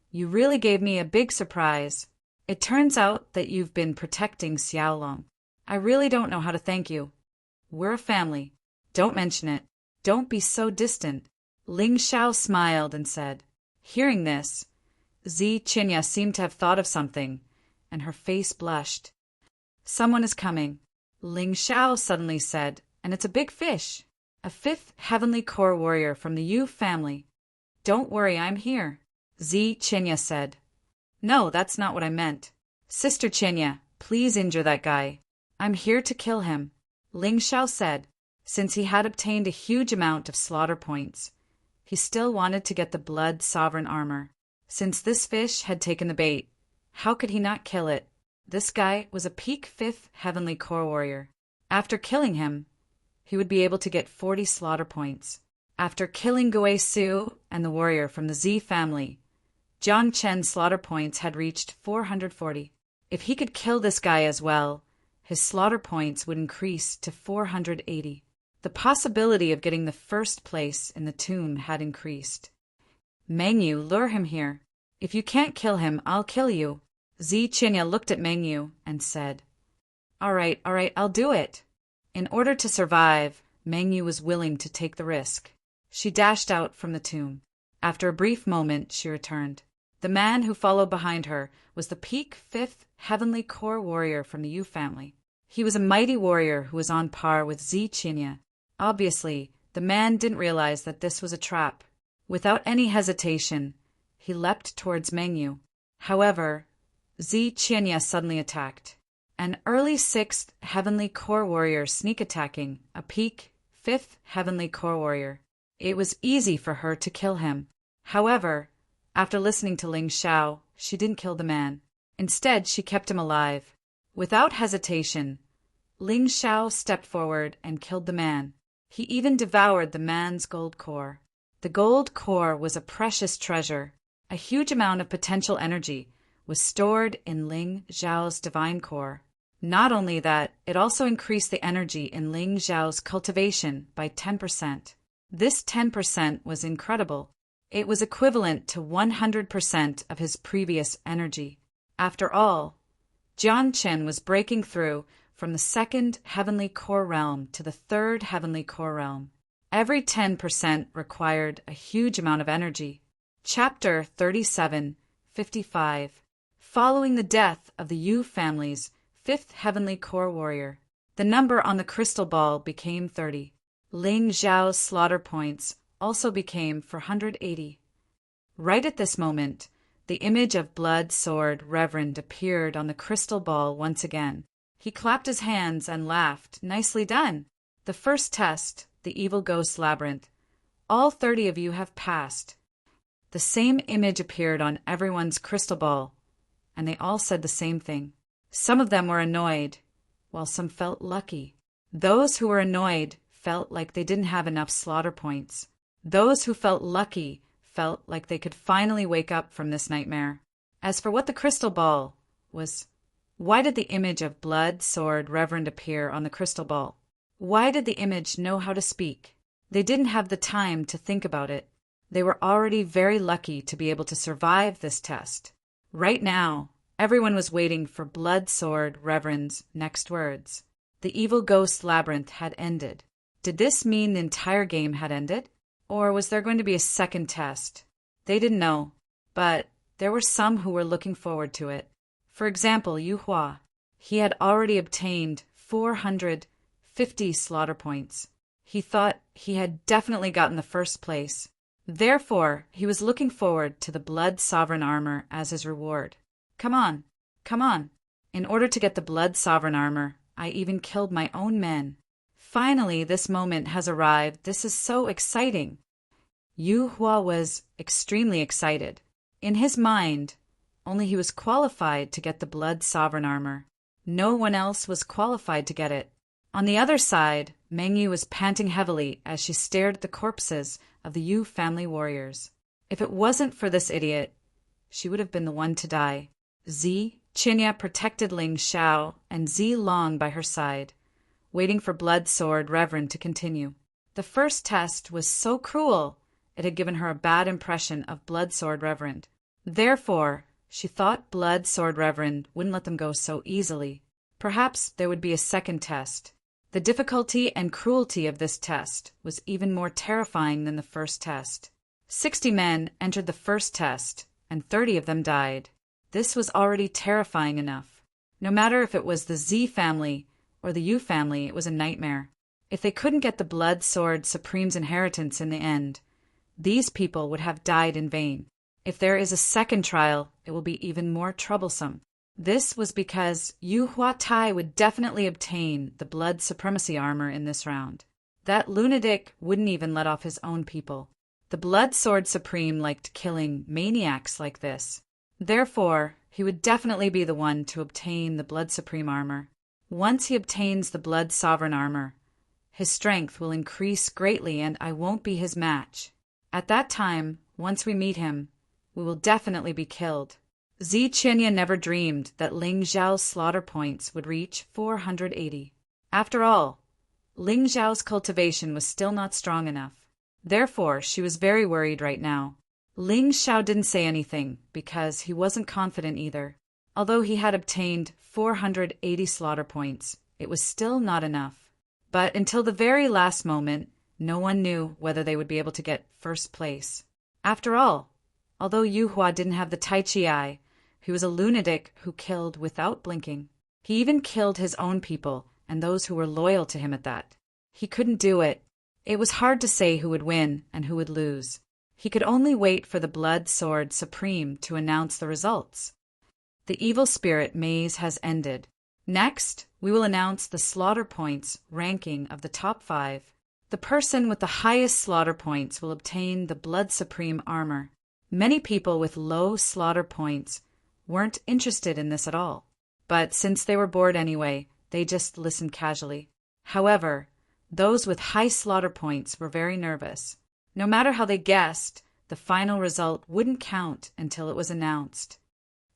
"You really gave me a big surprise. It turns out that you've been protecting Xiaolong. I really don't know how to thank you. We're a family. Don't mention it. Don't be so distant." Ling Xiao smiled and said. Hearing this, Chinya seemed to have thought of something, and her face blushed. "Someone is coming," Ling Xiao suddenly said, "and it's a big fish. A 5th Heavenly Core warrior from the Yu family." "Don't worry, I'm here," Chinya said. "No, that's not what I meant. Sister Chinya, please injure that guy. I'm here to kill him," Ling Xiao said. Since he had obtained a huge amount of slaughter points, he still wanted to get the Blood Sovereign armor. Since this fish had taken the bait, how could he not kill it? This guy was a peak 5th Heavenly Core warrior. After killing him, he would be able to get 40 slaughter points. After killing Gui Su and the warrior from the Z family, Jiang Chen's slaughter points had reached 440. If he could kill this guy as well, his slaughter points would increase to 480. The possibility of getting the first place in the tomb had increased. "Mengyu, lure him here. If you can't kill him, I'll kill you." Chinya looked at Mengyu and said, All right, I'll do it." In order to survive, Mengyu was willing to take the risk. She dashed out from the tomb. After a brief moment, she returned. The man who followed behind her was the peak 5th Heavenly Core warrior from the Yu family. He was a mighty warrior who was on par with Chinya. Obviously, the man didn't realize that this was a trap. Without any hesitation, he leapt towards Mengyu. However, Chinya suddenly attacked. An early 6th Heavenly Core warrior sneak attacking a peak 5th Heavenly Core warrior. It was easy for her to kill him. However, after listening to Ling Xiao, she didn't kill the man. Instead, she kept him alive. Without hesitation, Ling Xiao stepped forward and killed the man. He even devoured the man's gold core. The gold core was a precious treasure. A huge amount of potential energy was stored in Ling Xiao's divine core. Not only that, it also increased the energy in Ling Xiao's cultivation by 10%. This 10% was incredible. It was equivalent to 100% of his previous energy. After all, Jiang Chen was breaking through from the 2nd Heavenly Core realm to the 3rd Heavenly Core realm. Every 10% required a huge amount of energy. Chapter 37:55. Following the death of the Yu family's 5th Heavenly Core warrior, the number on the crystal ball became 30. Ling Xiao's slaughter points also became 480. Right at this moment, the image of Blood Sword Reverend appeared on the crystal ball once again. He clapped his hands and laughed. "Nicely done. The first test, the Evil Ghost Labyrinth. All 30 of you have passed." The same image appeared on everyone's crystal ball, and they all said the same thing. Some of them were annoyed, while some felt lucky. Those who were annoyed felt like they didn't have enough slaughter points. Those who felt lucky felt like they could finally wake up from this nightmare. As for what the crystal ball was, why did the image of blood, sword, reverend appear on the crystal ball? Why did the image know how to speak? They didn't have the time to think about it. They were already very lucky to be able to survive this test. Right now, everyone was waiting for blood, sword, reverend's next words. The evil ghost labyrinth had ended. Did this mean the entire game had ended? Or was there going to be a second test? They didn't know, but there were some who were looking forward to it. For example, Yu Hua. He had already obtained 450 slaughter points. He thought he had definitely gotten the first place. Therefore, he was looking forward to the Blood Sovereign armor as his reward. Come on, come on. In order to get the Blood Sovereign armor, I even killed my own men. Finally, this moment has arrived. This is so exciting. Yu Hua was extremely excited. In his mind, only he was qualified to get the Blood Sovereign armor. No one else was qualified to get it. On the other side, Meng Yu was panting heavily as she stared at the corpses of the Yu family warriors. If it wasn't for this idiot, she would have been the one to die. Zi Qinya protected Ling Xiao and Zi Long by her side, waiting for Blood Sword Reverend to continue. The first test was so cruel, it had given her a bad impression of Blood Sword Reverend. Therefore, she thought Blood Sword Reverend wouldn't let them go so easily. Perhaps there would be a second test. The difficulty and cruelty of this test was even more terrifying than the first test. 60 men entered the first test, and 30 of them died. This was already terrifying enough. No matter if it was the Z family or the Yu family, it was a nightmare. If they couldn't get the Blood Sword Supreme's inheritance in the end, these people would have died in vain. If there is a second trial, it will be even more troublesome. This was because Yu Huatai would definitely obtain the Blood Supremacy armor in this round. That lunatic wouldn't even let off his own people. The Blood Sword Supreme liked killing maniacs like this. Therefore, he would definitely be the one to obtain the Blood Supreme armor. Once he obtains the Blood Sovereign armor, his strength will increase greatly and I won't be his match. At that time, once we meet him, we will definitely be killed. Zi Qinya never dreamed that Ling Zhao's slaughter points would reach 480. After all, Ling Zhao's cultivation was still not strong enough. Therefore, she was very worried right now. Ling Xiao didn't say anything because he wasn't confident either. Although he had obtained 480 slaughter points, it was still not enough. But until the very last moment, no one knew whether they would be able to get first place. After all, although Yu Hua didn't have the Tai Chi eye, he was a lunatic who killed without blinking. He even killed his own people and those who were loyal to him at that. He couldn't do it. It was hard to say who would win and who would lose. He could only wait for the Blood Sword Supreme to announce the results. The evil spirit maze has ended. Next, we will announce the slaughter points ranking of the top 5. The person with the highest slaughter points will obtain the Blood Supreme armor. Many people with low slaughter points weren't interested in this at all. But since they were bored anyway, they just listened casually. However, those with high slaughter points were very nervous. No matter how they guessed, the final result wouldn't count until it was announced.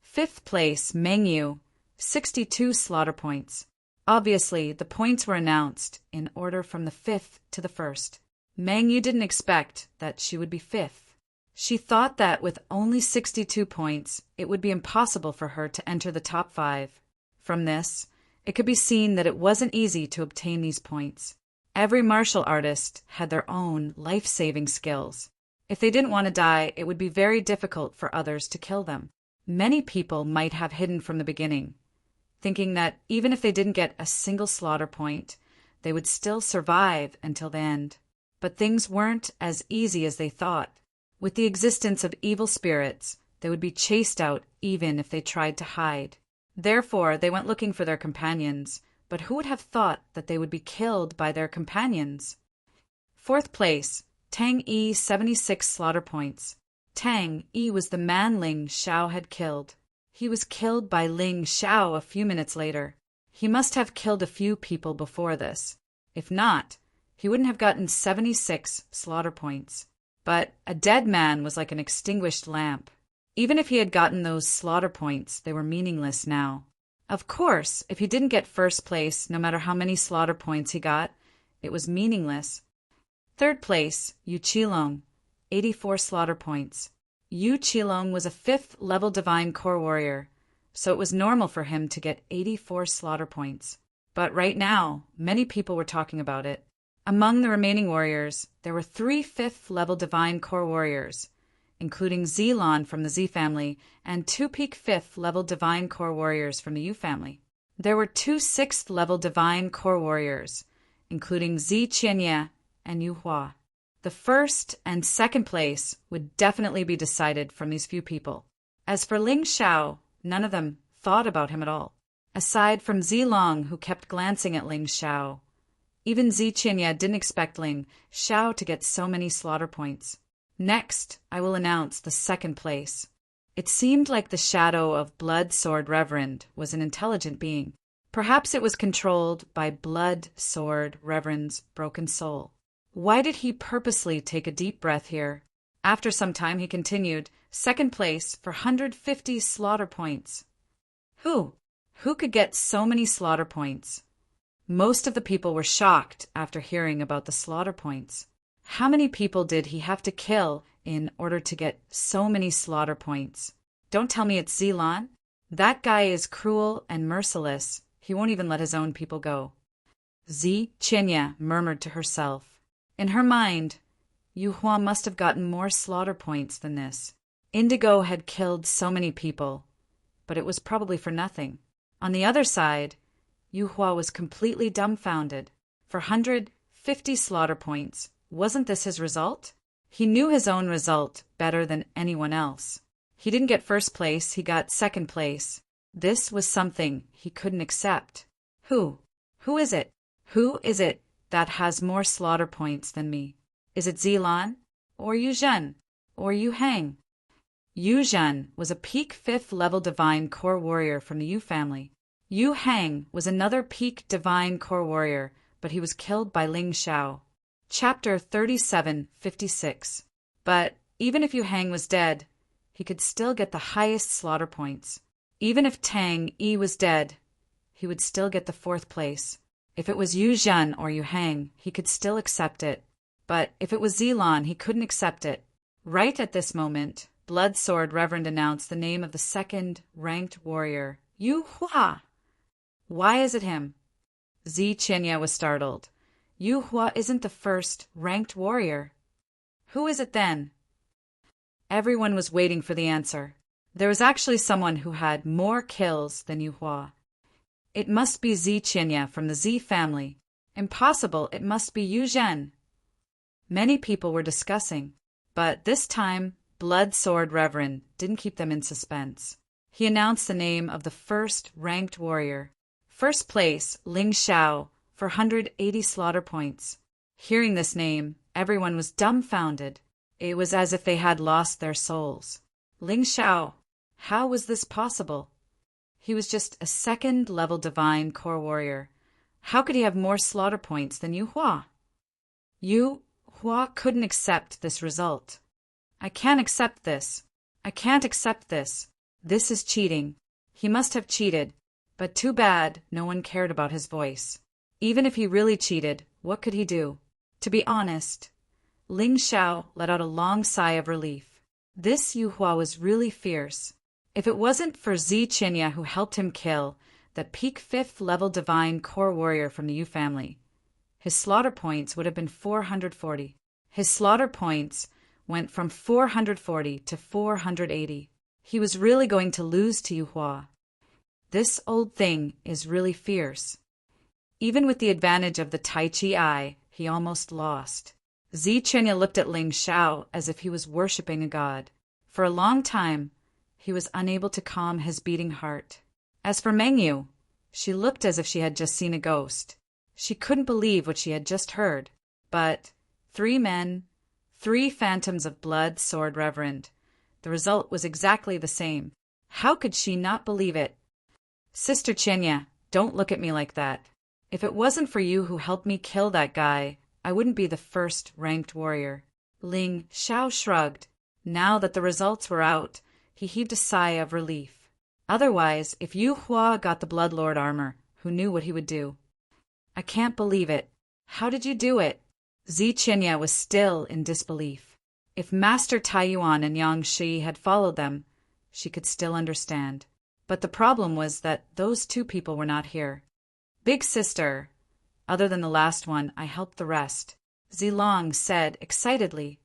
5th place, Meng Yu, 62 slaughter points. Obviously, the points were announced in order from the 5th to the 1st. Meng Yu didn't expect that she would be 5th. She thought that with only 62 points, it would be impossible for her to enter the top 5. From this, it could be seen that it wasn't easy to obtain these points. Every martial artist had their own life-saving skills. If they didn't want to die, it would be very difficult for others to kill them. Many people might have hidden from the beginning, thinking that even if they didn't get a single slaughter point, they would still survive until the end. But things weren't as easy as they thought. With the existence of evil spirits, they would be chased out even if they tried to hide. Therefore, they went looking for their companions, but who would have thought that they would be killed by their companions? 4th place, Tang Yi, 76 slaughter points. Tang Yi was the man Ling Xiao had killed. He was killed by Ling Xiao a few minutes later. He must have killed a few people before this. If not, he wouldn't have gotten 76 slaughter points. But a dead man was like an extinguished lamp. Even if he had gotten those slaughter points, they were meaningless now. Of course, if he didn't get first place, no matter how many slaughter points he got, it was meaningless. Third place, Yu Qilong, 84 slaughter points. Yu Qilong was a 5th level divine core warrior, so it was normal for him to get 84 slaughter points. But right now, many people were talking about it. Among the remaining warriors, there were 3 5th level divine core warriors, including Zilon from the Z family and 2 peak 5th level divine core warriors from the U family. There were 2 6th level divine core warriors, including Zi Qianye and Yu Hua. The first and second place would definitely be decided from these few people. As for Ling Xiao, none of them thought about him at all. Aside from Zilong, who kept glancing at Ling Xiao, even Zi Qianye didn't expect Ling Xiao to get so many slaughter points. Next, I will announce the second place. It seemed like the shadow of Blood Sword Reverend was an intelligent being. Perhaps it was controlled by Blood Sword Reverend's broken soul. Why did he purposely take a deep breath here? After some time, he continued, second place for 150 slaughter points. Who could get so many slaughter points? Most of the people were shocked after hearing about the slaughter points. How many people did he have to kill in order to get so many slaughter points? Don't tell me it's Zilon. That guy is cruel and merciless. He won't even let his own people go. Zi Qianye murmured to herself. In her mind, Yu Hua must have gotten more slaughter points than this. Indigo had killed so many people, but it was probably for nothing. On the other side, Yu Hua was completely dumbfounded. For 150 slaughter points, wasn't this his result? He knew his own result better than anyone else. He didn't get first place, he got second place. This was something he couldn't accept. Who is it? Who is it that has more slaughter points than me? Is it Zilon? Or Yu Zhen? Or Yu Hang? Yu Zhen was a peak 5th level divine core warrior from the Yu family. Yu Hang was another peak divine core warrior, but he was killed by Ling Xiao. Chapter 3756. But even if Yu Hang was dead, he could still get the highest slaughter points. Even if Tang Yi was dead, he would still get the 4th place. If it was Yu Zhen or Yu Hang, he could still accept it. But if it was Zilon, he couldn't accept it. Right at this moment, Blood Sword Reverend announced the name of the second ranked warrior, Yu Hua. Why is it him? Zi Qianye was startled. Yu Hua isn't the first ranked warrior. Who is it then? Everyone was waiting for the answer. There was actually someone who had more kills than Yu Hua. It must be Zi Qianye from the Z family. Impossible, it must be Yu Zhen. Many people were discussing, but this time Blood Sword Reverend didn't keep them in suspense. He announced the name of the first ranked warrior. First place, Ling Xiao, for 180 slaughter points. Hearing this name, everyone was dumbfounded. It was as if they had lost their souls. Ling Xiao, how was this possible? He was just a 2nd level divine core warrior. How could he have more slaughter points than Yu Hua? Yu Hua couldn't accept this result. I can't accept this. I can't accept this. This is cheating. He must have cheated. But too bad no one cared about his voice. Even if he really cheated, what could he do? To be honest, Ling Xiao let out a long sigh of relief. This Yu Hua was really fierce. If it wasn't for Zi Qianye who helped him kill the peak 5th level divine core warrior from the Yu family, his slaughter points would have been 440. His slaughter points went from 440 to 480. He was really going to lose to Yu Hua. This old thing is really fierce. Even with the advantage of the Tai Chi eye, he almost lost. Zi Qianye looked at Ling Xiao as if he was worshipping a god. For a long time, he was unable to calm his beating heart. As for Mengyu, she looked as if she had just seen a ghost. She couldn't believe what she had just heard. But 3 men, 3 phantoms of Blood Sword Reverend. The result was exactly the same. How could she not believe it? Sister Qianye, don't look at me like that. If it wasn't for you who helped me kill that guy, I wouldn't be the first ranked warrior. Ling Xiao shrugged. Now that the results were out, he heaved a sigh of relief. Otherwise, if Yu Hua got the Blood Lord armor, who knew what he would do? I can't believe it. How did you do it? Zi Qinya was still in disbelief. If Master Tai Yuan and Yang Shi had followed them, she could still understand. But the problem was that those two people were not here. Big sister. Other than the last one, I helped the rest, Zilong said excitedly.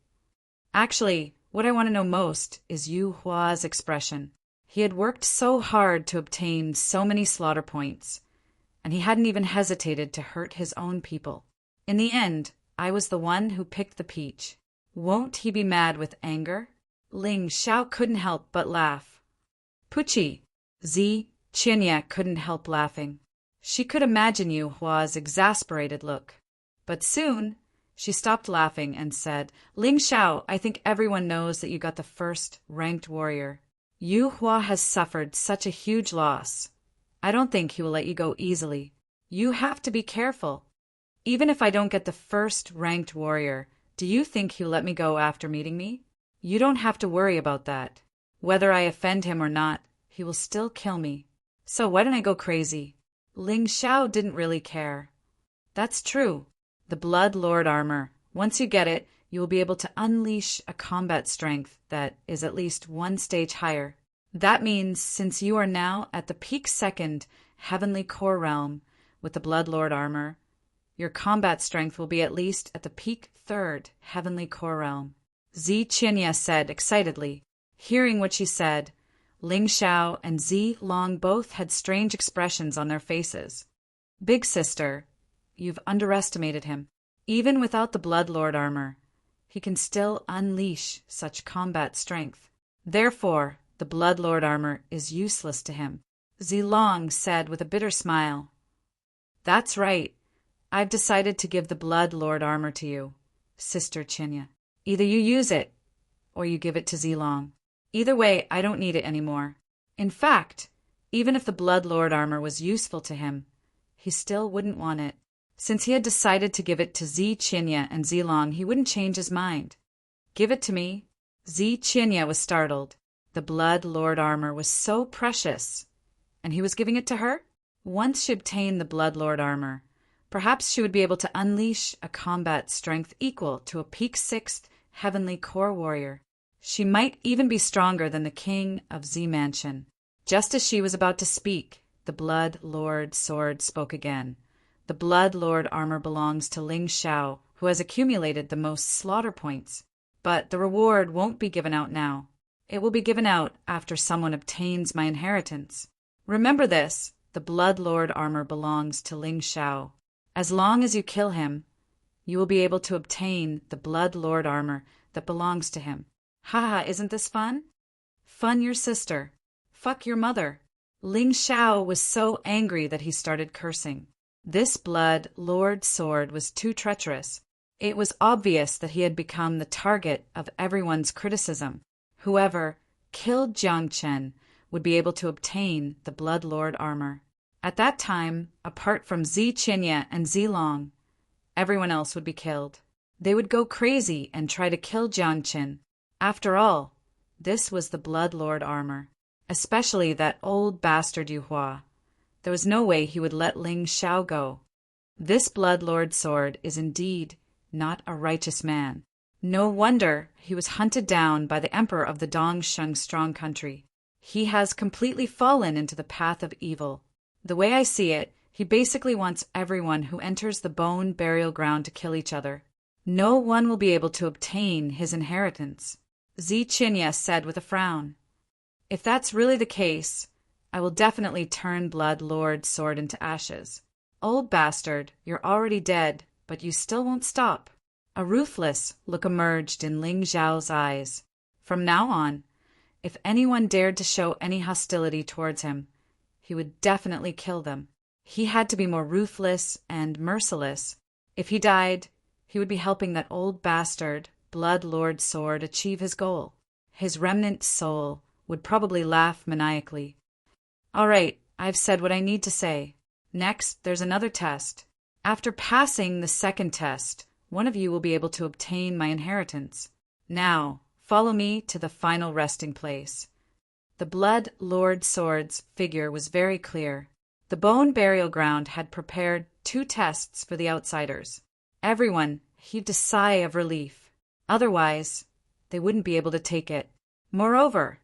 Actually, what I want to know most is Yu Hua's expression. He had worked so hard to obtain so many slaughter points, and he hadn't even hesitated to hurt his own people. In the end, I was the one who picked the peach. Won't he be mad with anger? Ling Xiao couldn't help but laugh. Puchi! Zi Qinya couldn't help laughing. She could imagine Yu Hua's exasperated look. But soon, she stopped laughing and said, Ling Xiao, I think everyone knows that you got the first ranked warrior. Yu Hua has suffered such a huge loss. I don't think he will let you go easily. You have to be careful. Even if I don't get the first ranked warrior, do you think he'll let me go after meeting me? You don't have to worry about that. Whether I offend him or not, he will still kill me. So why don't I go crazy? Ling Xiao didn't really care. That's true. The Blood Lord armor. Once you get it, you will be able to unleash a combat strength that is at least one stage higher. That means since you are now at the peak second heavenly core realm with the Blood Lord armor, your combat strength will be at least at the peak third heavenly core realm. Zi Qinya said excitedly. Hearing what she said, Ling Xiao and Zi Long both had strange expressions on their faces. Big sister, you've underestimated him. Even without the Blood Lord armor, he can still unleash such combat strength. Therefore, the Blood Lord armor is useless to him. Zi Long said with a bitter smile. That's right. I've decided to give the Blood Lord armor to you, Sister Qinya. Either you use it, or you give it to Zi Long. Either way, I don't need it anymore. In fact, even if the Blood Lord armor was useful to him, he still wouldn't want it. Since he had decided to give it to Zi Qinya and Zi Long, he wouldn't change his mind. Give it to me. Zi Qinya was startled. The Blood Lord armor was so precious. And he was giving it to her? Once she obtained the Blood Lord armor, perhaps she would be able to unleash a combat strength equal to a peak sixth heavenly core warrior. She might even be stronger than the king of Z Mansion. Just as she was about to speak, the Blood Lord sword spoke again. The Blood Lord armor belongs to Ling Xiao, who has accumulated the most slaughter points. But the reward won't be given out now. It will be given out after someone obtains my inheritance. Remember this, the Blood Lord armor belongs to Ling Xiao. As long as you kill him, you will be able to obtain the Blood Lord armor that belongs to him. Haha, isn't this fun? Fun your sister. Fuck your mother. Ling Xiao was so angry that he started cursing. This Blood Lord sword was too treacherous. It was obvious that he had become the target of everyone's criticism. Whoever killed Jiang Chen would be able to obtain the Blood Lord armor. At that time, apart from Zi Qinya and Zi Long, everyone else would be killed. They would go crazy and try to kill Jiang Chen. After all, this was the Blood Lord armor, especially that old bastard Yu Hua. There was no way he would let Ling Xiao go. This Blood Lord sword is indeed not a righteous man. No wonder he was hunted down by the emperor of the Dongsheng Strong Country. He has completely fallen into the path of evil. The way I see it, he basically wants everyone who enters the bone burial ground to kill each other. No one will be able to obtain his inheritance. Zi Qinya said with a frown. If that's really the case, I will definitely turn Blood Lord sword into ashes. Old bastard, you're already dead, but you still won't stop. A ruthless look emerged in Ling Xiao's eyes. From now on, if anyone dared to show any hostility towards him, he would definitely kill them. He had to be more ruthless and merciless. If he died, he would be helping that old bastard, Blood Lord sword, achieve his goal. His remnant soul would probably laugh maniacally. All right, I've said what I need to say. Next, there's another test. After passing the second test, one of you will be able to obtain my inheritance. Now, follow me to the final resting place." The Blood Lord Sword's figure was very clear. The bone burial ground had prepared 2 tests for the outsiders. Everyone heaved a sigh of relief. Otherwise, they wouldn't be able to take it. Moreover,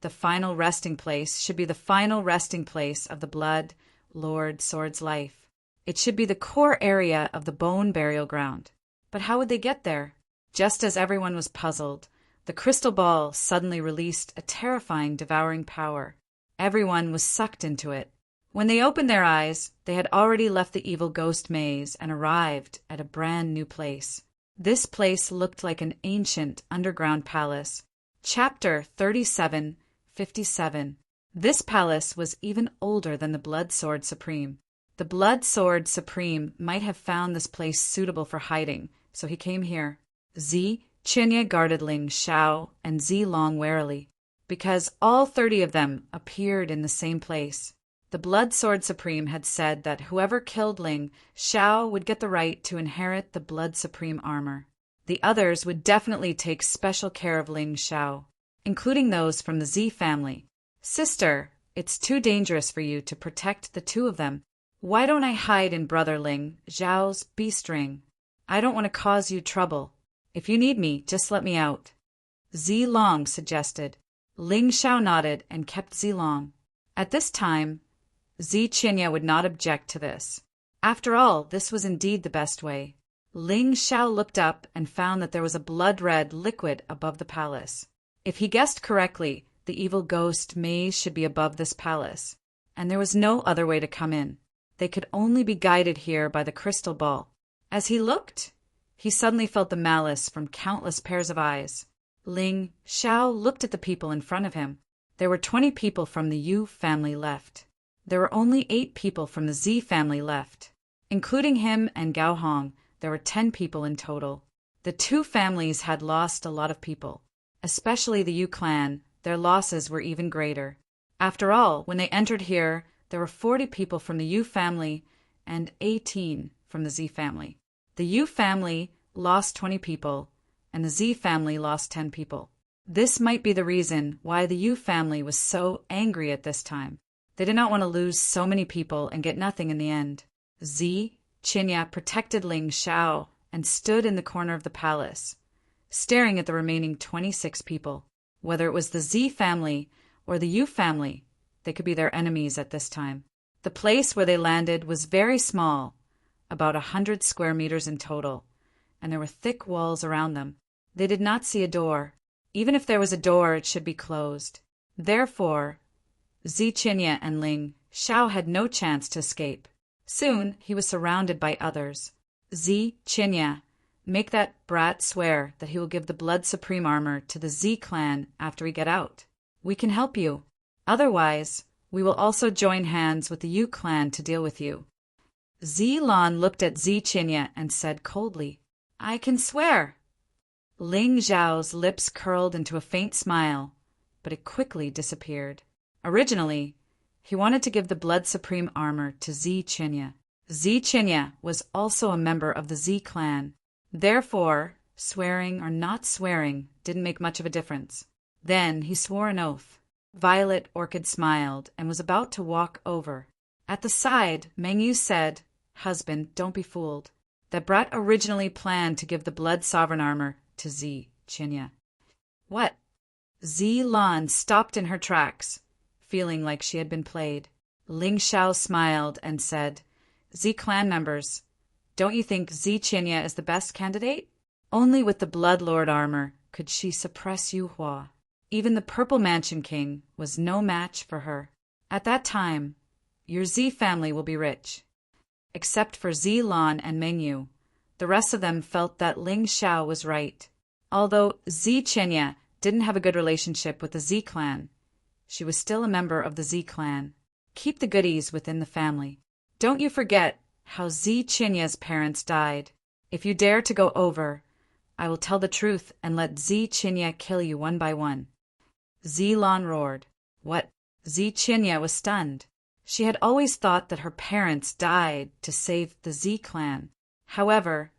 the final resting place should be the final resting place of the Blood Lord Sword's life. It should be the core area of the bone burial ground. But how would they get there? Just as everyone was puzzled, the crystal ball suddenly released a terrifying, devouring power. Everyone was sucked into it. When they opened their eyes, they had already left the evil ghost maze and arrived at a brand new place. This place looked like an ancient underground palace. Chapter 37:57. This palace was even older than the Blood Sword Supreme. The Blood Sword Supreme might have found this place suitable for hiding, so he came here. Zi Qinya guarded Ling Xiao and Zi Long warily, because all 30 of them appeared in the same place. The Blood Sword Supreme had said that whoever killed Ling Xiao would get the right to inherit the Blood Supreme armor. The others would definitely take special care of Ling Xiao, including those from the Zi family. "Sister, it's too dangerous for you to protect the 2 of them. Why don't I hide in Brother Ling Xiao's beast ring? I don't want to cause you trouble. If you need me, just let me out," Zi Long suggested. Ling Xiao nodded and kept Zi Long. At this time, Zi Qinya would not object to this. After all, this was indeed the best way. Ling Xiao looked up and found that there was a blood-red liquid above the palace. If he guessed correctly, the evil ghost maze should be above this palace, and there was no other way to come in. They could only be guided here by the crystal ball. As he looked, he suddenly felt the malice from countless pairs of eyes. Ling Xiao looked at the people in front of him. There were 20 people from the Yu family left. There were only 8 people from the Zi family left. Including him and Gao Hong, there were 10 people in total. The 2 families had lost a lot of people. Especially the Yu clan, their losses were even greater. After all, when they entered here, there were 40 people from the Yu family and 18 from the Zi family. The Yu family lost 20 people, and the Zi family lost 10 people. This might be the reason why the Yu family was so angry at this time. They did not want to lose so many people and get nothing in the end. Zi Qinya protected Ling Xiao and stood in the corner of the palace, staring at the remaining 26 people. Whether it was the Zi family or the Yu family, they could be their enemies at this time. The place where they landed was very small, about 100 square meters in total, and there were thick walls around them. They did not see a door. Even if there was a door, it should be closed. Therefore, Zi Qinya and Ling Xiao had no chance to escape. Soon, he was surrounded by others. Zi Qinya, make that brat swear that he will give the Blood Supreme armor to the Zi clan after we get out. We can help you. Otherwise, we will also join hands with the Yu clan to deal with you. Zi Lan looked at Zi Qinya and said coldly, "I can swear." Ling Xiao's lips curled into a faint smile, but it quickly disappeared. Originally, he wanted to give the Blood Supreme armor to Zi Qinya. Zi Qinya was also a member of the Zi clan. Therefore, swearing or not swearing didn't make much of a difference. Then he swore an oath. Violet Orchid smiled and was about to walk over. At the side, Meng Yu said, "Husband, don't be fooled. That brat originally planned to give the Blood Sovereign armor to Zi Qinya." "What?" Zi Lan stopped in her tracks, feeling like she had been played. Ling Xiao smiled and said, "Zi clan members, don't you think Zi Qinya is the best candidate? Only with the Blood Lord armor could she suppress Yu Hua. Even the Purple Mansion King was no match for her. At that time, your Zi family will be rich." Except for Zi Lan and Meng Yu, the rest of them felt that Ling Xiao was right. Although Zi Qinya didn't have a good relationship with the Zi clan, she was still a member of the Zi clan. Keep the goodies within the family. Don't you forget how Zi Qinya's parents died. If you dare to go over, I will tell the truth and let Zi Qinya kill you one by one." Zi Lan roared. "What?" Zi Qinya was stunned. She had always thought that her parents died to save the Zi clan. However,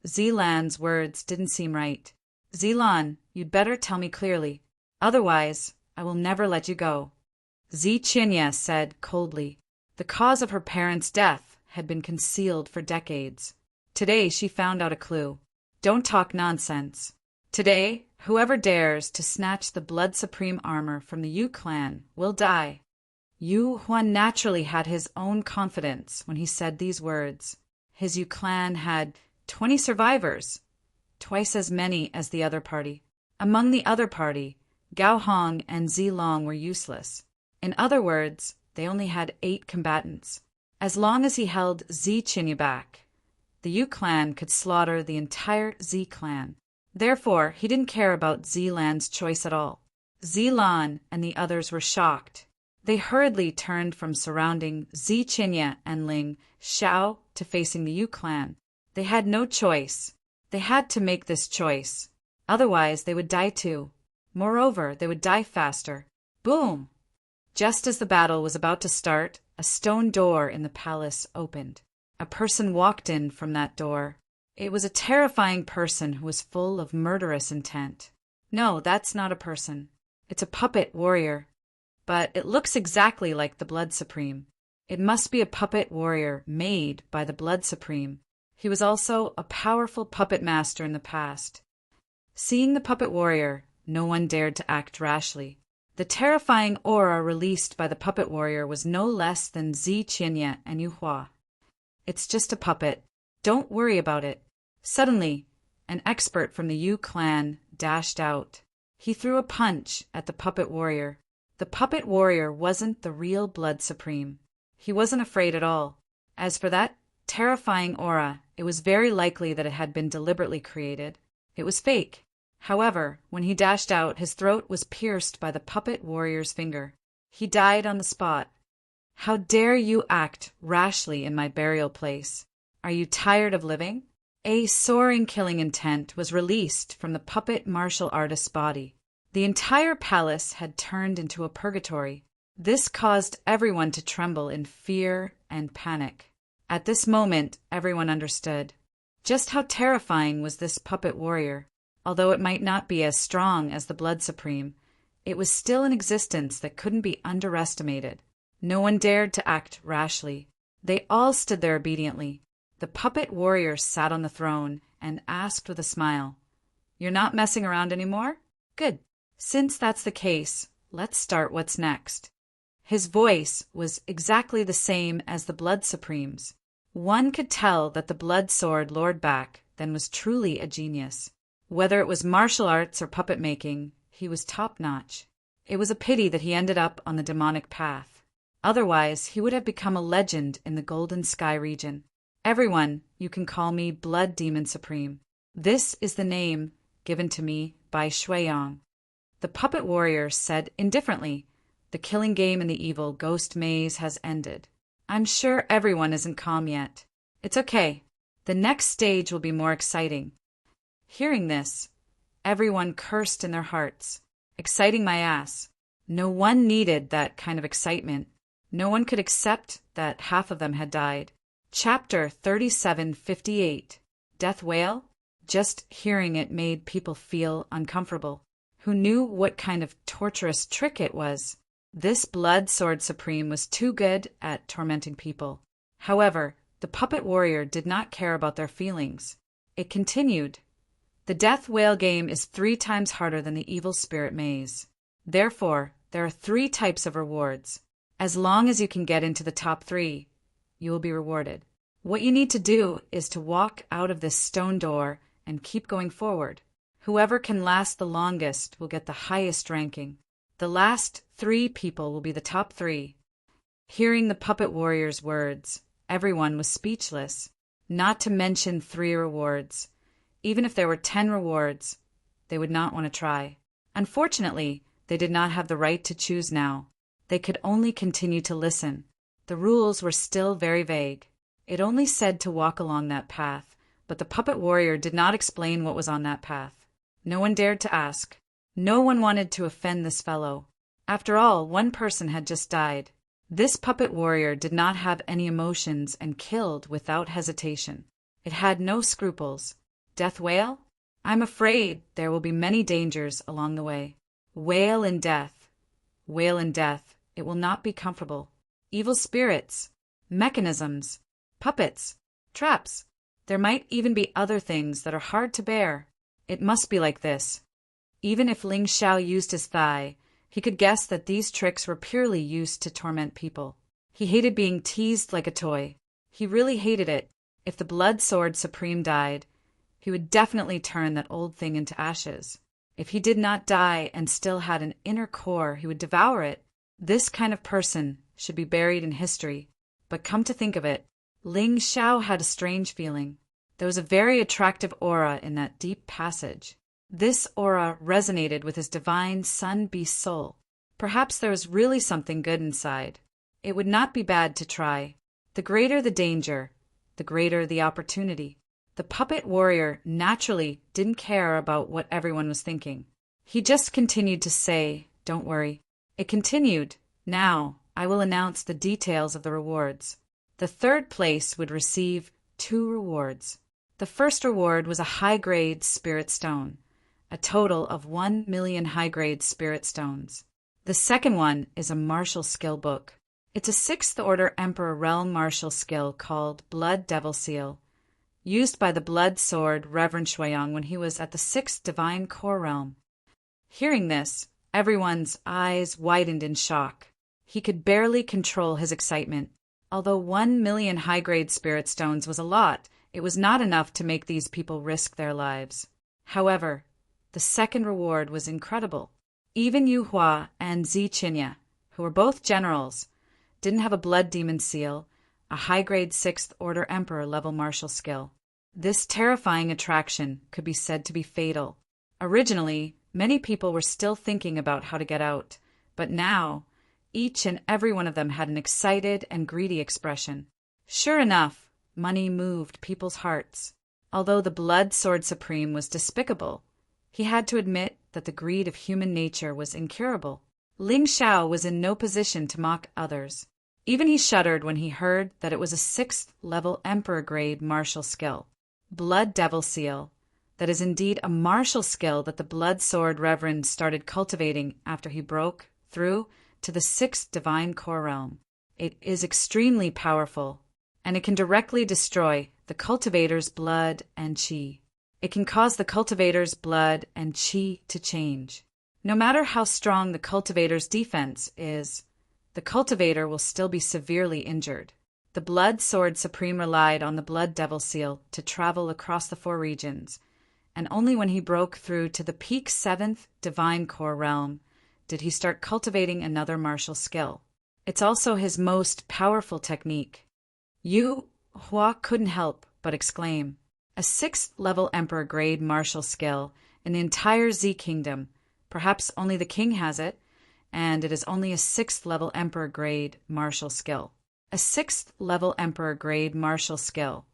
Zilan's words didn't seem right. Zilan, you'd better tell me clearly. Otherwise, I will never let you go. Zichinya said coldly. The cause of her parents' death had been concealed for decades. Today she found out a clue. Don't talk nonsense. Today, whoever dares to snatch the Blood Supreme armor from the Yu clan will die. Yu Huan naturally had his own confidence when he said these words. His Yu clan had 20 survivors, twice as many as the other party. Among the other party, Gao Hong and Zilong were useless. In other words, they only had 8 combatants. As long as he held Zichinya back, the Yu clan could slaughter the entire Z clan. Therefore, he didn't care about Zilan's choice at all. Zilan and the others were shocked. They hurriedly turned from surrounding Zichinya and Ling Xiao to facing the Yu clan. They had no choice. They had to make this choice. Otherwise, they would die too. Moreover, they would die faster. Boom! Just as the battle was about to start, a stone door in the palace opened. A person walked in from that door. It was a terrifying person who was full of murderous intent. No, that's not a person. It's a puppet warrior. But it looks exactly like the Blood Supreme. It must be a puppet warrior made by the Blood Supreme. He was also a powerful puppet master in the past. Seeing the puppet warrior, no one dared to act rashly. The terrifying aura released by the puppet warrior was no less than Zichinya and Yu Hua. It's just a puppet. Don't worry about it. Suddenly, an expert from the Yu clan dashed out. He threw a punch at the puppet warrior. The puppet warrior wasn't the real Blood Supreme. He wasn't afraid at all. As for that terrifying aura, it was very likely that it had been deliberately created. It was fake. However, when he dashed out, his throat was pierced by the puppet warrior's finger. He died on the spot. How dare you act rashly in my burial place? Are you tired of living? A soaring killing intent was released from the puppet martial artist's body. The entire palace had turned into a purgatory. This caused everyone to tremble in fear and panic. At this moment, everyone understood. Just how terrifying was this puppet warrior? Although it might not be as strong as the Blood Supreme, it was still an existence that couldn't be underestimated. No one dared to act rashly. They all stood there obediently. The puppet warrior sat on the throne and asked with a smile, "You're not messing around anymore? Good. Since that's the case, let's start what's next." His voice was exactly the same as the Blood Supreme's. One could tell that the Blood Sword Lord Back then was truly a genius. Whether it was martial arts or puppet making, he was top-notch. It was a pity that he ended up on the demonic path. Otherwise, he would have become a legend in the Golden Sky region. Everyone, you can call me Blood Demon Supreme. This is the name given to me by Shuiyang. The puppet warrior said indifferently, "The killing game in the evil ghost maze has ended. I'm sure everyone isn't calm yet. It's okay. The next stage will be more exciting." Hearing this, everyone cursed in their hearts. Exciting my ass. No one needed that kind of excitement. No one could accept that half of them had died. Chapter 3758. Death Wail? Just hearing it made people feel uncomfortable. Who knew what kind of torturous trick it was? This Blood Sword Supreme was too good at tormenting people. However, the puppet warrior did not care about their feelings. It continued. The Death Whale game is 3 times harder than the Evil Spirit Maze. Therefore, there are 3 types of rewards. As long as you can get into the top 3, you will be rewarded. What you need to do is to walk out of this stone door and keep going forward. Whoever can last the longest will get the highest ranking. The last 3 people will be the top 3. Hearing the puppet warrior's words, everyone was speechless. Not to mention 3 rewards. Even if there were 10 rewards, they would not want to try. Unfortunately, they did not have the right to choose now. They could only continue to listen. The rules were still very vague. It only said to walk along that path, but the puppet warrior did not explain what was on that path. No one dared to ask. No one wanted to offend this fellow. After all, one person had just died. This puppet warrior did not have any emotions and killed without hesitation. It had no scruples. Death wail? I'm afraid there will be many dangers along the way. Wail in death. Wail in death. It will not be comfortable. Evil spirits, mechanisms, puppets, traps. There might even be other things that are hard to bear. It must be like this. Even if Ling Xiao used his thigh, he could guess that these tricks were purely used to torment people. He hated being teased like a toy. He really hated it. If the Blood Sword Supreme died, he would definitely turn that old thing into ashes. If he did not die and still had an inner core, he would devour it. This kind of person should be buried in history. But come to think of it, Ling Xiao had a strange feeling. There was a very attractive aura in that deep passage. This aura resonated with his divine sun-beast soul. Perhaps there was really something good inside. It would not be bad to try. The greater the danger, the greater the opportunity. The puppet warrior naturally didn't care about what everyone was thinking. He just continued to say, "Don't worry." It continued, "Now, I will announce the details of the rewards." The third place would receive 2 rewards. The first reward was a high-grade spirit stone, a total of 1 million high-grade spirit stones. The second one is a martial skill book. It's a 6th Order Emperor Realm martial skill called Blood Devil Seal, used by the Blood Sword Reverend Shuiyang when he was at the 6th Divine Core Realm. Hearing this, everyone's eyes widened in shock. He could barely control his excitement. Although 1 million high-grade spirit stones was a lot, it was not enough to make these people risk their lives. However, the second reward was incredible. Even Yu Hua and Zi Qinya, who were both generals, didn't have a blood demon seal, a high-grade 6th Order Emperor level martial skill. This terrifying attraction could be said to be fatal. Originally, many people were still thinking about how to get out, but now, each and every one of them had an excited and greedy expression. Sure enough, money moved people's hearts. Although the Blood Sword Supreme was despicable, he had to admit that the greed of human nature was incurable. Ling Xiao was in no position to mock others. Even he shuddered when he heard that it was a 6th level Emperor grade martial skill. Blood Devil Seal. That is indeed a martial skill that the Blood Sword Reverend started cultivating after he broke through to the 6th Divine Core Realm. It is extremely powerful, and it can directly destroy the cultivator's blood and qi. It can cause the cultivator's blood and qi to change. No matter how strong the cultivator's defense is, the cultivator will still be severely injured. The Blood Sword Supreme relied on the Blood Devil Seal to travel across the 4 regions, and only when he broke through to the peak 7th Divine Core Realm did he start cultivating another martial skill. It's also his most powerful technique. Yu Hua couldn't help but exclaim, "A 6th level Emperor grade martial skill in the entire Z Kingdom. Perhaps only the king has it, and it is only a 6th level Emperor grade martial skill. A 6th level Emperor grade martial skill.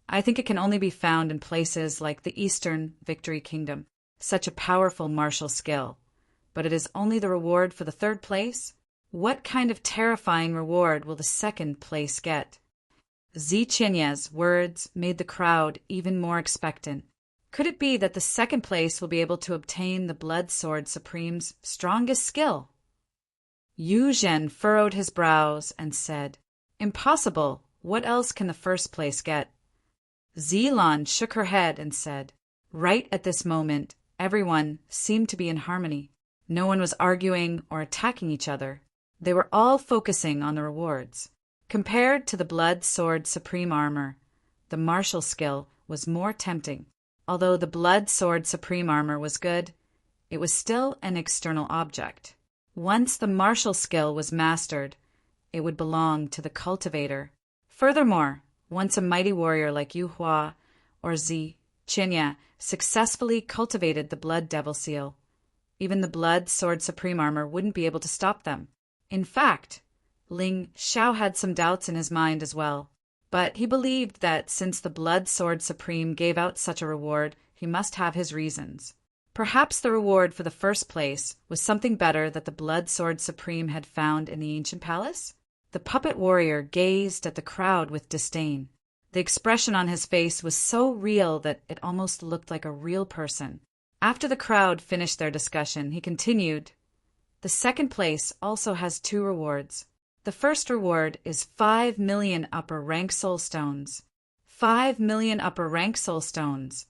I think it can only be found in places like the Eastern Victory Kingdom. Such a powerful martial skill. But it is only the reward for the 3rd place? What kind of terrifying reward will the 2nd place get?" Zi Qinya's words made the crowd even more expectant. Could it be that the 2nd place will be able to obtain the Blood Sword Supreme's strongest skill? Yu Zhen furrowed his brows and said, "Impossible. What else can the 1st place get?" Zilan shook her head and said, "Right at this moment, everyone seemed to be in harmony. No one was arguing or attacking each other. They were all focusing on the rewards. Compared to the Blood Sword Supreme armor, the martial skill was more tempting. Although the Blood Sword Supreme armor was good, it was still an external object. Once the martial skill was mastered, it would belong to the cultivator. Furthermore, once a mighty warrior like Yu Hua or Zi Qinya successfully cultivated the Blood Devil Seal, even the Blood Sword Supreme armor wouldn't be able to stop them. In fact, Ling Xiao had some doubts in his mind as well, but he believed that since the Blood Sword Supreme gave out such a reward, he must have his reasons. Perhaps the reward for the 1st place was something better that the Blood Sword Supreme had found in the ancient palace? The puppet warrior gazed at the crowd with disdain. The expression on his face was so real that it almost looked like a real person. After the crowd finished their discussion, he continued, "The second place also has 2 rewards. The first reward is 5 million upper rank soul stones. 5 million upper rank soul stones.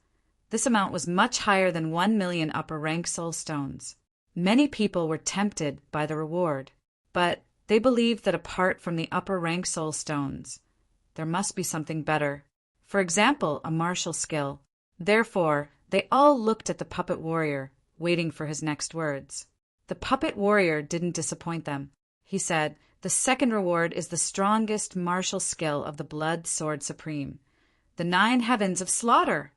This amount was much higher than 1 million upper rank soul stones. Many people were tempted by the reward, but they believed that apart from the upper rank soul stones, there must be something better. For example, a martial skill. Therefore, they all looked at the puppet warrior, waiting for his next words. The puppet warrior didn't disappoint them. He said, "The second reward is the strongest martial skill of the Blood Sword Supreme, the 9 heavens of slaughter."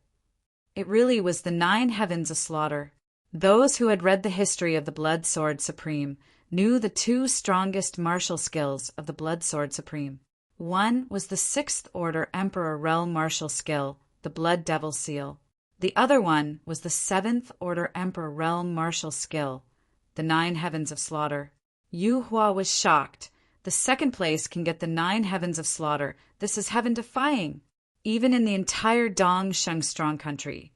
It really was the 9 heavens of slaughter. Those who had read the history of the Blood Sword Supreme knew the 2 strongest martial skills of the Blood Sword Supreme. One was the 6th Order Emperor Realm martial skill, the Blood Devil Seal. The other one was the 7th Order Emperor Realm martial skill, the 9 heavens of slaughter. Yu Hua was shocked. The second place can get the 9 heavens of slaughter. This is heaven-defying. Even in the entire Dong Sheng Strong country,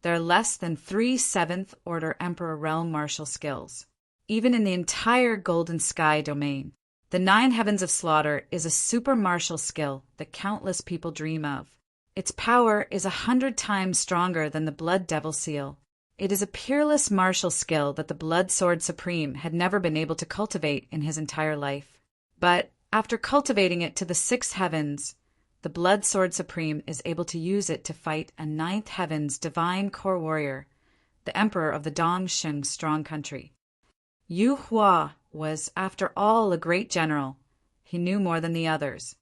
there are less than 3 7th Order Emperor Realm martial skills. Even in the entire Golden Sky domain, the 9 heavens of slaughter is a super martial skill that countless people dream of. Its power is 100 times stronger than the Blood Devil Seal. It is a peerless martial skill that the Blood Sword Supreme had never been able to cultivate in his entire life. But after cultivating it to the 6 heavens, the Blood Sword Supreme is able to use it to fight a 9th heavens divine core warrior, the Emperor of the Dongsheng Strong Country. Yu Hua was, after all, a great general. He knew more than the others.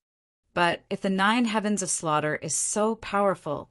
But if the 9 heavens of slaughter is so powerful,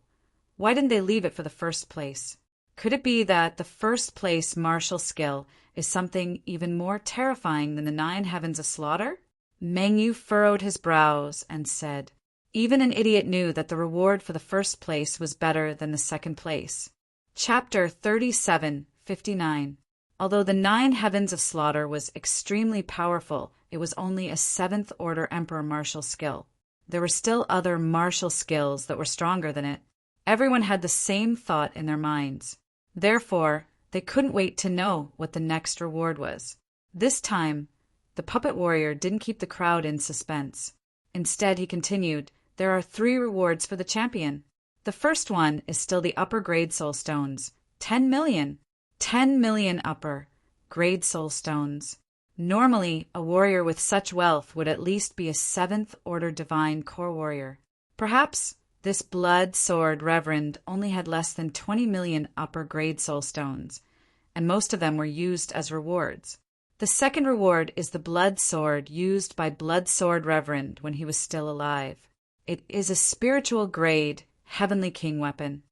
why didn't they leave it for the first place? Could it be that the first place martial skill is something even more terrifying than the 9 heavens of slaughter? Meng Yu furrowed his brows and said, "Even an idiot knew that the reward for the first place was better than the second place." Chapter 37:59. Although the 9 heavens of slaughter was extremely powerful, it was only a 7th Order Emperor martial skill. There were still other martial skills that were stronger than it. Everyone had the same thought in their minds. Therefore, they couldn't wait to know what the next reward was. This time, the puppet warrior didn't keep the crowd in suspense. Instead, he continued, "There are 3 rewards for the champion. The first one is still the upper grade soul stones, 10 million. 10 million upper grade soul stones. Normally, a warrior with such wealth would at least be a 7th Order Divine Core Warrior. Perhaps this Blood Sword Reverend only had less than 20 million upper grade soul stones, and most of them were used as rewards. The second reward is the Blood Sword used by Blood Sword Reverend when he was still alive. It is a spiritual grade, Heavenly King weapon."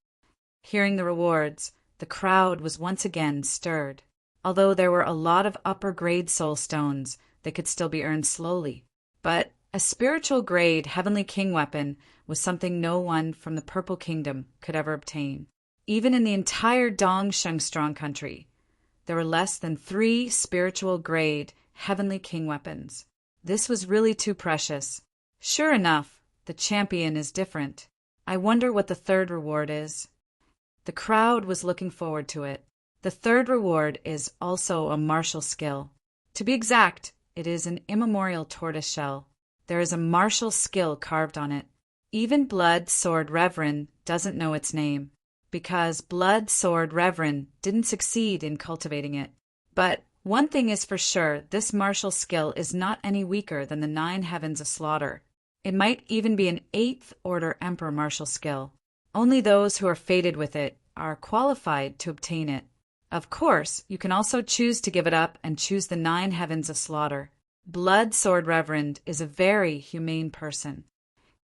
Hearing the rewards, the crowd was once again stirred. Although there were a lot of upper grade soul stones, they could still be earned slowly. But a spiritual grade Heavenly King weapon was something no one from the Purple Kingdom could ever obtain. Even in the entire Dongsheng Strong country, there were less than 3 spiritual grade Heavenly King weapons. This was really too precious. Sure enough, the champion is different. I wonder what the third reward is. The crowd was looking forward to it. The third reward is also a martial skill. To be exact, it is an immemorial tortoise shell. There is a martial skill carved on it. Even Blood Sword Reverend doesn't know its name, because Blood Sword Reverend didn't succeed in cultivating it. But one thing is for sure, this martial skill is not any weaker than the 9 heavens of slaughter. It might even be an 8th Order Emperor martial skill. Only those who are fated with it are qualified to obtain it. Of course, you can also choose to give it up and choose the 9 heavens of slaughter. Blood Sword Reverend is a very humane person.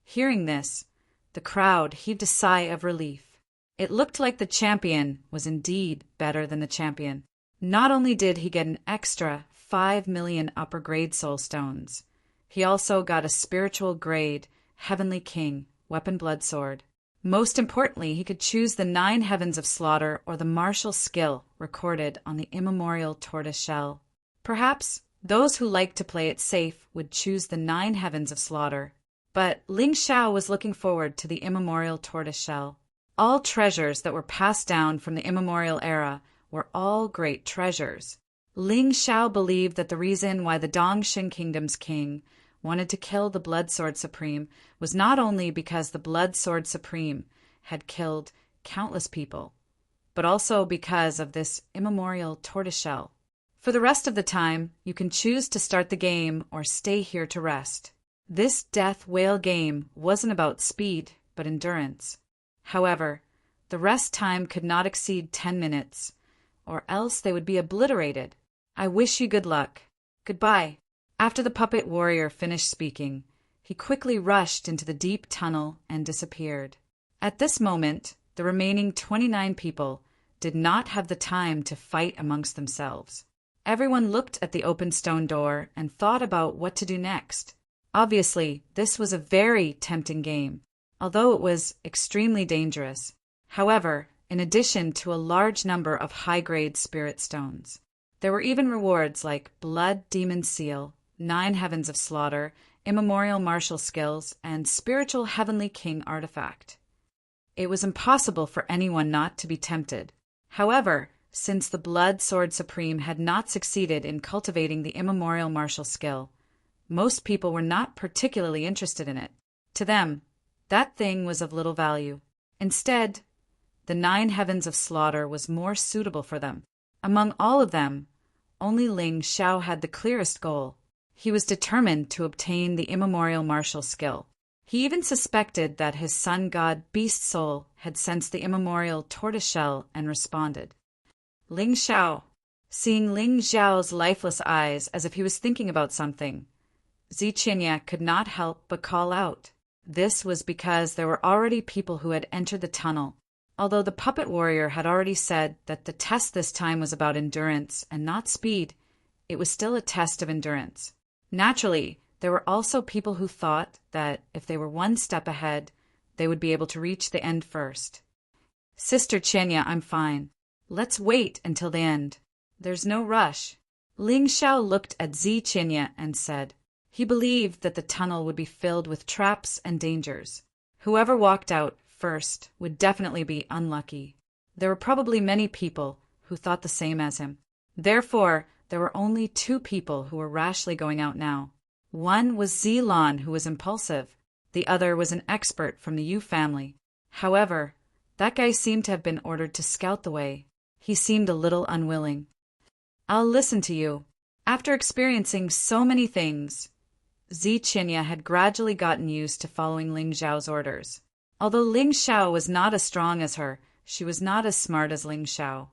Hearing this, the crowd heaved a sigh of relief. It looked like the champion was indeed better than the champion. Not only did he get an extra 5 million upper grade soul stones, he also got a spiritual grade Heavenly King weapon blood sword. Most importantly, he could choose the 9 heavens of slaughter or the martial skill recorded on the immemorial tortoise shell. Perhaps those who like to play it safe would choose the 9 heavens of slaughter. But Ling Xiao was looking forward to the immemorial tortoiseshell. All treasures that were passed down from the immemorial era were all great treasures. Ling Xiao believed that the reason why the Dongxing Kingdom's king wanted to kill the Blood Sword Supreme was not only because the Blood Sword Supreme had killed countless people, but also because of this immemorial tortoiseshell. For the rest of the time, you can choose to start the game or stay here to rest. This death whale game wasn't about speed, but endurance. However, the rest time could not exceed 10 minutes, or else they would be obliterated. I wish you good luck. Goodbye. After the puppet warrior finished speaking, he quickly rushed into the deep tunnel and disappeared. At this moment, the remaining 29 people did not have the time to fight amongst themselves. Everyone looked at the open stone door and thought about what to do next. Obviously, this was a very tempting game, although it was extremely dangerous. However, in addition to a large number of high-grade spirit stones, there were even rewards like Blood Demon Seal, 9 Heavens of Slaughter, Immemorial Martial Skills, and Spiritual Heavenly King Artifact. It was impossible for anyone not to be tempted. However, since the Blood Sword Supreme had not succeeded in cultivating the Immemorial Martial Skill, most people were not particularly interested in it. To them, that thing was of little value. Instead, the 9 Heavens of Slaughter was more suitable for them. Among all of them, only Ling Xiao had the clearest goal. He was determined to obtain the immemorial martial skill. He even suspected that his sun god Beast Soul had sensed the immemorial tortoiseshell and responded. Ling Xiao, seeing Ling Xiao's lifeless eyes as if he was thinking about something, Ziqinya could not help but call out. This was because there were already people who had entered the tunnel. Although the puppet warrior had already said that the test this time was about endurance and not speed, it was still a test of endurance. Naturally, there were also people who thought that if they were one step ahead, they would be able to reach the end first. Sister Qianya, I'm fine. Let's wait until the end. There's no rush. Ling Xiao looked at Ziqinya and said, he believed that the tunnel would be filled with traps and dangers. Whoever walked out first would definitely be unlucky. There were probably many people who thought the same as him. Therefore, there were only 2 people who were rashly going out now. One was Zilon, who was impulsive. The other was an expert from the Yu family. However, that guy seemed to have been ordered to scout the way. He seemed a little unwilling. I'll listen to you. After experiencing so many things, Ziqinya had gradually gotten used to following Ling Xiao's orders. Although Ling Xiao was not as strong as her, she was not as smart as Ling Xiao.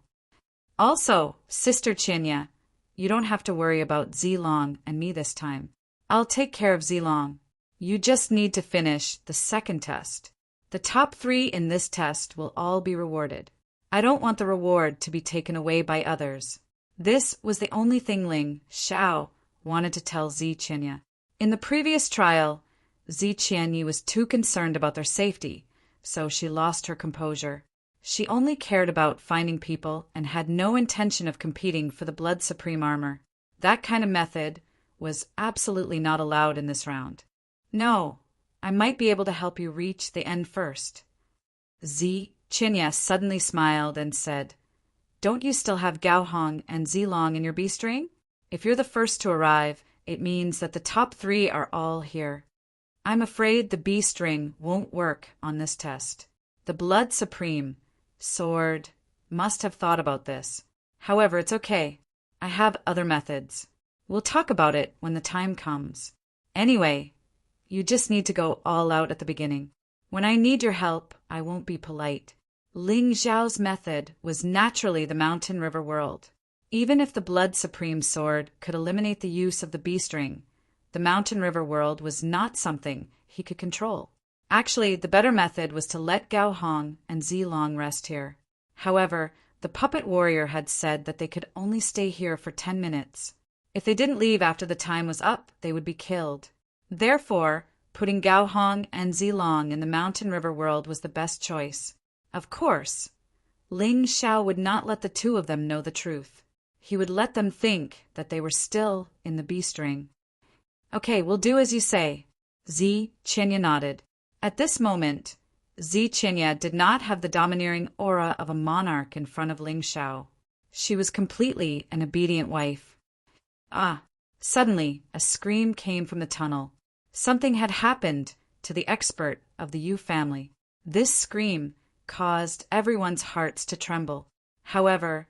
Also, Sister Qianya, you don't have to worry about Zilong and me this time. I'll take care of Zilong. You just need to finish the second test. The top 3 in this test will all be rewarded. I don't want the reward to be taken away by others. This was the only thing Ling Xiao wanted to tell Ziqinya. In the previous trial, Ziqianya was too concerned about their safety, so she lost her composure. She only cared about finding people and had no intention of competing for the Blood Supreme armor. That kind of method was absolutely not allowed in this round. No, I might be able to help you reach the end first. Ziqinya suddenly smiled and said, don't you still have Gao Hong and Zilong in your beast ring? If you're the first to arrive, it means that the top 3 are all here. I'm afraid the beast ring won't work on this test. The Blood Supreme, Sword, must have thought about this. However, it's okay. I have other methods. We'll talk about it when the time comes. Anyway, you just need to go all out at the beginning. When I need your help, I won't be polite. Ling Xiao's method was naturally the Mountain River world. Even if the Blood Supreme sword could eliminate the use of the beast ring, the Mountain River world was not something he could control. Actually, the better method was to let Gao Hong and Zilong rest here. However, the puppet warrior had said that they could only stay here for 10 minutes. If they didn't leave after the time was up, they would be killed. Therefore, putting Gao Hong and Zilong in the Mountain River world was the best choice. Of course, Ling Xiao would not let the 2 of them know the truth. He would let them think that they were still in the beast ring. Okay, we'll do as you say. Zi Qinya nodded. At this moment, Zi Qinya did not have the domineering aura of a monarch in front of Ling Shao. She was completely an obedient wife. Ah! Suddenly, a scream came from the tunnel. Something had happened to the expert of the Yu family. This scream caused everyone's hearts to tremble. However,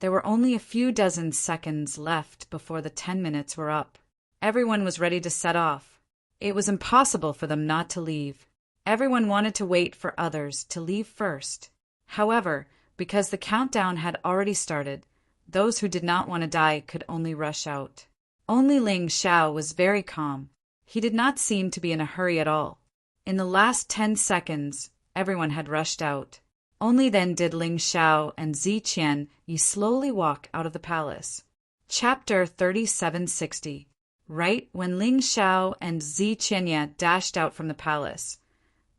there were only a few dozen seconds left before the 10 minutes were up. Everyone was ready to set off. It was impossible for them not to leave. Everyone wanted to wait for others to leave first. However, because the countdown had already started, those who did not want to die could only rush out. Only Ling Shao was very calm. He did not seem to be in a hurry at all. In the last 10 seconds, everyone had rushed out. Only then did Ling Shao and Zi Qian Yi slowly walk out of the palace. Chapter 3760. Right when Ling Shao and Zi Qian dashed out from the palace,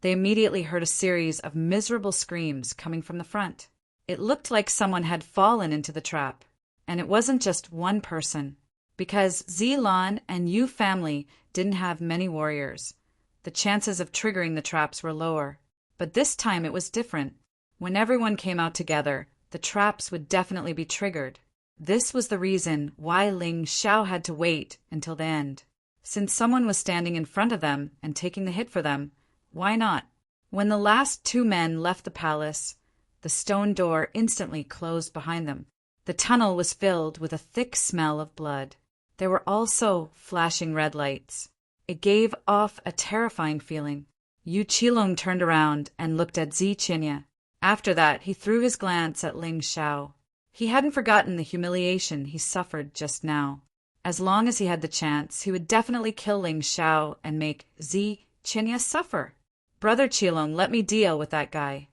they immediately heard a series of miserable screams coming from the front. It looked like someone had fallen into the trap, and it wasn't just one person. Because Zilan and Yu family didn't have many warriors, the chances of triggering the traps were lower. But this time it was different. When everyone came out together, the traps would definitely be triggered. This was the reason why Ling Shao had to wait until the end. Since someone was standing in front of them and taking the hit for them, why not? When the last 2 men left the palace, the stone door instantly closed behind them. The tunnel was filled with a thick smell of blood. There were also flashing red lights. It gave off a terrifying feeling. Yu Qilong turned around and looked at Zi Qinya. After that, he threw his glance at Ling Shao. He hadn't forgotten the humiliation he suffered just now. As long as he had the chance, he would definitely kill Ling Shao and make Zi Qinya suffer. Brother Qilong, let me deal with that guy.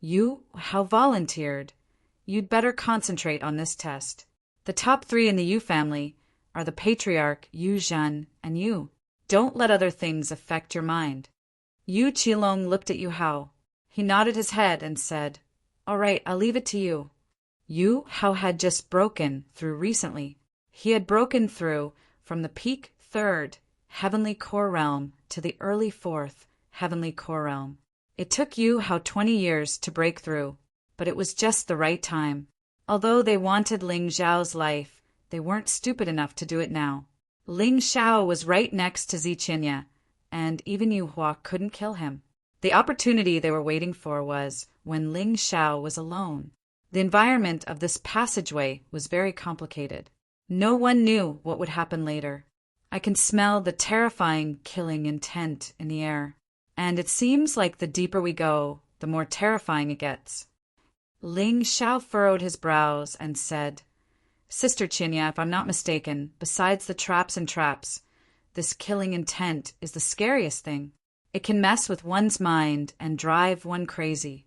You, how volunteered. You'd better concentrate on this test. The top 3 in the Yu family are the patriarch Yu Zhan and you. Don't let other things affect your mind. Yu Qilong looked at Yu Hao. He nodded his head and said, All right, I'll leave it to you. Yu Hao had just broken through recently. He had broken through from the peak 3rd Heavenly Core Realm to the early 4th Heavenly Core Realm. It took Yu Hao 20 years to break through, but it was just the right time. Although they wanted Ling Zhao's life, they weren't stupid enough to do it now. Ling Shao was right next to Zi Qinya, and even Yu Hua couldn't kill him. The opportunity they were waiting for was when Ling Shao was alone. The environment of this passageway was very complicated. No one knew what would happen later. I can smell the terrifying killing intent in the air, and it seems like the deeper we go, the more terrifying it gets. Ling Shao furrowed his brows and said, Sister Qinya, if I'm not mistaken, besides the traps and traps, this killing intent is the scariest thing. It can mess with one's mind and drive one crazy.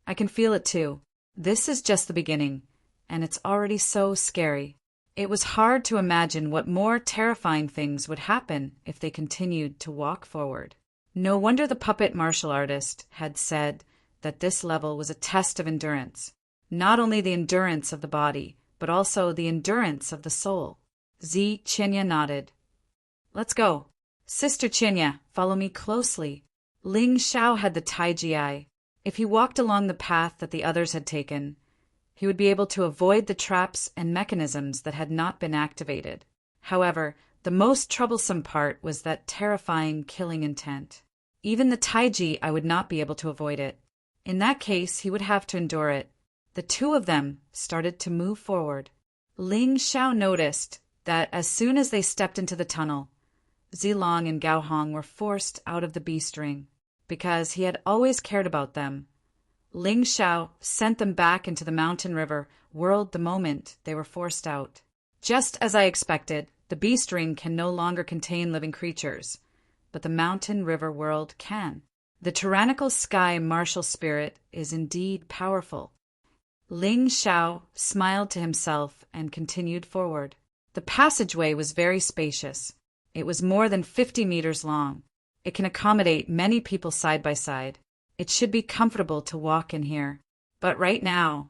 I can feel it too. This is just the beginning, and it's already so scary. It was hard to imagine what more terrifying things would happen if they continued to walk forward. No wonder the puppet martial artist had said that this level was a test of endurance. Not only the endurance of the body, but also the endurance of the soul. Zi Qinya nodded. Let's go. Sister Qinya, follow me closely. Ling Shao had the Taiji eye. If he walked along the path that the others had taken, he would be able to avoid the traps and mechanisms that had not been activated. However, the most troublesome part was that terrifying killing intent. Even the Taiji, I would not be able to avoid it. In that case, he would have to endure it. The 2 of them started to move forward. Ling Shao noticed that as soon as they stepped into the tunnel, Zilong and Gao Hong were forced out of the beast ring. Because he had always cared about them, Ling Shao sent them back into the mountain river world the moment they were forced out. Just as I expected, the beast ring can no longer contain living creatures, but the mountain river world can. The tyrannical sky martial spirit is indeed powerful. Ling Shao smiled to himself and continued forward. The passageway was very spacious. It was more than 50 meters long. It can accommodate many people side by side. It should be comfortable to walk in here. But right now,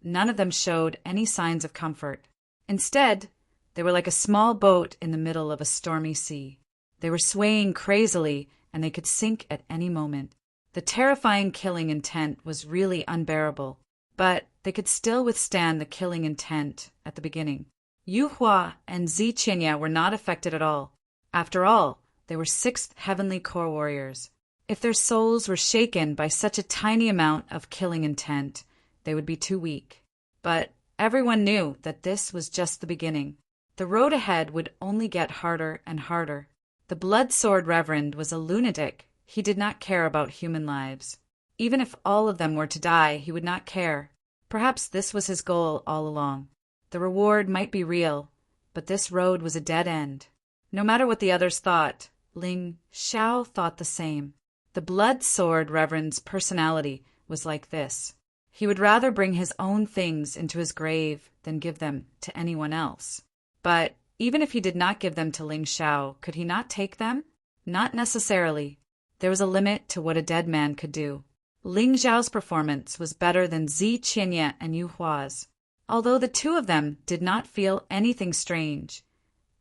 none of them showed any signs of comfort. Instead, they were like a small boat in the middle of a stormy sea. They were swaying crazily, and they could sink at any moment. The terrifying killing intent was really unbearable, but they could still withstand the killing intent at the beginning. Yu Hua and Zi Qinya were not affected at all. After all, they were sixth heavenly core warriors. If their souls were shaken by such a tiny amount of killing intent, they would be too weak. But everyone knew that this was just the beginning. The road ahead would only get harder and harder. The Blood Sword Reverend was a lunatic. He did not care about human lives. Even if all of them were to die, he would not care. Perhaps this was his goal all along. The reward might be real, but this road was a dead end. No matter what the others thought, Ling Xiao thought the same. The Blood Sword Reverend's personality was like this. He would rather bring his own things into his grave than give them to anyone else. But even if he did not give them to Ling Xiao, could he not take them? Not necessarily. There was a limit to what a dead man could do. Ling Xiao's performance was better than Zi Qinya and Yu Hua's. Although the two of them did not feel anything strange,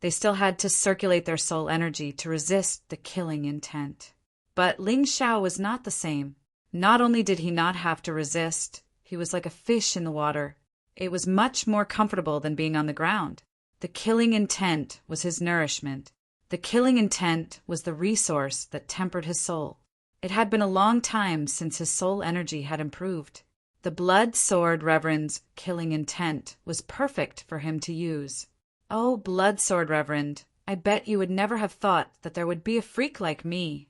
they still had to circulate their soul energy to resist the killing intent. But Ling Xiao was not the same. Not only did he not have to resist, he was like a fish in the water. It was much more comfortable than being on the ground. The killing intent was his nourishment. The killing intent was the resource that tempered his soul. It had been a long time since his soul energy had improved. The Blood Sword Reverend's killing intent was perfect for him to use. Oh, Blood Sword Reverend, I bet you would never have thought that there would be a freak like me.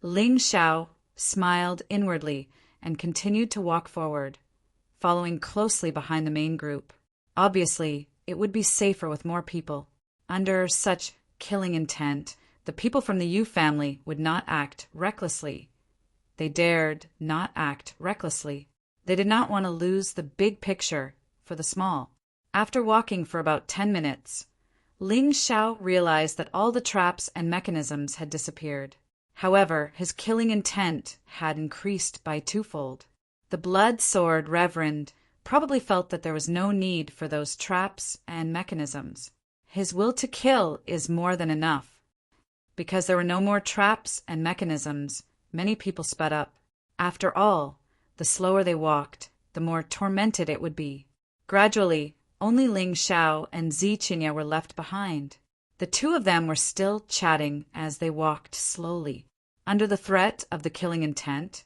Ling Xiao smiled inwardly and continued to walk forward, following closely behind the main group. Obviously, it would be safer with more people. Under such killing intent, the people from the Yu family would not act recklessly. They dared not act recklessly. They did not want to lose the big picture for the small. After walking for about 10 minutes, Ling Xiao realized that all the traps and mechanisms had disappeared. However, his killing intent had increased by twofold. The Blood Sword Reverend probably felt that there was no need for those traps and mechanisms. His will to kill is more than enough. Because there were no more traps and mechanisms, many people sped up. After all, the slower they walked, the more tormented it would be. Gradually, only Ling Xiao and Zi Qinya were left behind. The two of them were still chatting as they walked slowly. Under the threat of the killing intent,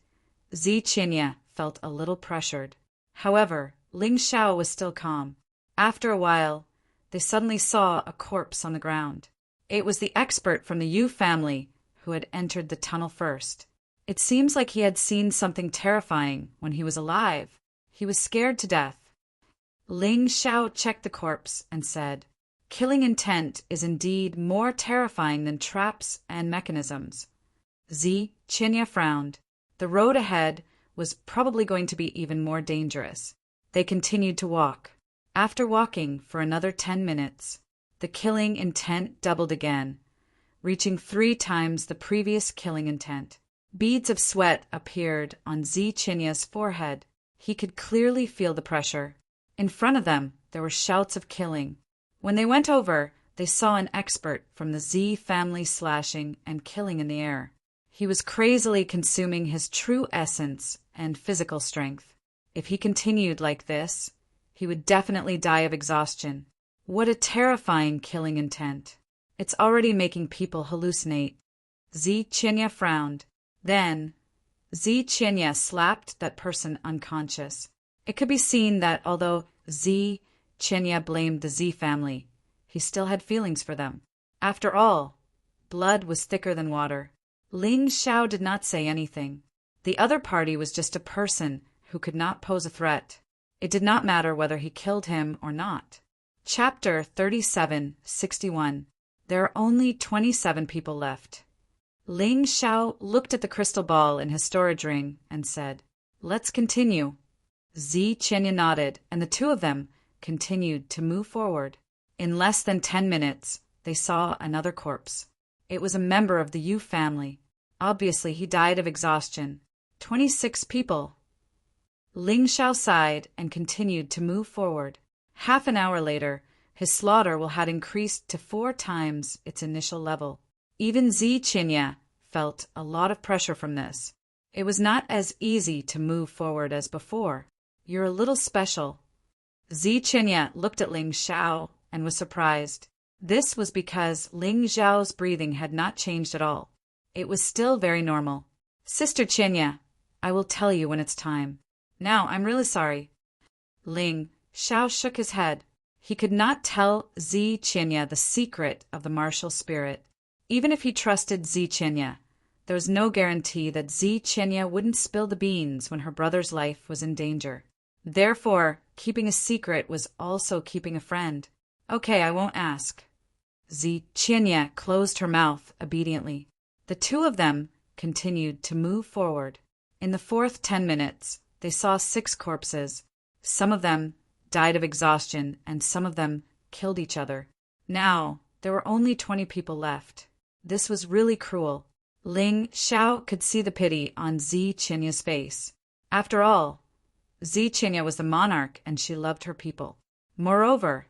Zi Qinya felt a little pressured. However, Ling Xiao was still calm. After a while, they suddenly saw a corpse on the ground. It was the expert from the Yu family who had entered the tunnel first. It seems like he had seen something terrifying when he was alive. He was scared to death. Ling Xiao checked the corpse and said, "Killing intent is indeed more terrifying than traps and mechanisms." Zi Qinya frowned. The road ahead was probably going to be even more dangerous. They continued to walk. After walking for another 10 minutes, the killing intent doubled again, reaching 3 times the previous killing intent. Beads of sweat appeared on Zi Qinya's forehead. He could clearly feel the pressure. In front of them, there were shouts of killing. When they went over, they saw an expert from the Zi family slashing and killing in the air. He was crazily consuming his true essence and physical strength. If he continued like this, he would definitely die of exhaustion. What a terrifying killing intent. It's already making people hallucinate. Zi Qinya frowned. Then, Zi Qinya slapped that person unconscious. It could be seen that although Zi Qinya blamed the Zi family, he still had feelings for them. After all, blood was thicker than water. Ling Xiao did not say anything. The other party was just a person who could not pose a threat. It did not matter whether he killed him or not. Chapter 3761. There are only 27 people left. Ling Xiao looked at the crystal ball in his storage ring and said, "Let's continue." Zi Qinya nodded, and the two of them continued to move forward. In less than 10 minutes, they saw another corpse. It was a member of the Yu family. Obviously, he died of exhaustion. 26 people. Ling Xiao sighed and continued to move forward. Half an hour later, His slaughter had increased to 4 times its initial level. Even Zi Qinya felt a lot of pressure from this. It was not as easy to move forward as before. "You're a little special." Zi Qinya looked at Ling Xiao and was surprised. This was because Ling Xiao's breathing had not changed at all. It was still very normal. "Sister Qinya, I will tell you when it's time. Now, I'm really sorry." Ling Xiao shook his head. He could not tell Zi Qinya the secret of the martial spirit. Even if he trusted Zi Qinya, there was no guarantee that Zi Qinya wouldn't spill the beans when her brother's life was in danger. Therefore, keeping a secret was also keeping a friend. "Okay, I won't ask." Zi Qinya closed her mouth obediently. The two of them continued to move forward. In the fourth 10 minutes, they saw 6 corpses. Some of them died of exhaustion, and some of them killed each other. Now, there were only 20 people left. This was really cruel. Ling Xiao could see the pity on Zi Qinya's face. After all, Zi Qinya was the monarch and she loved her people. Moreover,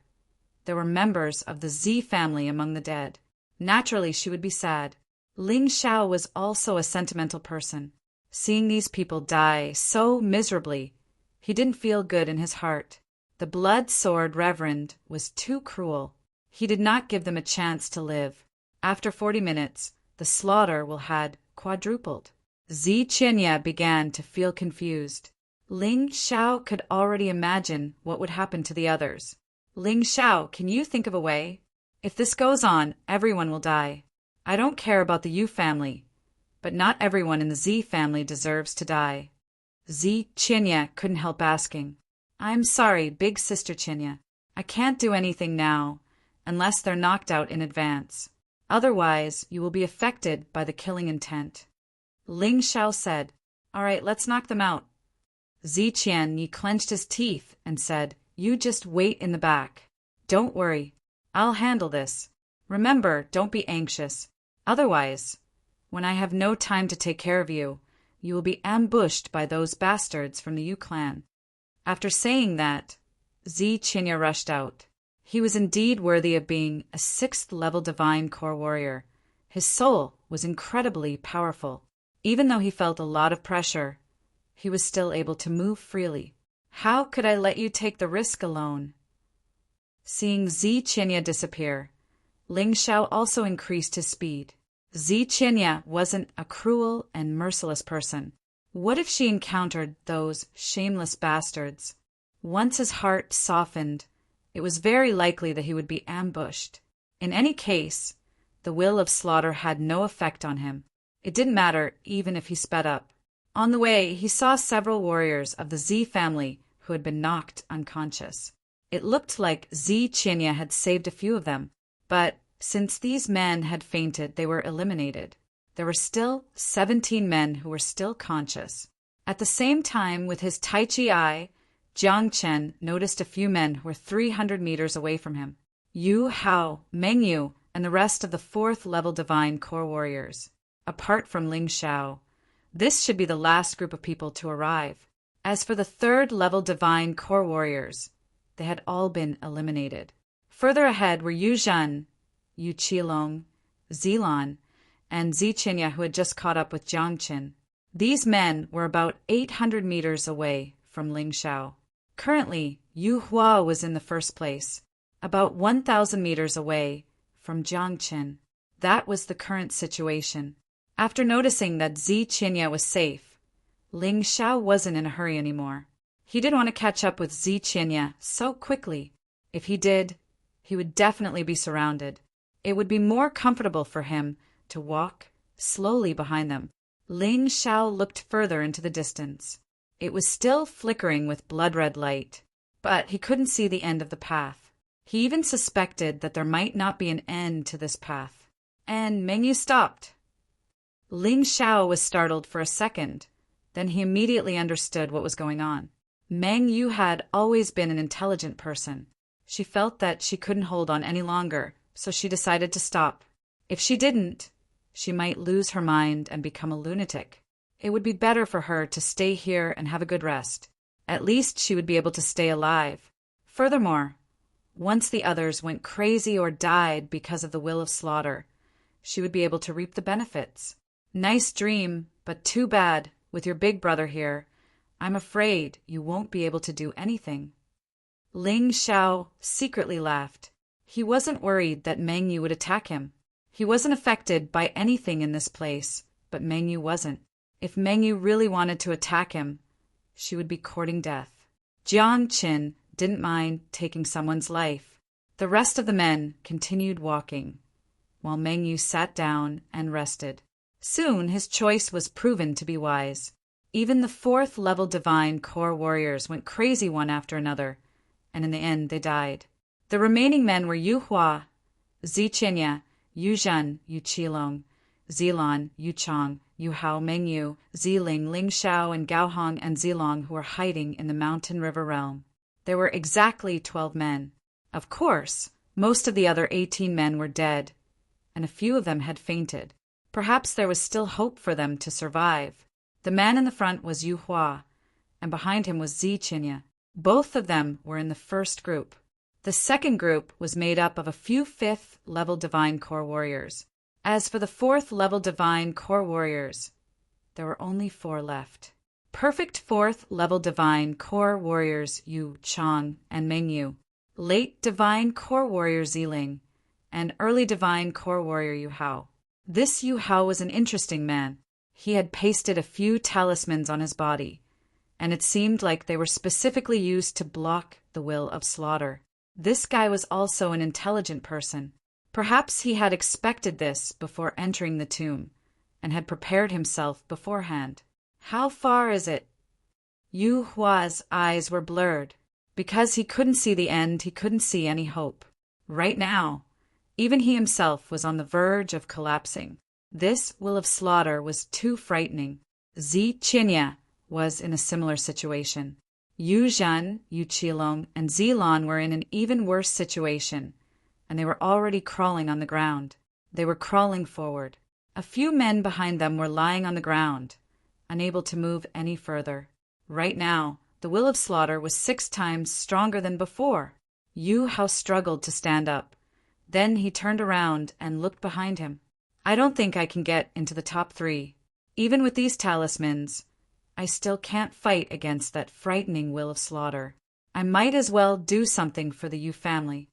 there were members of the Zi family among the dead. Naturally, she would be sad. Ling Xiao was also a sentimental person. Seeing these people die so miserably, he didn't feel good in his heart. The blood sword reverend was too cruel. He did not give them a chance to live. After 40 minutes, the slaughter had quadrupled. Zi Qinya began to feel confused. Ling Xiao could already imagine what would happen to the others. "Ling Xiao, can you think of a way? If this goes on, everyone will die. I don't care about the Yu family, but not everyone in the Zi family deserves to die." Zi Qinya couldn't help asking, "I'm sorry, big sister Qinya. I can't do anything now, unless they're knocked out in advance. Otherwise, you will be affected by the killing intent." Ling Xiao said, "All right, let's knock them out." Zi Qian clenched his teeth and said, "You just wait in the back. Don't worry. I'll handle this. Remember, don't be anxious. Otherwise, when I have no time to take care of you, you will be ambushed by those bastards from the Yu clan." After saying that, Zi Qinya rushed out. He was indeed worthy of being a 6th-level divine core warrior. His soul was incredibly powerful. Even though he felt a lot of pressure, he was still able to move freely. "How could I let you take the risk alone?" Seeing Zi Qinya disappear, Ling Xiao also increased his speed. Zi Qinya wasn't a cruel and merciless person. What if she encountered those shameless bastards? Once his heart softened, it was very likely that he would be ambushed. In any case, the will of slaughter had no effect on him. It didn't matter even if he sped up. On the way, he saw several warriors of the Zi family who had been knocked unconscious. It looked like Zi Qinya had saved a few of them, but since these men had fainted, they were eliminated. There were still 17 men who were still conscious. At the same time, with his Tai Chi eye, Jiang Chen noticed a few men who were 300 meters away from him. Yu Hao, Meng Yu, and the rest of the 4th-level divine core warriors. Apart from Ling Xiao, this should be the last group of people to arrive. As for the 3rd-level divine core warriors, they had all been eliminated. Further ahead were Yu Zhen, Yu Qilong, Zilan, and Zi Qinya, who had just caught up with Jiang Qin. These men were about 800 meters away from Ling Xiao. Currently, Yu Hua was in the first place, about 1,000 meters away from Jiang Qin. That was the current situation. After noticing that Zi Qinya was safe, Ling Xiao wasn't in a hurry anymore. He didn't want to catch up with Zi Qinya so quickly. If he did, he would definitely be surrounded. It would be more comfortable for him to walk slowly behind them. Ling Xiao looked further into the distance. It was still flickering with blood-red light, but he couldn't see the end of the path. He even suspected that there might not be an end to this path. And Meng Yu stopped. Ling Xiao was startled for a second. Then he immediately understood what was going on. Meng Yu had always been an intelligent person. She felt that she couldn't hold on any longer, so she decided to stop. If she didn't, she might lose her mind and become a lunatic. It would be better for her to stay here and have a good rest. At least she would be able to stay alive. Furthermore, Once the others went crazy or died because of the will of slaughter, she would be able to reap the benefits. Nice dream, but too bad, with your big brother here. I'm afraid you won't be able to do anything. Ling Xiao secretly laughed. He wasn't worried that Meng Yu would attack him. He wasn't affected by anything in this place, but Meng Yu wasn't. If Meng Yu really wanted to attack him, she would be courting death. Jiang Qin didn't mind taking someone's life. The rest of the men continued walking, while Meng Yu sat down and rested. Soon his choice was proven to be wise. Even the 4th-level divine core warriors went crazy one after another, and in the end they died. The remaining men were Yu Hua, Zi Qinya, Yu Zhen, Yu Qilong, Zilan, Yu Chang, Yu Hao, Meng Yu, Ziling, Ling Xiao, and Gao Hong and Zilong, who were hiding in the mountain river realm. There were exactly 12 men. Of course, most of the other 18 men were dead, and a few of them had fainted. Perhaps there was still hope for them to survive. The man in the front was Yu Hua, and behind him was Zi Qinya. Both of them were in the first group. The second group was made up of a few 5th-level divine core warriors. As for the 4th-level divine core warriors, there were only 4 left. Perfect 4th-level divine core warriors Yu Chang and Meng Yu, late divine core warrior Ziling, and early divine core warrior Yu Hao. This Yu Hao was an interesting man. He had pasted a few talismans on his body, and it seemed like they were specifically used to block the will of slaughter. This guy was also an intelligent person. Perhaps he had expected this before entering the tomb, and had prepared himself beforehand. How far is it? Yu Hua's eyes were blurred. Because he couldn't see the end, he couldn't see any hope. Right now, even he himself was on the verge of collapsing. This will of slaughter was too frightening. Zi Qinya was in a similar situation. Yu Zhen, Yu Qilong, and Zilan were in an even worse situation, and they were already crawling on the ground. They were crawling forward. A few men behind them were lying on the ground, unable to move any further. Right now, the will of slaughter was 6 times stronger than before. Yu Hao struggled to stand up. Then he turned around and looked behind him. I don't think I can get into the top 3. Even with these talismans, I still can't fight against that frightening will of slaughter. I might as well do something for the Yu family.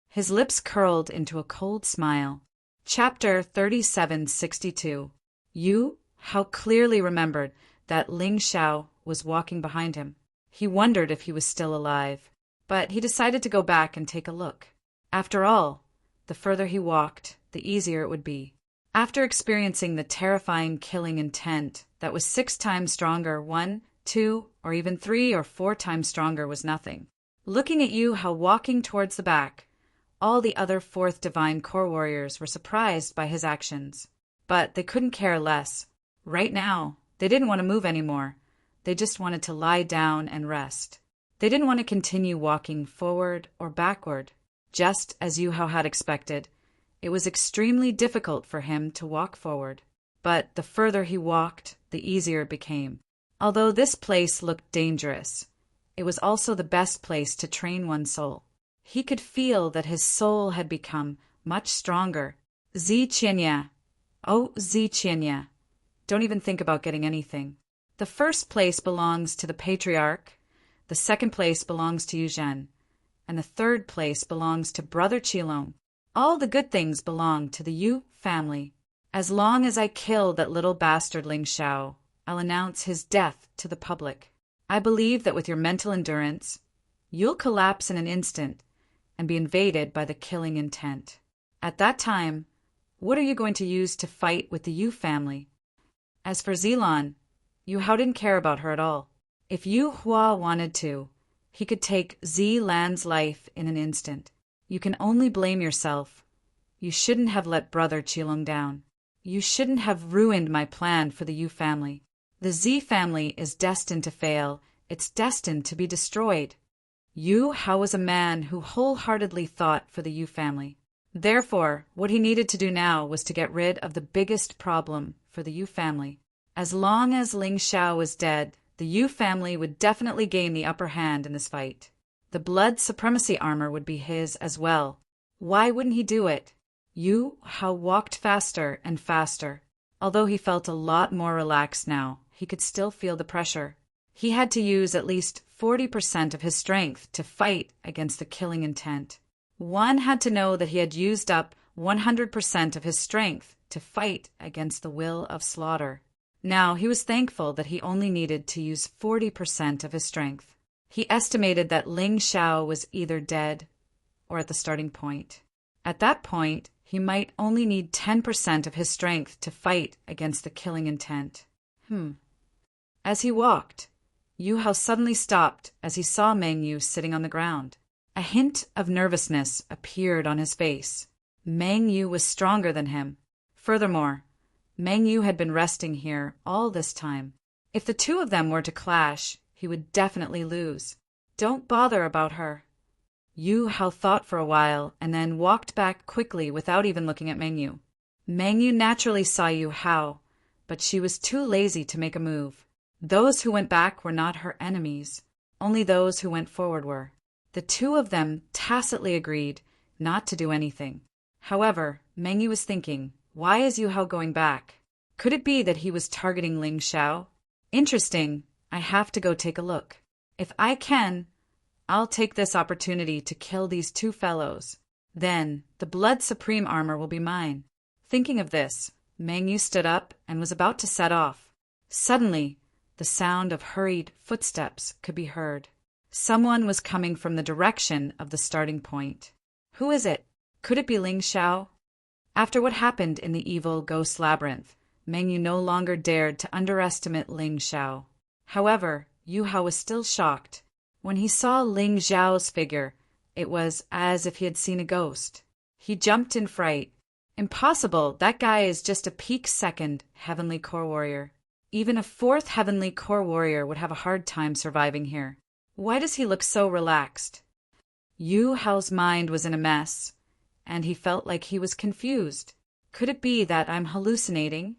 His lips curled into a cold smile. Chapter 3762. Yu Hao clearly remembered that Ling Xiao was walking behind him. He wondered if he was still alive, but he decided to go back and take a look. After all, the further he walked, the easier it would be. After experiencing the terrifying killing intent that was 6 times stronger, 1, 2, or even 3 or 4 times stronger was nothing. Looking at Yu Hao walking towards the back, all the other 4th divine core warriors were surprised by his actions. But they couldn't care less. Right now, they didn't want to move anymore. They just wanted to lie down and rest. They didn't want to continue walking forward or backward. Just as Yu Hao had expected, it was extremely difficult for him to walk forward. But the further he walked, the easier it became. Although this place looked dangerous, it was also the best place to train one's soul. He could feel that his soul had become much stronger. Zi Qinya. Oh, Zi Qinya. Don't even think about getting anything. The first place belongs to the patriarch, the second place belongs to Yu Zhen, and the third place belongs to Brother Qilong. All the good things belong to the Yu family. As long as I kill that little bastard Ling Xiao, I'll announce his death to the public. I believe that with your mental endurance, you'll collapse in an instant and be invaded by the killing intent. At that time, what are you going to use to fight with the Yu family? As for Zilan, Yu Hao didn't care about her at all. If Yu Hua wanted to, he could take Zilan's life in an instant. You can only blame yourself. You shouldn't have let Brother Qilong down. You shouldn't have ruined my plan for the Yu family. The Zi family is destined to fail. It's destined to be destroyed. Yu Hao was a man who wholeheartedly thought for the Yu family. Therefore, what he needed to do now was to get rid of the biggest problem for the Yu family. As long as Ling Xiao was dead, the Yu family would definitely gain the upper hand in this fight. The blood supremacy armor would be his as well. Why wouldn't he do it? Yu Hao walked faster and faster. Although he felt a lot more relaxed now, he could still feel the pressure. He had to use at least 40% of his strength to fight against the killing intent. One had to know that he had used up 100% of his strength to fight against the will of slaughter. Now he was thankful that he only needed to use 40% of his strength. He estimated that Ling Xiao was either dead or at the starting point. At that point, he might only need 10% of his strength to fight against the killing intent. As he walked, Yu Hao suddenly stopped as he saw Meng Yu sitting on the ground. A hint of nervousness appeared on his face. Meng Yu was stronger than him. Furthermore, Meng Yu had been resting here all this time. If the two of them were to clash, he would definitely lose. Don't bother about her. Yu Hao thought for a while and then walked back quickly without even looking at Meng Yu. Meng Yu naturally saw Yu Hao, but she was too lazy to make a move. Those who went back were not her enemies. Only those who went forward were. The two of them tacitly agreed not to do anything. However, Meng Yu was thinking, why is Yu Hao going back? Could it be that he was targeting Ling Xiao? Interesting. I have to go take a look. If I can, I'll take this opportunity to kill these two fellows. Then, the Blood Supreme armor will be mine. Thinking of this, Meng Yu stood up and was about to set off. Suddenly, the sound of hurried footsteps could be heard. Someone was coming from the direction of the starting point. Who is it? Could it be Ling Xiao? After what happened in the evil ghost labyrinth, Meng Yu no longer dared to underestimate Ling Xiao. However, Yu Hao was still shocked. When he saw Ling Xiao's figure, it was as if he had seen a ghost. He jumped in fright. Impossible, that guy is just a peak second Heavenly Core Warrior. Even a fourth Heavenly Core Warrior would have a hard time surviving here. Why does he look so relaxed? Yu Hao's mind was in a mess, and he felt like he was confused. Could it be that I'm hallucinating?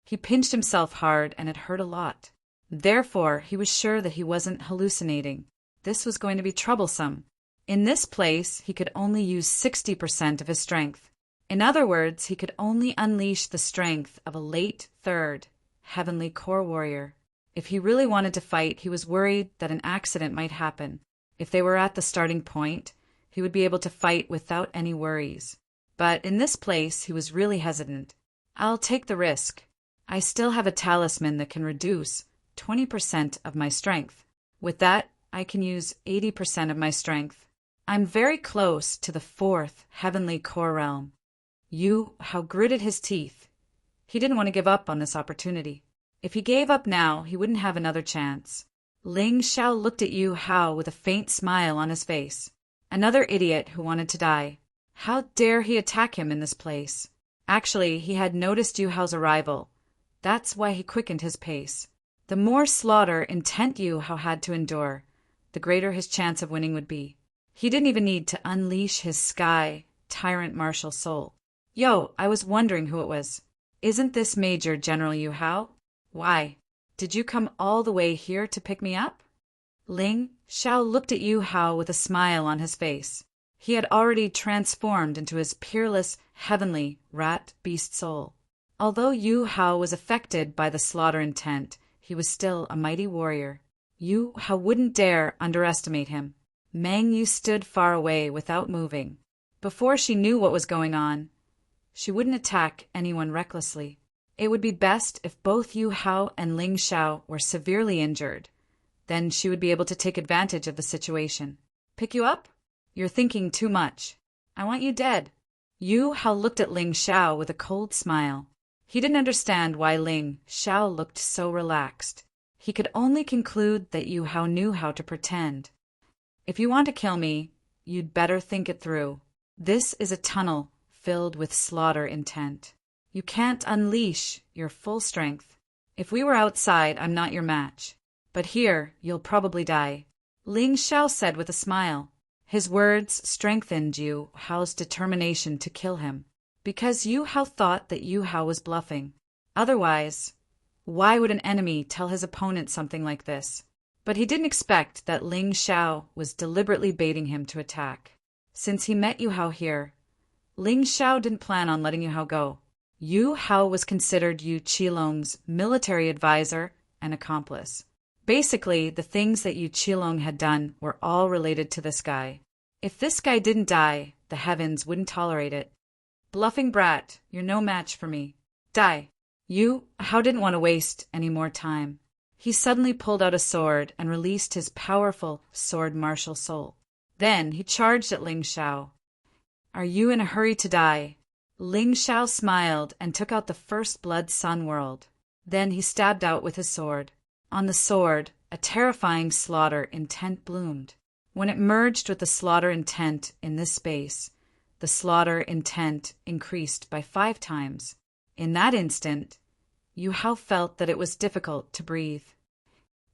He pinched himself hard and it hurt a lot. Therefore, he was sure that he wasn't hallucinating. This was going to be troublesome. In this place, he could only use 60% of his strength. In other words, he could only unleash the strength of a late third Heavenly Core Warrior. If he really wanted to fight, he was worried that an accident might happen. If they were at the starting point, he would be able to fight without any worries. But in this place, he was really hesitant. I'll take the risk. I still have a talisman that can reduce 20% of my strength. With that, I can use 80% of my strength. I'm very close to the fourth Heavenly Core Realm. Yu Hao gritted his teeth. He didn't want to give up on this opportunity. If he gave up now, he wouldn't have another chance. Ling Xiao looked at Yu Hao with a faint smile on his face. Another idiot who wanted to die. How dare he attack him in this place? Actually, he had noticed Yu Hao's arrival. That's why he quickened his pace. The more slaughter intent Yu Hao had to endure, the greater his chance of winning would be. He didn't even need to unleash his sky, tyrant martial soul. Yo, I was wondering who it was. Isn't this Major General Yu Hao? Why? Did you come all the way here to pick me up? Ling Xiao looked at Yu Hao with a smile on his face. He had already transformed into his peerless, heavenly, rat beast soul. Although Yu Hao was affected by the slaughter intent, he was still a mighty warrior. Yu Hao wouldn't dare underestimate him. Meng Yu stood far away without moving. Before she knew what was going on, she wouldn't attack anyone recklessly. It would be best if both Yu Hao and Ling Xiao were severely injured. Then she would be able to take advantage of the situation. Pick you up? You're thinking too much. I want you dead. Yu Hao looked at Ling Xiao with a cold smile. He didn't understand why Ling Xiao looked so relaxed. He could only conclude that Yu Hao knew how to pretend. If you want to kill me, you'd better think it through. This is a tunnel filled with slaughter intent. You can't unleash your full strength. If we were outside, I'm not your match. But here, you'll probably die. Ling Xiao said with a smile. His words strengthened Yu Hao's determination to kill him. Because Yu Hao thought that Yu Hao was bluffing. Otherwise, why would an enemy tell his opponent something like this? But he didn't expect that Ling Xiao was deliberately baiting him to attack. Since he met Yu Hao here, Ling Xiao didn't plan on letting Yu Hao go. Yu Hao was considered Yu Qilong's military advisor and accomplice. Basically, the things that Yu Qilong had done were all related to this guy. If this guy didn't die, the heavens wouldn't tolerate it. Bluffing brat, you're no match for me. Die. Yu Hao didn't want to waste any more time. He suddenly pulled out a sword and released his powerful sword martial soul. Then he charged at Ling Xiao. Are you in a hurry to die? Ling Xiao smiled and took out the first blood sun world. Then he stabbed out with his sword. On the sword, a terrifying slaughter intent bloomed. When it merged with the slaughter intent in this space, the slaughter intent increased by 5 times. In that instant, Yu Hao felt that it was difficult to breathe.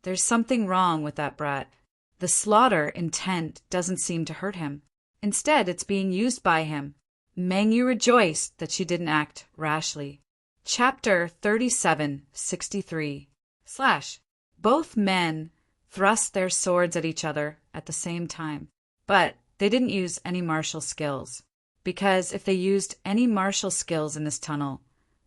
There's something wrong with that brat. The slaughter intent doesn't seem to hurt him. Instead, it's being used by him. Meng Yu rejoiced that she didn't act rashly. Chapter 3763 / Both men thrust their swords at each other at the same time, but they didn't use any martial skills, because if they used any martial skills in this tunnel,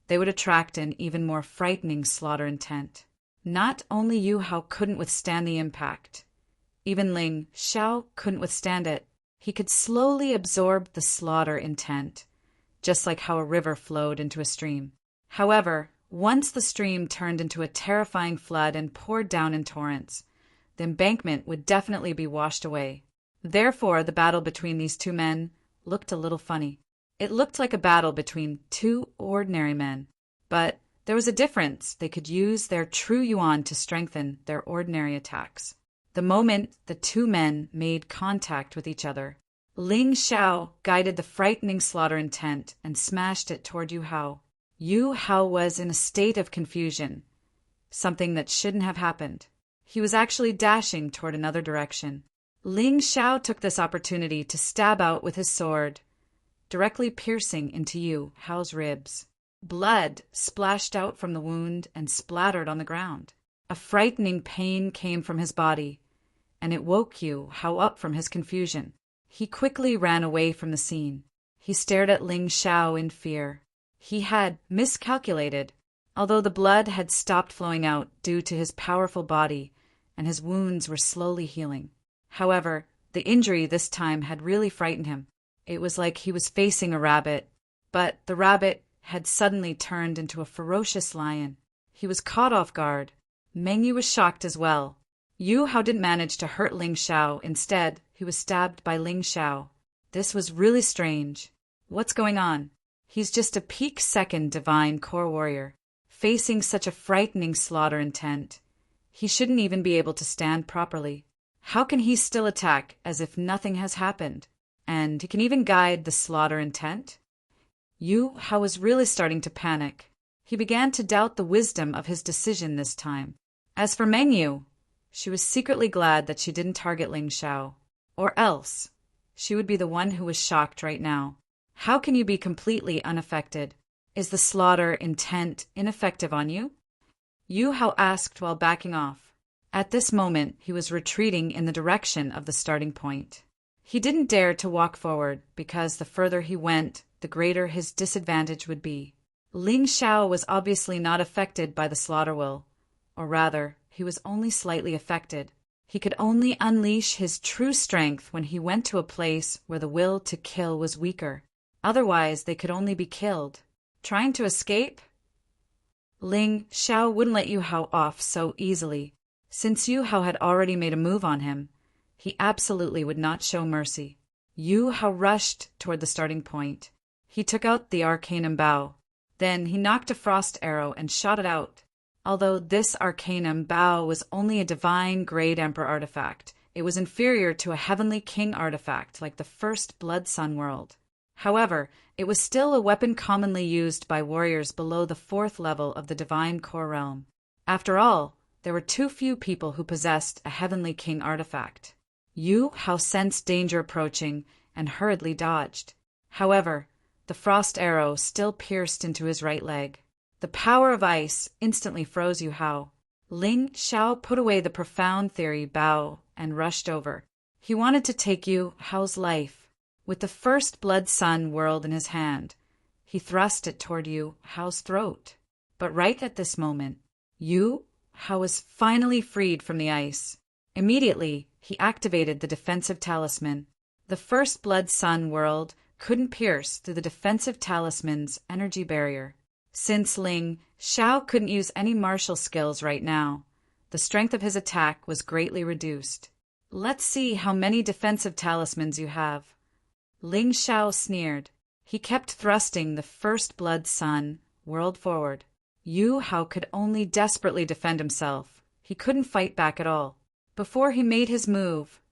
they would attract an even more frightening slaughter intent. Not only Yu Hao couldn't withstand the impact, even Ling Xiao couldn't withstand it. He could slowly absorb the slaughter intent, just like how a river flowed into a stream. However, once the stream turned into a terrifying flood and poured down in torrents, the embankment would definitely be washed away. Therefore, the battle between these two men looked a little funny. It looked like a battle between two ordinary men, but there was a difference. They could use their true yuan to strengthen their ordinary attacks. The moment the two men made contact with each other, Ling Xiao guided the frightening slaughter intent and smashed it toward Yu Hao. Yu Hao was in a state of confusion, something that shouldn't have happened. He was actually dashing toward another direction. Ling Xiao took this opportunity to stab out with his sword, directly piercing into Yu Hao's ribs. Blood splashed out from the wound and splattered on the ground. A frightening pain came from his body, and it woke Yu Hao up from his confusion. He quickly ran away from the scene. He stared at Ling Xiao in fear. He had miscalculated. Although the blood had stopped flowing out due to his powerful body, and his wounds were slowly healing. However, the injury this time had really frightened him. It was like he was facing a rabbit, but the rabbit had suddenly turned into a ferocious lion. He was caught off guard. Meng Yu was shocked as well. Yu Hao didn't manage to hurt Ling Xiao. Instead, he was stabbed by Ling Xiao. This was really strange. What's going on? He's just a peak second divine core warrior, facing such a frightening slaughter intent. He shouldn't even be able to stand properly. How can he still attack as if nothing has happened? And he can even guide the slaughter intent? Yu Hao was really starting to panic. He began to doubt the wisdom of his decision this time. As for Meng Yu, she was secretly glad that she didn't target Ling Xiao, or else she would be the one who was shocked right now. How can you be completely unaffected? Is the slaughter intent ineffective on you? Yu Hao asked while backing off. At this moment, he was retreating in the direction of the starting point. He didn't dare to walk forward because the further he went, the greater his disadvantage would be. Ling Xiao was obviously not affected by the slaughter will, or rather, he was only slightly affected. He could only unleash his true strength when he went to a place where the will to kill was weaker. Otherwise, they could only be killed. Trying to escape? Ling Xiao wouldn't let Yu Hao off so easily. Since Yu Hao had already made a move on him, he absolutely would not show mercy. Yu Hao rushed toward the starting point. He took out the Arcanum Bow. Then he knocked a frost arrow and shot it out. Although this Arcanum Bow was only a divine grade Emperor artifact, it was inferior to a Heavenly King artifact like the first Blood Sun world. However, it was still a weapon commonly used by warriors below the 4th level of the Divine Core Realm. After all, there were too few people who possessed a Heavenly King artifact. Yu Hao sensed danger approaching and hurriedly dodged. However, the frost arrow still pierced into his right leg. The power of ice instantly froze Yu Hao. Ling Xiao put away the profound theory Bao and rushed over. He wanted to take Yu Hao's life. With the first blood sun whirled in his hand, he thrust it toward Yu Hao's throat. But right at this moment, Yu Hao was finally freed from the ice. Immediately, he activated the defensive talisman. The first blood sun whirled couldn't pierce through the defensive talisman's energy barrier. Since Ling Xiao couldn't use any martial skills right now, the strength of his attack was greatly reduced. Let's see how many defensive talismans you have. Ling Xiao sneered. He kept thrusting the first blood sun whirled forward. Yu Hao could only desperately defend himself. He couldn't fight back at all. Before he made his move,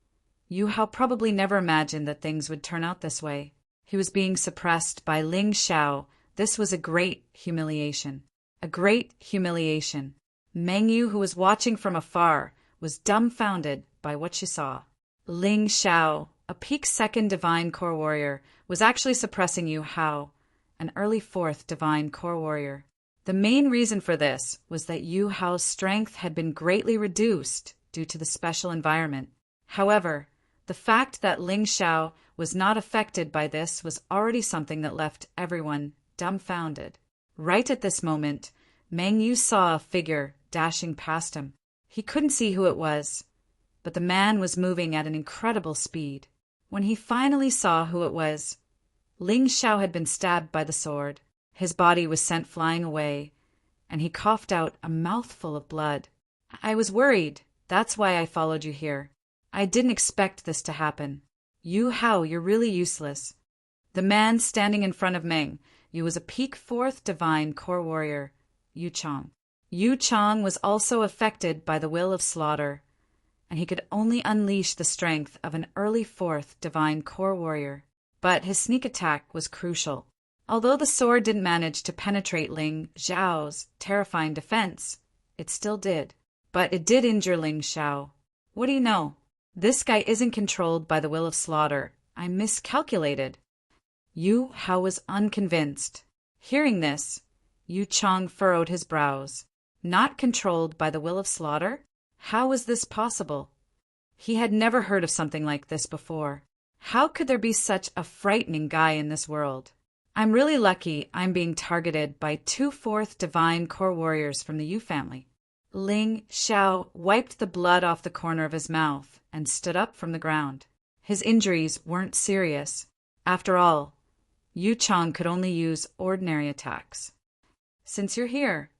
Yu Hao probably never imagined that things would turn out this way. He was being suppressed by Ling Xiao. This was a great humiliation. A great humiliation. Meng Yu, who was watching from afar, was dumbfounded by what she saw. Ling Xiao, a peak second divine core warrior, was actually suppressing Yu Hao, an early fourth divine core warrior. The main reason for this was that Yu Hao's strength had been greatly reduced due to the special environment. However, the fact that Ling Xiao was not affected by this was already something that left everyone dumbfounded. Right at this moment, Meng Yu saw a figure dashing past him. He couldn't see who it was, but the man was moving at an incredible speed. When he finally saw who it was, Ling Xiao had been stabbed by the sword. His body was sent flying away, and he coughed out a mouthful of blood. I was worried. That's why I followed you here. I didn't expect this to happen. Yu Hao, you're really useless. The man standing in front of Meng Yu was a peak fourth divine core warrior, Yu Chang. Yu Chang was also affected by the will of slaughter, and he could only unleash the strength of an early fourth divine core warrior. But his sneak attack was crucial. Although the sword didn't manage to penetrate Ling Xiao's terrifying defense, it still did. But it did injure Ling Xiao. What do you know? This guy isn't controlled by the will of slaughter. I miscalculated. Yu Hao was unconvinced. Hearing this, Yu Chang furrowed his brows. Not controlled by the will of slaughter? How was this possible? He had never heard of something like this before. How could there be such a frightening guy in this world? I'm really lucky I'm being targeted by 2 fourth divine core warriors from the Yu family. Ling Xiao wiped the blood off the corner of his mouth and stood up from the ground. His injuries weren't serious. After all, Yu Chang could only use ordinary attacks. Since you're here,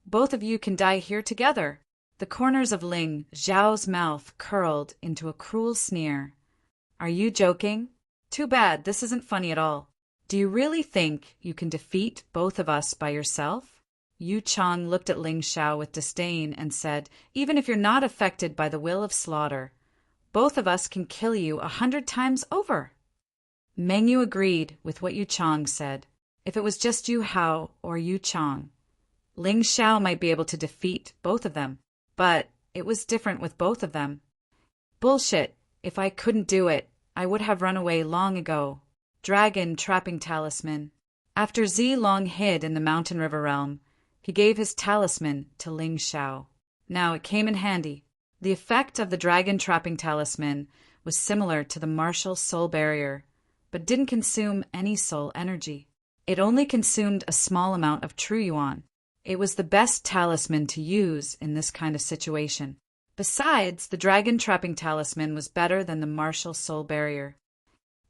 both of you can die here together. The corners of Ling Xiao's mouth curled into a cruel sneer. Are you joking? Too bad, this isn't funny at all. Do you really think you can defeat both of us by yourself? Yu Chang looked at Ling Xiao with disdain and said, even if you're not affected by the will of slaughter, both of us can kill you 100 times over. Meng Yu agreed with what Yu Chang said. If it was just Yu Hao or Yu Chang, Ling Xiao might be able to defeat both of them. But it was different with both of them. Bullshit. If I couldn't do it, I would have run away long ago. Dragon trapping talisman. After Zi Long hid in the mountain river realm, he gave his talisman to Ling Xiao. Now it came in handy. The effect of the dragon trapping talisman was similar to the martial soul barrier, but didn't consume any soul energy. It only consumed a small amount of true yuan. It was the best talisman to use in this kind of situation. Besides, the dragon trapping talisman was better than the martial soul barrier.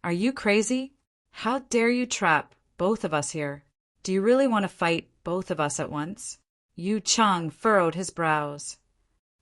Are you crazy? How dare you trap both of us here? Do you really want to fight both of us at once? Yu Chang furrowed his brows.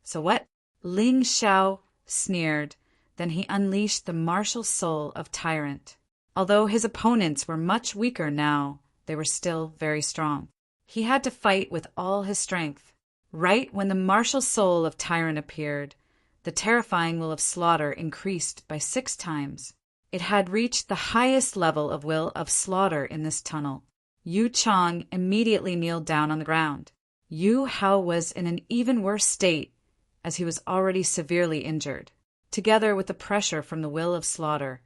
So what? Ling Xiao sneered. Then he unleashed the martial soul of Tyrant. Although his opponents were much weaker now, they were still very strong. He had to fight with all his strength. Right when the martial soul of Tyrant appeared, the terrifying will of slaughter increased by 6 times. It had reached the highest level of will of slaughter in this tunnel. Yu Chang immediately kneeled down on the ground. Yu Hao was in an even worse state, as he was already severely injured. Together with the pressure from the will of slaughter,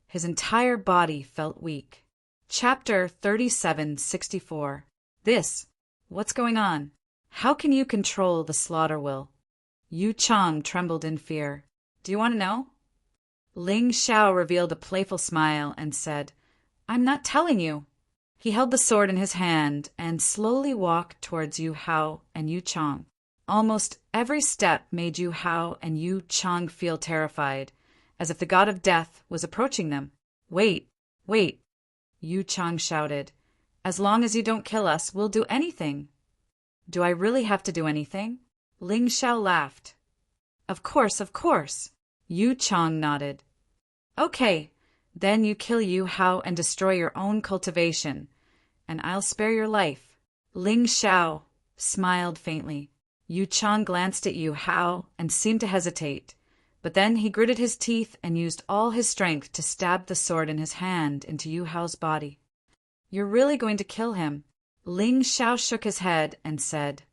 his entire body felt weak. Chapter 3764. What's going on? How can you control the slaughter will? Yu Chang trembled in fear. Do you want to know? Ling Xiao revealed a playful smile and said, I'm not telling you. He held the sword in his hand and slowly walked towards Yu Hao and Yu Chang. Almost every step made Yu Hao and Yu Chang feel terrified, as if the god of death was approaching them. Wait, wait, Yu Chang shouted. As long as you don't kill us, we'll do anything. Do I really have to do anything? Ling Xiao laughed. Of course, of course. Yu Chang nodded. Okay, then you kill Yu Hao and destroy your own cultivation, and I'll spare your life. Ling Xiao smiled faintly. Yu Chang glanced at Yu Hao and seemed to hesitate, but then he gritted his teeth and used all his strength to stab the sword in his hand into Yu Hao's body. You're really going to kill him? Ling Xiao shook his head and said,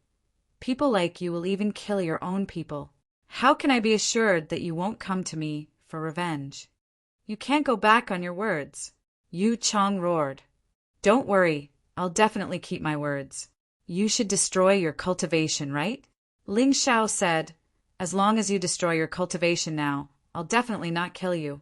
People like you will even kill your own people. How can I be assured that you won't come to me for revenge? You can't go back on your words. Yu Chang roared. Don't worry, I'll definitely keep my words. You should destroy your cultivation, right? Ling Xiao said, As long as you destroy your cultivation now, I'll definitely not kill you.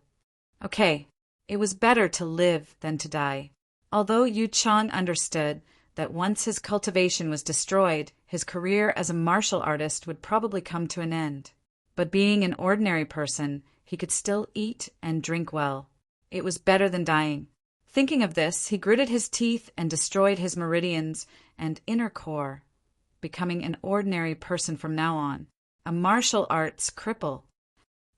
Okay, it was better to live than to die. Although Yu Chang understood that once his cultivation was destroyed, his career as a martial artist would probably come to an end. But being an ordinary person, he could still eat and drink well. It was better than dying. Thinking of this, he gritted his teeth and destroyed his meridians and inner core, becoming an ordinary person from now on, a martial arts cripple.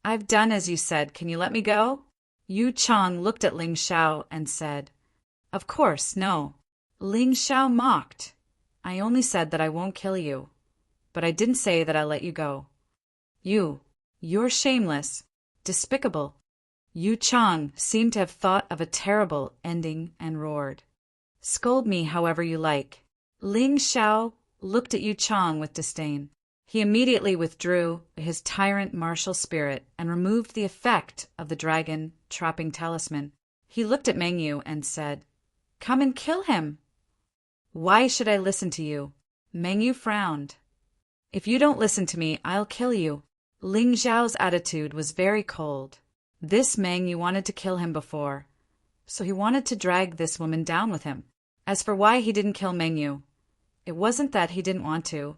I've done as you said, can you let me go? Yu Chang looked at Ling Xiao and said, Of course, no. Ling Xiao mocked. I only said that I won't kill you, but I didn't say that I'll let you go. You're shameless, despicable. Yu Chang seemed to have thought of a terrible ending and roared. Scold me however you like. Ling Xiao looked at Yu Chang with disdain. He immediately withdrew his tyrant martial spirit and removed the effect of the dragon trapping talisman. He looked at Meng Yu and said, Come and kill him. Why should I listen to you? Meng Yu frowned. If you don't listen to me, I'll kill you. Ling Xiao's attitude was very cold. This Meng Yu wanted to kill him before, so he wanted to drag this woman down with him. As for why he didn't kill Meng Yu, it wasn't that he didn't want to,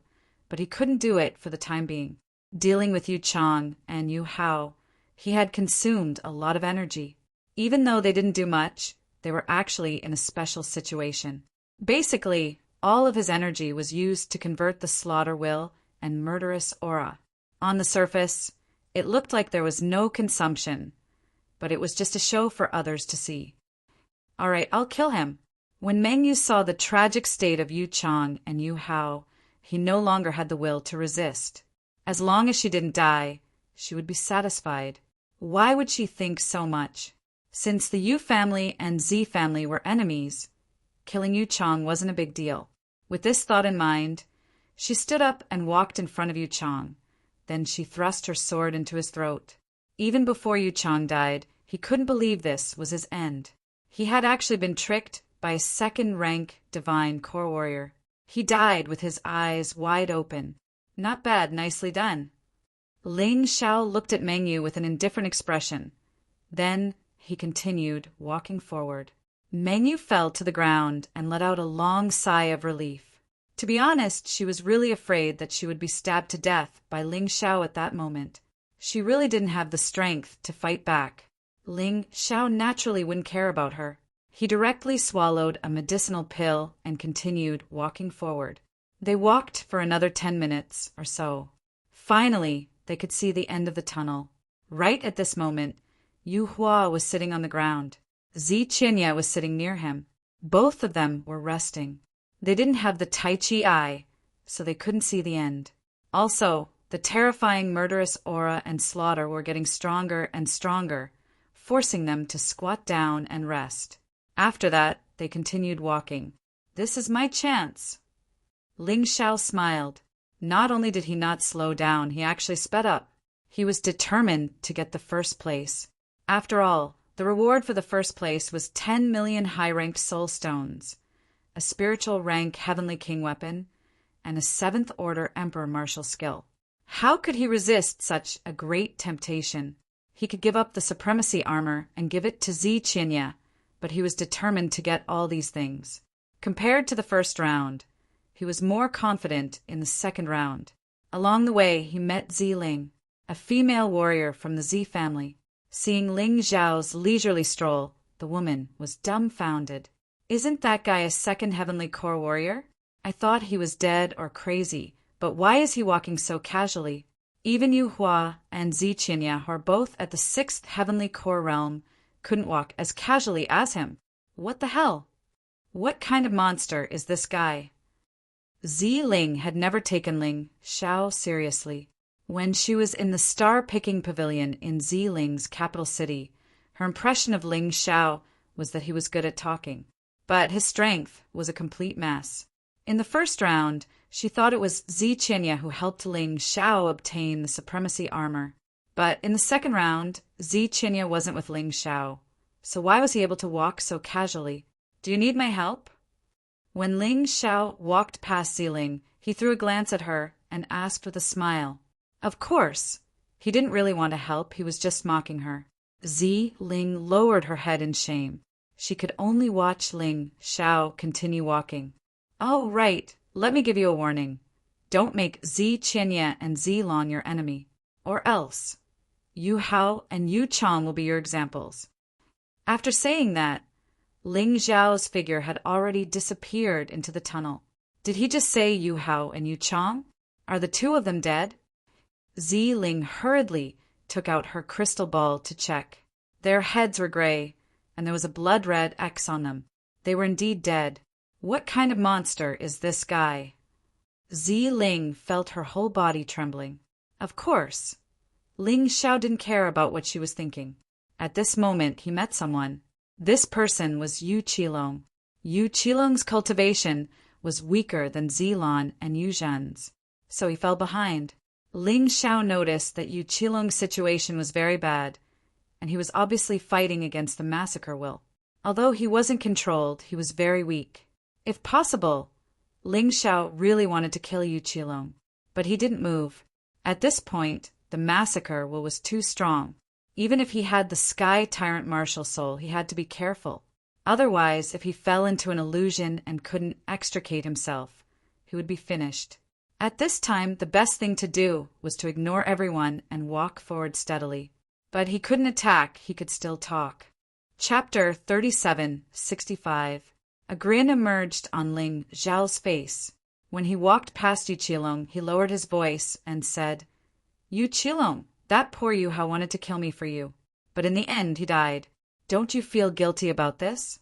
but he couldn't do it for the time being. Dealing with Yu Chang and Yu Hao, he had consumed a lot of energy. Even though they didn't do much, they were actually in a special situation. Basically, all of his energy was used to convert the slaughter will and murderous aura. On the surface, it looked like there was no consumption, but it was just a show for others to see. All right, I'll kill him. When Meng Yu saw the tragic state of Yu Chang and Yu Hao, he no longer had the will to resist. As long as she didn't die, she would be satisfied. Why would she think so much? Since the Yu family and Z family were enemies, killing Yu Chang wasn't a big deal. With this thought in mind, she stood up and walked in front of Yu Chang. Then she thrust her sword into his throat. Even before Yu Chang died, he couldn't believe this was his end. He had actually been tricked by a second-rank divine core warrior. He died with his eyes wide open. Not bad, nicely done. Ling Xiao looked at Meng Yu with an indifferent expression. Then he continued, walking forward. Meng Yu fell to the ground and let out a long sigh of relief. To be honest, she was really afraid that she would be stabbed to death by Ling Xiao at that moment. She really didn't have the strength to fight back. Ling Xiao naturally wouldn't care about her. He directly swallowed a medicinal pill and continued walking forward. They walked for another 10 minutes or so. Finally, they could see the end of the tunnel. Right at this moment, Yu Hua was sitting on the ground. Zi Qinya was sitting near him. Both of them were resting. They didn't have the Tai Chi eye, so they couldn't see the end. Also, the terrifying murderous aura and slaughter were getting stronger and stronger, forcing them to squat down and rest. After that, they continued walking. This is my chance. Ling Xiao smiled. Not only did he not slow down, he actually sped up. He was determined to get the first place. After all, the reward for the first place was 10 million high-ranked soul stones, a spiritual rank heavenly king weapon, and a 7th Order Emperor martial skill. How could he resist such a great temptation? He could give up the supremacy armor and give it to Ziqinya, but he was determined to get all these things. Compared to the first round, he was more confident in the second round. Along the way, he met Ziling, a female warrior from the Z family. Seeing Ling Zhao's leisurely stroll, the woman was dumbfounded. Isn't that guy a second Heavenly Core warrior? I thought he was dead or crazy, but why is he walking so casually? Even Yu Hua and Ziqinya, who are both at the 6th Heavenly Core realm, couldn't walk as casually as him. What the hell? What kind of monster is this guy? Ziling had never taken Ling Xiao seriously. When she was in the star-picking pavilion in Ziling's capital city, her impression of Ling Xiao was that he was good at talking. But his strength was a complete mess. In the first round, she thought it was Ziqinya who helped Ling Xiao obtain the supremacy armor. But in the second round, Ziqinya wasn't with Ling Xiao. So why was he able to walk so casually? Do you need my help? When Ling Xiao walked past Ziling, he threw a glance at her and asked with a smile. Of course. He didn't really want to help, he was just mocking her. Ziling lowered her head in shame. She could only watch Ling Xiao continue walking. Oh, right. Let me give you a warning. Don't make Ziqinya and Zilong your enemy. Or else. Yu Hao and Yu Chong will be your examples. After saying that, Ling Zhao's figure had already disappeared into the tunnel. Did he just say Yu Hao and Yu Chong? Are the two of them dead? Ziling hurriedly took out her crystal ball to check. Their heads were gray, and there was a blood-red X on them. They were indeed dead. What kind of monster is this guy? Ziling felt her whole body trembling. Of course. Ling Xiao didn't care about what she was thinking. At this moment, he met someone. This person was Yu Qilong. Yu Qilong's cultivation was weaker than Zilong and Yu Zhen's, so he fell behind. Ling Xiao noticed that Yu Qilong's situation was very bad, and he was obviously fighting against the massacre will. Although he wasn't controlled, he was very weak. If possible, Ling Xiao really wanted to kill Yu Qilong, but he didn't move. At this point, the massacre will was too strong. Even if he had the Sky Tyrant martial soul, he had to be careful. Otherwise, if he fell into an illusion and couldn't extricate himself, he would be finished. At this time, the best thing to do was to ignore everyone and walk forward steadily. But he couldn't attack, he could still talk. Chapter 37:65. A grin emerged on Ling Zhao's face. When he walked past Yu Qilong, he lowered his voice and said, Yu Qilong, that poor Yu Hao wanted to kill me for you, but in the end he died. Don't you feel guilty about this?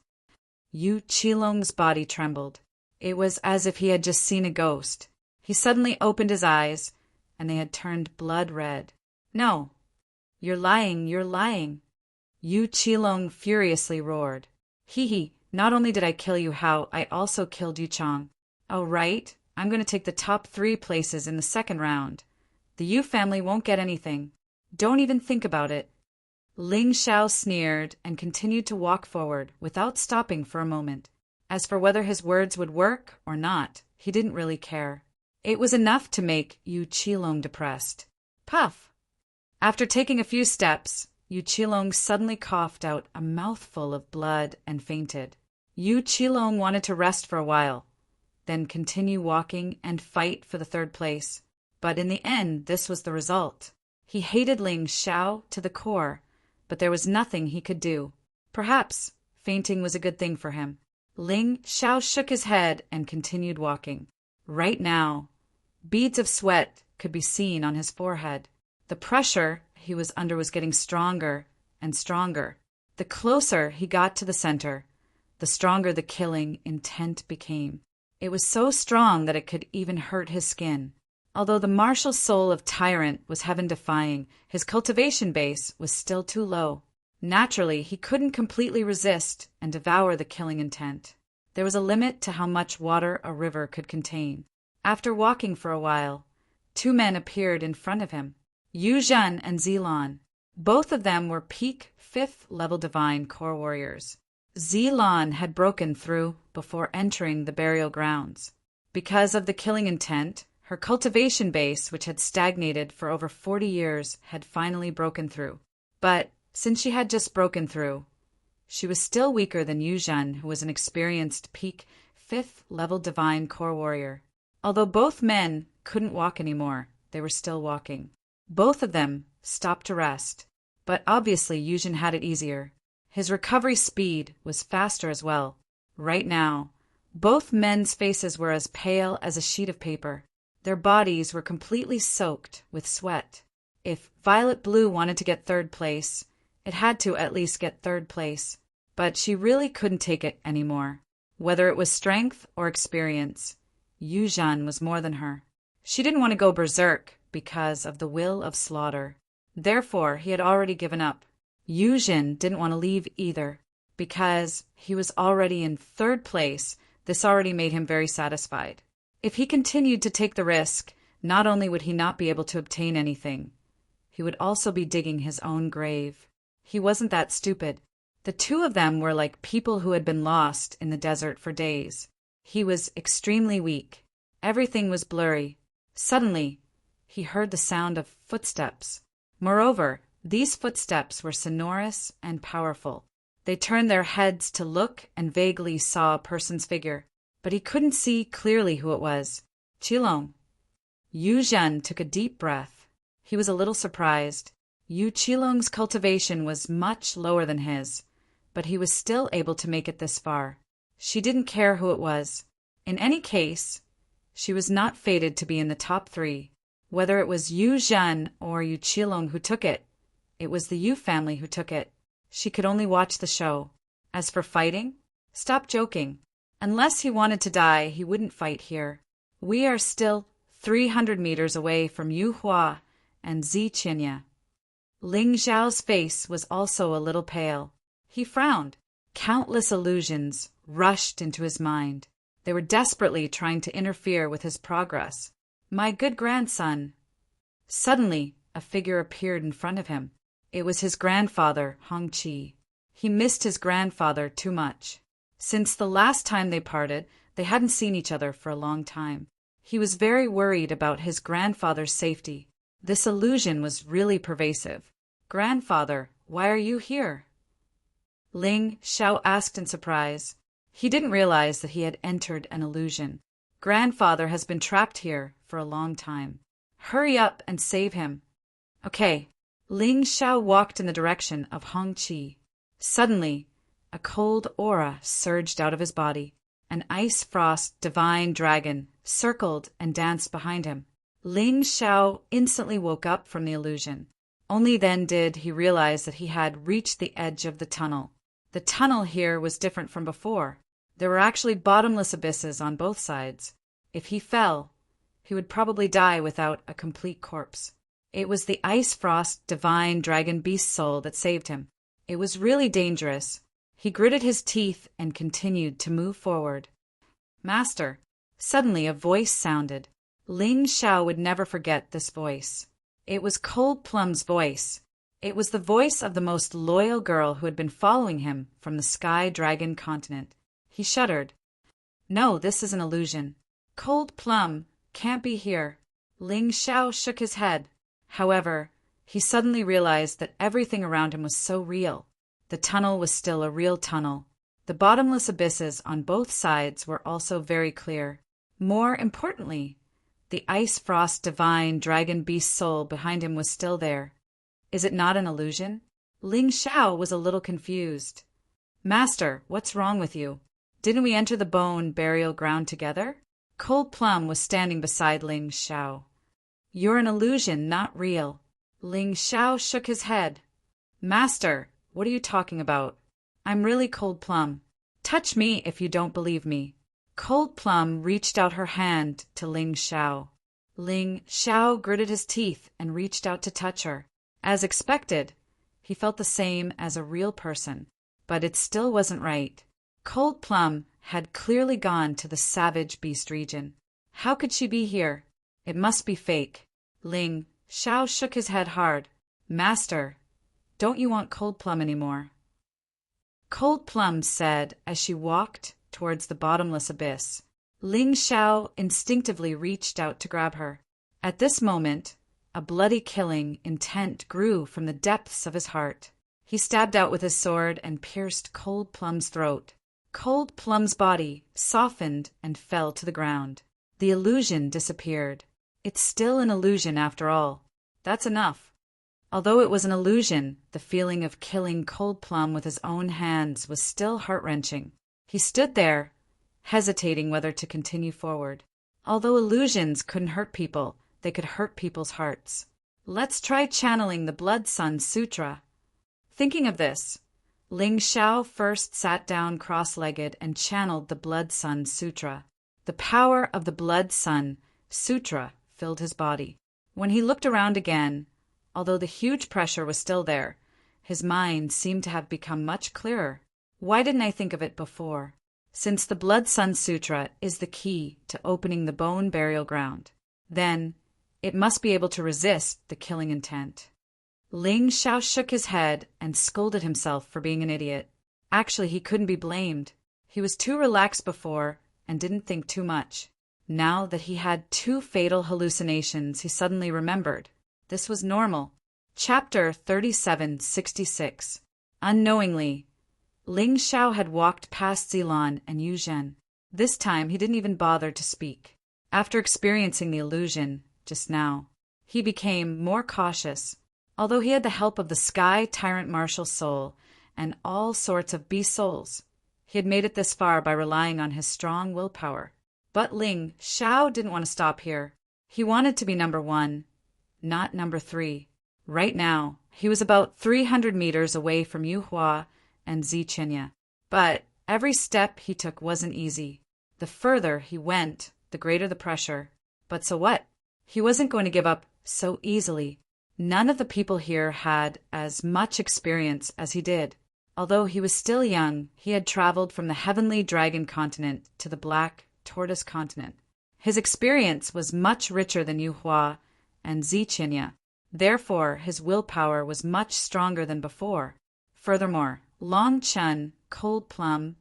Yu Qilong's body trembled. It was as if he had just seen a ghost. He suddenly opened his eyes, and they had turned blood red. No, you're lying, you're lying. Yu Qilong furiously roared. Hee, not only did I kill Yu Hao, I also killed Yu Chong. Oh, right, I'm going to take the top 3 places in the second round. The Yu family won't get anything. Don't even think about it. Ling Xiao sneered and continued to walk forward without stopping for a moment. As for whether his words would work or not, he didn't really care. It was enough to make Yu Qilong depressed. Puff! After taking a few steps, Yu Qilong suddenly coughed out a mouthful of blood and fainted. Yu Qilong wanted to rest for a while, then continue walking and fight for the 3rd place. But in the end, this was the result. He hated Ling Xiao to the core, but there was nothing he could do. Perhaps fainting was a good thing for him. Ling Xiao shook his head and continued walking. Right now, beads of sweat could be seen on his forehead. The pressure he was under was getting stronger and stronger. The closer he got to the center, the stronger the killing intent became. It was so strong that it could even hurt his skin. Although the martial soul of Tyrant was heaven-defying, his cultivation base was still too low. Naturally, he couldn't completely resist and devour the killing intent. There was a limit to how much water a river could contain. After walking for a while, 2 men appeared in front of him, Yu Zhen and Zilong. Both of them were peak 5th level divine core warriors. Zilong had broken through before entering the burial grounds. Because of the killing intent, her cultivation base, which had stagnated for over 40 years, had finally broken through. But since she had just broken through, she was still weaker than Yu Zhen, who was an experienced peak 5th level divine core warrior. Although both men couldn't walk anymore, they were still walking. Both of them stopped to rest, but obviously Yu Zhen had it easier. His recovery speed was faster as well. Right now, both men's faces were as pale as a sheet of paper. Their bodies were completely soaked with sweat. If Violet Blue wanted to get third place, it had to at least get third place. But she really couldn't take it anymore. Whether it was strength or experience, Yu Zhen was more than her. She didn't want to go berserk because of the will of slaughter. Therefore, he had already given up. Yu Zhen didn't want to leave either. Because he was already in third place, this already made him very satisfied. If he continued to take the risk, not only would he not be able to obtain anything, he would also be digging his own grave. He wasn't that stupid. The two of them were like people who had been lost in the desert for days. He was extremely weak. Everything was blurry. Suddenly, he heard the sound of footsteps. Moreover, these footsteps were sonorous and powerful. They turned their heads to look and vaguely saw a person's figure, but he couldn't see clearly who it was. Qilong. Yu Zhen took a deep breath. He was a little surprised. Yu Qilong's cultivation was much lower than his, but he was still able to make it this far. She didn't care who it was. In any case, she was not fated to be in the top 3. Whether it was Yu Zhen or Yu Qilong who took it, it was the Yu family who took it. She could only watch the show. As for fighting, stop joking. Unless he wanted to die, he wouldn't fight here. We are still 300 meters away from Yu Hua and Zi Qinya. Ling Zhao's face was also a little pale. He frowned. Countless illusions rushed into his mind. They were desperately trying to interfere with his progress. My good grandson. Suddenly, a figure appeared in front of him. It was his grandfather, Hong Qi. He missed his grandfather too much. Since the last time they parted, they hadn't seen each other for a long time. He was very worried about his grandfather's safety. This illusion was really pervasive. Grandfather, why are you here? Ling Xiao asked in surprise. He didn't realize that he had entered an illusion. Grandfather has been trapped here for a long time. Hurry up and save him. Okay. Ling Xiao walked in the direction of Hong Qi. Suddenly, a cold aura surged out of his body. An ice frost divine dragon circled and danced behind him. Ling Xiao instantly woke up from the illusion. Only then did he realize that he had reached the edge of the tunnel. The tunnel here was different from before. There were actually bottomless abysses on both sides. If he fell, he would probably die without a complete corpse. It was the ice frost divine dragon beast soul that saved him. It was really dangerous. He gritted his teeth and continued to move forward. Master. Suddenly a voice sounded. Ling Xiao would never forget this voice. It was Cold Plum's voice. It was the voice of the most loyal girl who had been following him from the Sky Dragon continent. He shuddered. No, this is an illusion. Cold Plum can't be here. Ling Xiao shook his head. However, he suddenly realized that everything around him was so real. The tunnel was still a real tunnel. The bottomless abysses on both sides were also very clear. More importantly, the ice frost divine dragon beast soul behind him was still there. Is it not an illusion? Ling Xiao was a little confused. Master, what's wrong with you? Didn't we enter the bone burial ground together? Cold Plum was standing beside Ling Xiao. You're an illusion, not real. Ling Xiao shook his head. Master, what are you talking about? I'm really Cold Plum. Touch me if you don't believe me. Cold Plum reached out her hand to Ling Xiao. Ling Xiao gritted his teeth and reached out to touch her. As expected, he felt the same as a real person, but it still wasn't right. Cold Plum had clearly gone to the savage beast region. How could she be here? It must be fake. Ling Xiao shook his head hard. Master, don't you want Cold Plum anymore? Cold Plum said as she walked towards the bottomless abyss. Ling Xiao instinctively reached out to grab her. At this moment, a bloody killing intent grew from the depths of his heart. He stabbed out with his sword and pierced Cold Plum's throat. Cold Plum's body softened and fell to the ground. The illusion disappeared. It's still an illusion after all. That's enough. Although it was an illusion, the feeling of killing Cold Plum with his own hands was still heart-wrenching. He stood there, hesitating whether to continue forward. Although illusions couldn't hurt people, they could hurt people's hearts. Let's try channeling the Blood Sun Sutra. Thinking of this, Ling Xiao first sat down cross-legged and channeled the Blood Sun Sutra. The power of the Blood Sun Sutra filled his body. When he looked around again, although the huge pressure was still there, his mind seemed to have become much clearer. Why didn't I think of it before? Since the Blood Sun Sutra is the key to opening the bone burial ground, then it must be able to resist the killing intent. Ling Xiao shook his head and scolded himself for being an idiot. Actually, he couldn't be blamed. He was too relaxed before and didn't think too much. Now that he had 2 fatal hallucinations, he suddenly remembered. This was normal. Chapter 3766. Unknowingly, Ling Xiao had walked past Zilan and Yu Zhen. This time he didn't even bother to speak. After experiencing the illusion just now, he became more cautious. Although he had the help of the Sky Tyrant Martial Soul and all sorts of beast souls, he had made it this far by relying on his strong willpower. But Ling Xiao didn't want to stop here. He wanted to be number 1, not number 3. Right now, he was about 300 meters away from Yu Hua and Zi Qinya. But every step he took wasn't easy. The further he went, the greater the pressure. But so what? He wasn't going to give up so easily. None of the people here had as much experience as he did. Although he was still young, he had traveled from the Heavenly Dragon Continent to the Black Tortoise Continent. His experience was much richer than Yu Hua and Zi Qinya. Therefore, his willpower was much stronger than before. Furthermore, Long Chun, Cold Plum,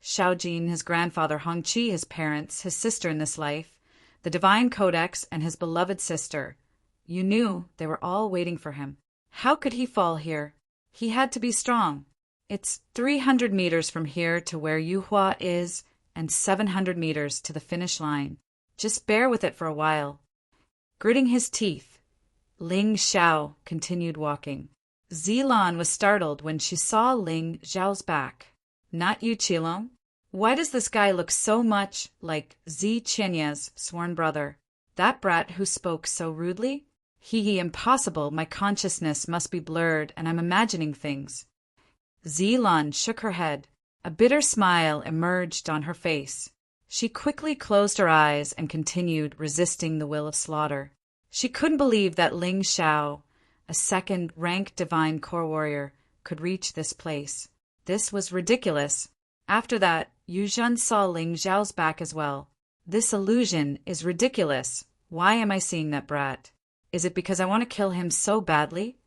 Xiaojin, his grandfather, Hongqi, his parents, his sister in this life, the Divine Codex, and his beloved sister. You knew they were all waiting for him. How could he fall here? He had to be strong. It's 300 meters from here to where Yu Hua is, and 700 meters to the finish line. Just bear with it for a while. Gritting his teeth, Ling Xiao continued walking. Zilan was startled when she saw Ling Xiao's back. Not you, Qilong? Why does this guy look so much like Zi Qianya's sworn brother? That brat who spoke so rudely? Impossible, my consciousness must be blurred and I'm imagining things. Zilan shook her head. A bitter smile emerged on her face. She quickly closed her eyes and continued resisting the will of slaughter. She couldn't believe that Ling Xiao, a second-rank divine core warrior, could reach this place. This was ridiculous. After that, Yu Zhen saw Ling Xiao's back as well. This illusion is ridiculous. Why am I seeing that brat? Is it because I want to kill him so badly?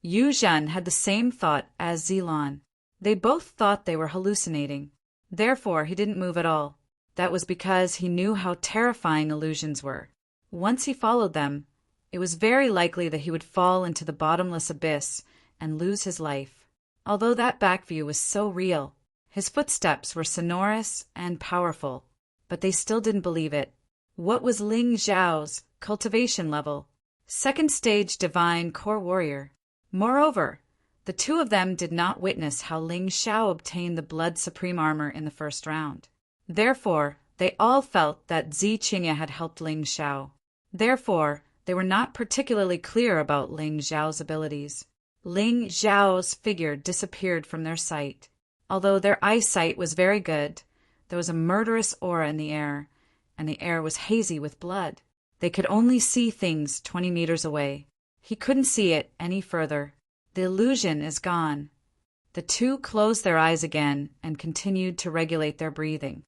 Yu Zhen had the same thought as Zilan. They both thought they were hallucinating. Therefore, he didn't move at all. That was because he knew how terrifying illusions were. Once he followed them, it was very likely that he would fall into the bottomless abyss and lose his life. Although that back view was so real, his footsteps were sonorous and powerful, but they still didn't believe it. What was Ling Xiao's cultivation level? Second stage divine core warrior. Moreover, the two of them did not witness how Ling Xiao obtained the Blood Supreme armor in the first round. Therefore, they all felt that Zi Qinya had helped Ling Xiao. Therefore, they were not particularly clear about Ling Xiao's abilities. Ling Xiao's figure disappeared from their sight. Although their eyesight was very good, there was a murderous aura in the air, and the air was hazy with blood. They could only see things 20 meters away. He couldn't see it any further. The illusion is gone. The two closed their eyes again and continued to regulate their breathing.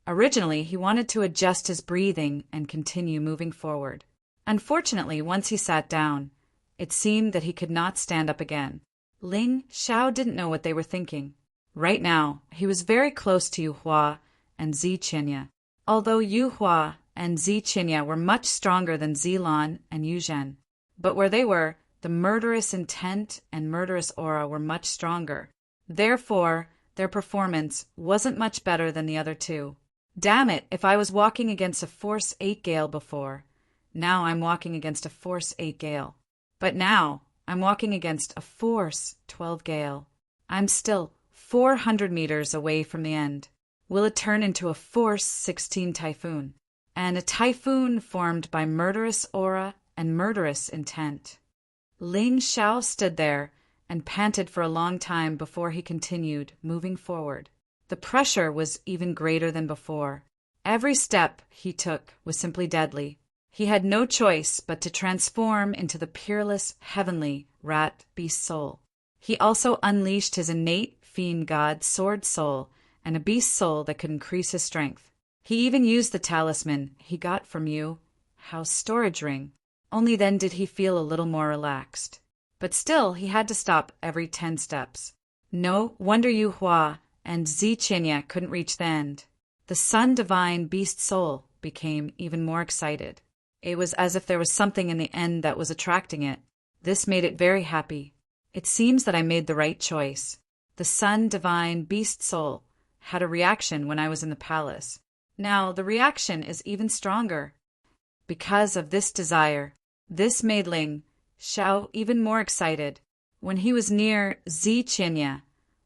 Originally, he wanted to adjust his breathing and continue moving forward. Unfortunately, once he sat down, it seemed that he could not stand up again. Ling Xiao didn't know what they were thinking. Right now, he was very close to Yu Hua and Zi Qinya. although Yu Hua and Zi Qinya were much stronger than Zi Lan and Yu Zhen. But where they were, the murderous intent and murderous aura were much stronger. Therefore, their performance wasn't much better than the other two. Damn it, if I was walking against a Force 8 Gale before, now I'm walking against a Force 8 Gale. But now, I'm walking against a Force 12 Gale. I'm still 400 meters away from the end. Will it turn into a Force 16 Typhoon? And a typhoon formed by murderous aura and murderous intent. Ling Xiao stood there and panted for a long time before he continued, moving forward. The pressure was even greater than before. Every step he took was simply deadly. He had no choice but to transform into the peerless, heavenly rat beast soul. He also unleashed his innate fiend god sword soul and a beast soul that could increase his strength. He even used the talisman he got from Yu Hao's storage ring. Only then did he feel a little more relaxed. But still, he had to stop every 10 steps. No wonder Yu Hua and Zi Qinya couldn't reach the end. The Sun Divine Beast Soul became even more excited. It was as if there was something in the end that was attracting it. This made it very happy. It seems that I made the right choice. The Sun Divine Beast Soul had a reaction when I was in the palace. Now, the reaction is even stronger. Because of this desire, this made Ling Xiao even more excited. When he was near Zi Qinya,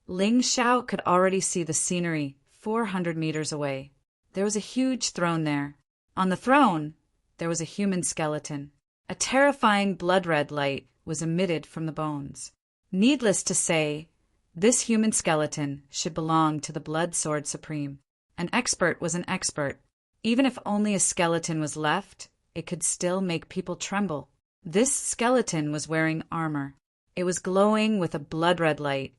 Ling Xiao could already see the scenery 400 meters away. There was a huge throne there. On the throne, there was a human skeleton. A terrifying blood-red light was emitted from the bones. Needless to say, this human skeleton should belong to the Blood Sword Supreme. An expert was an expert. Even if only a skeleton was left, it could still make people tremble. This skeleton was wearing armor. It was glowing with a blood-red light,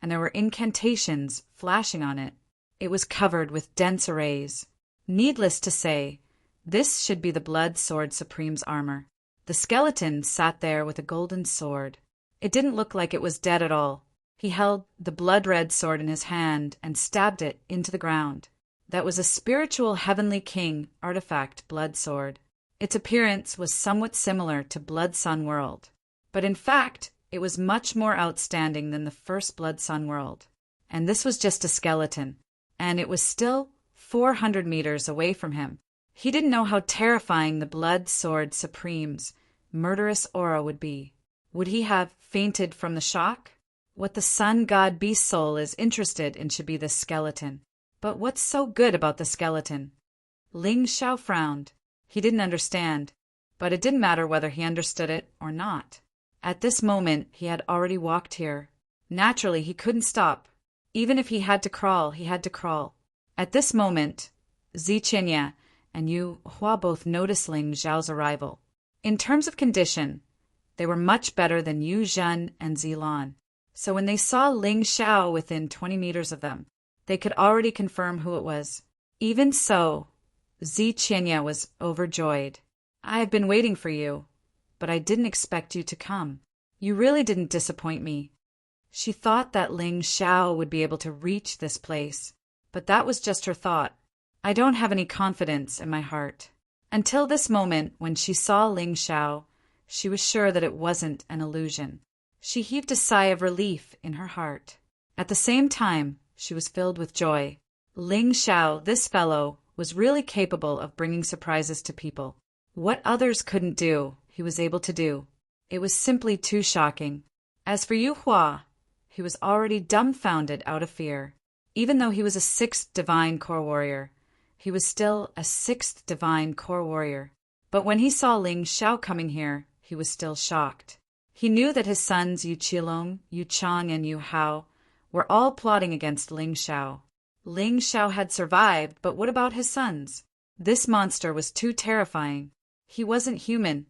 and there were incantations flashing on it. It was covered with dense rays. Needless to say, this should be the Blood Sword Supreme's armor. The skeleton sat there with a golden sword. It didn't look like it was dead at all. He held the blood-red sword in his hand and stabbed it into the ground. That was a spiritual heavenly king artifact blood sword. Its appearance was somewhat similar to Blood Sun World, but in fact, it was much more outstanding than the first Blood Sun World. And this was just a skeleton, and it was still 400 meters away from him. He didn't know how terrifying the Blood Sword Supreme's murderous aura would be. Would he have fainted from the shock? What the Sun God Beast Soul is interested in should be the skeleton. But what's so good about the skeleton? Ling Xiao frowned. He didn't understand, but it didn't matter whether he understood it or not. At this moment, he had already walked here. Naturally, he couldn't stop. Even if he had to crawl, he had to crawl. At this moment, Zi Qinya and Yu Hua both noticed Ling Xiao's arrival. In terms of condition, they were much better than Yu Zhen and Zi Lan. So when they saw Ling Xiao within 20 meters of them, they could already confirm who it was. Even so, Zi Qinya was overjoyed. I have been waiting for you, but I didn't expect you to come. You really didn't disappoint me. She thought that Ling Xiao would be able to reach this place, but that was just her thought. I don't have any confidence in my heart. Until this moment, when she saw Ling Xiao, she was sure that it wasn't an illusion. She heaved a sigh of relief in her heart. At the same time, she was filled with joy. Ling Xiao, this fellow, was really capable of bringing surprises to people. What others couldn't do, he was able to do. It was simply too shocking. As for Yu Hua, he was already dumbfounded out of fear. Even though he was a 6th Divine Core Warrior, he was still a 6th Divine Core Warrior. But when he saw Ling Xiao coming here, he was still shocked. He knew that his sons Yu Qilong, Yu Chang, and Yu Hao were all plotting against Ling Xiao. Ling Xiao had survived, but what about his sons? This monster was too terrifying. He wasn't human.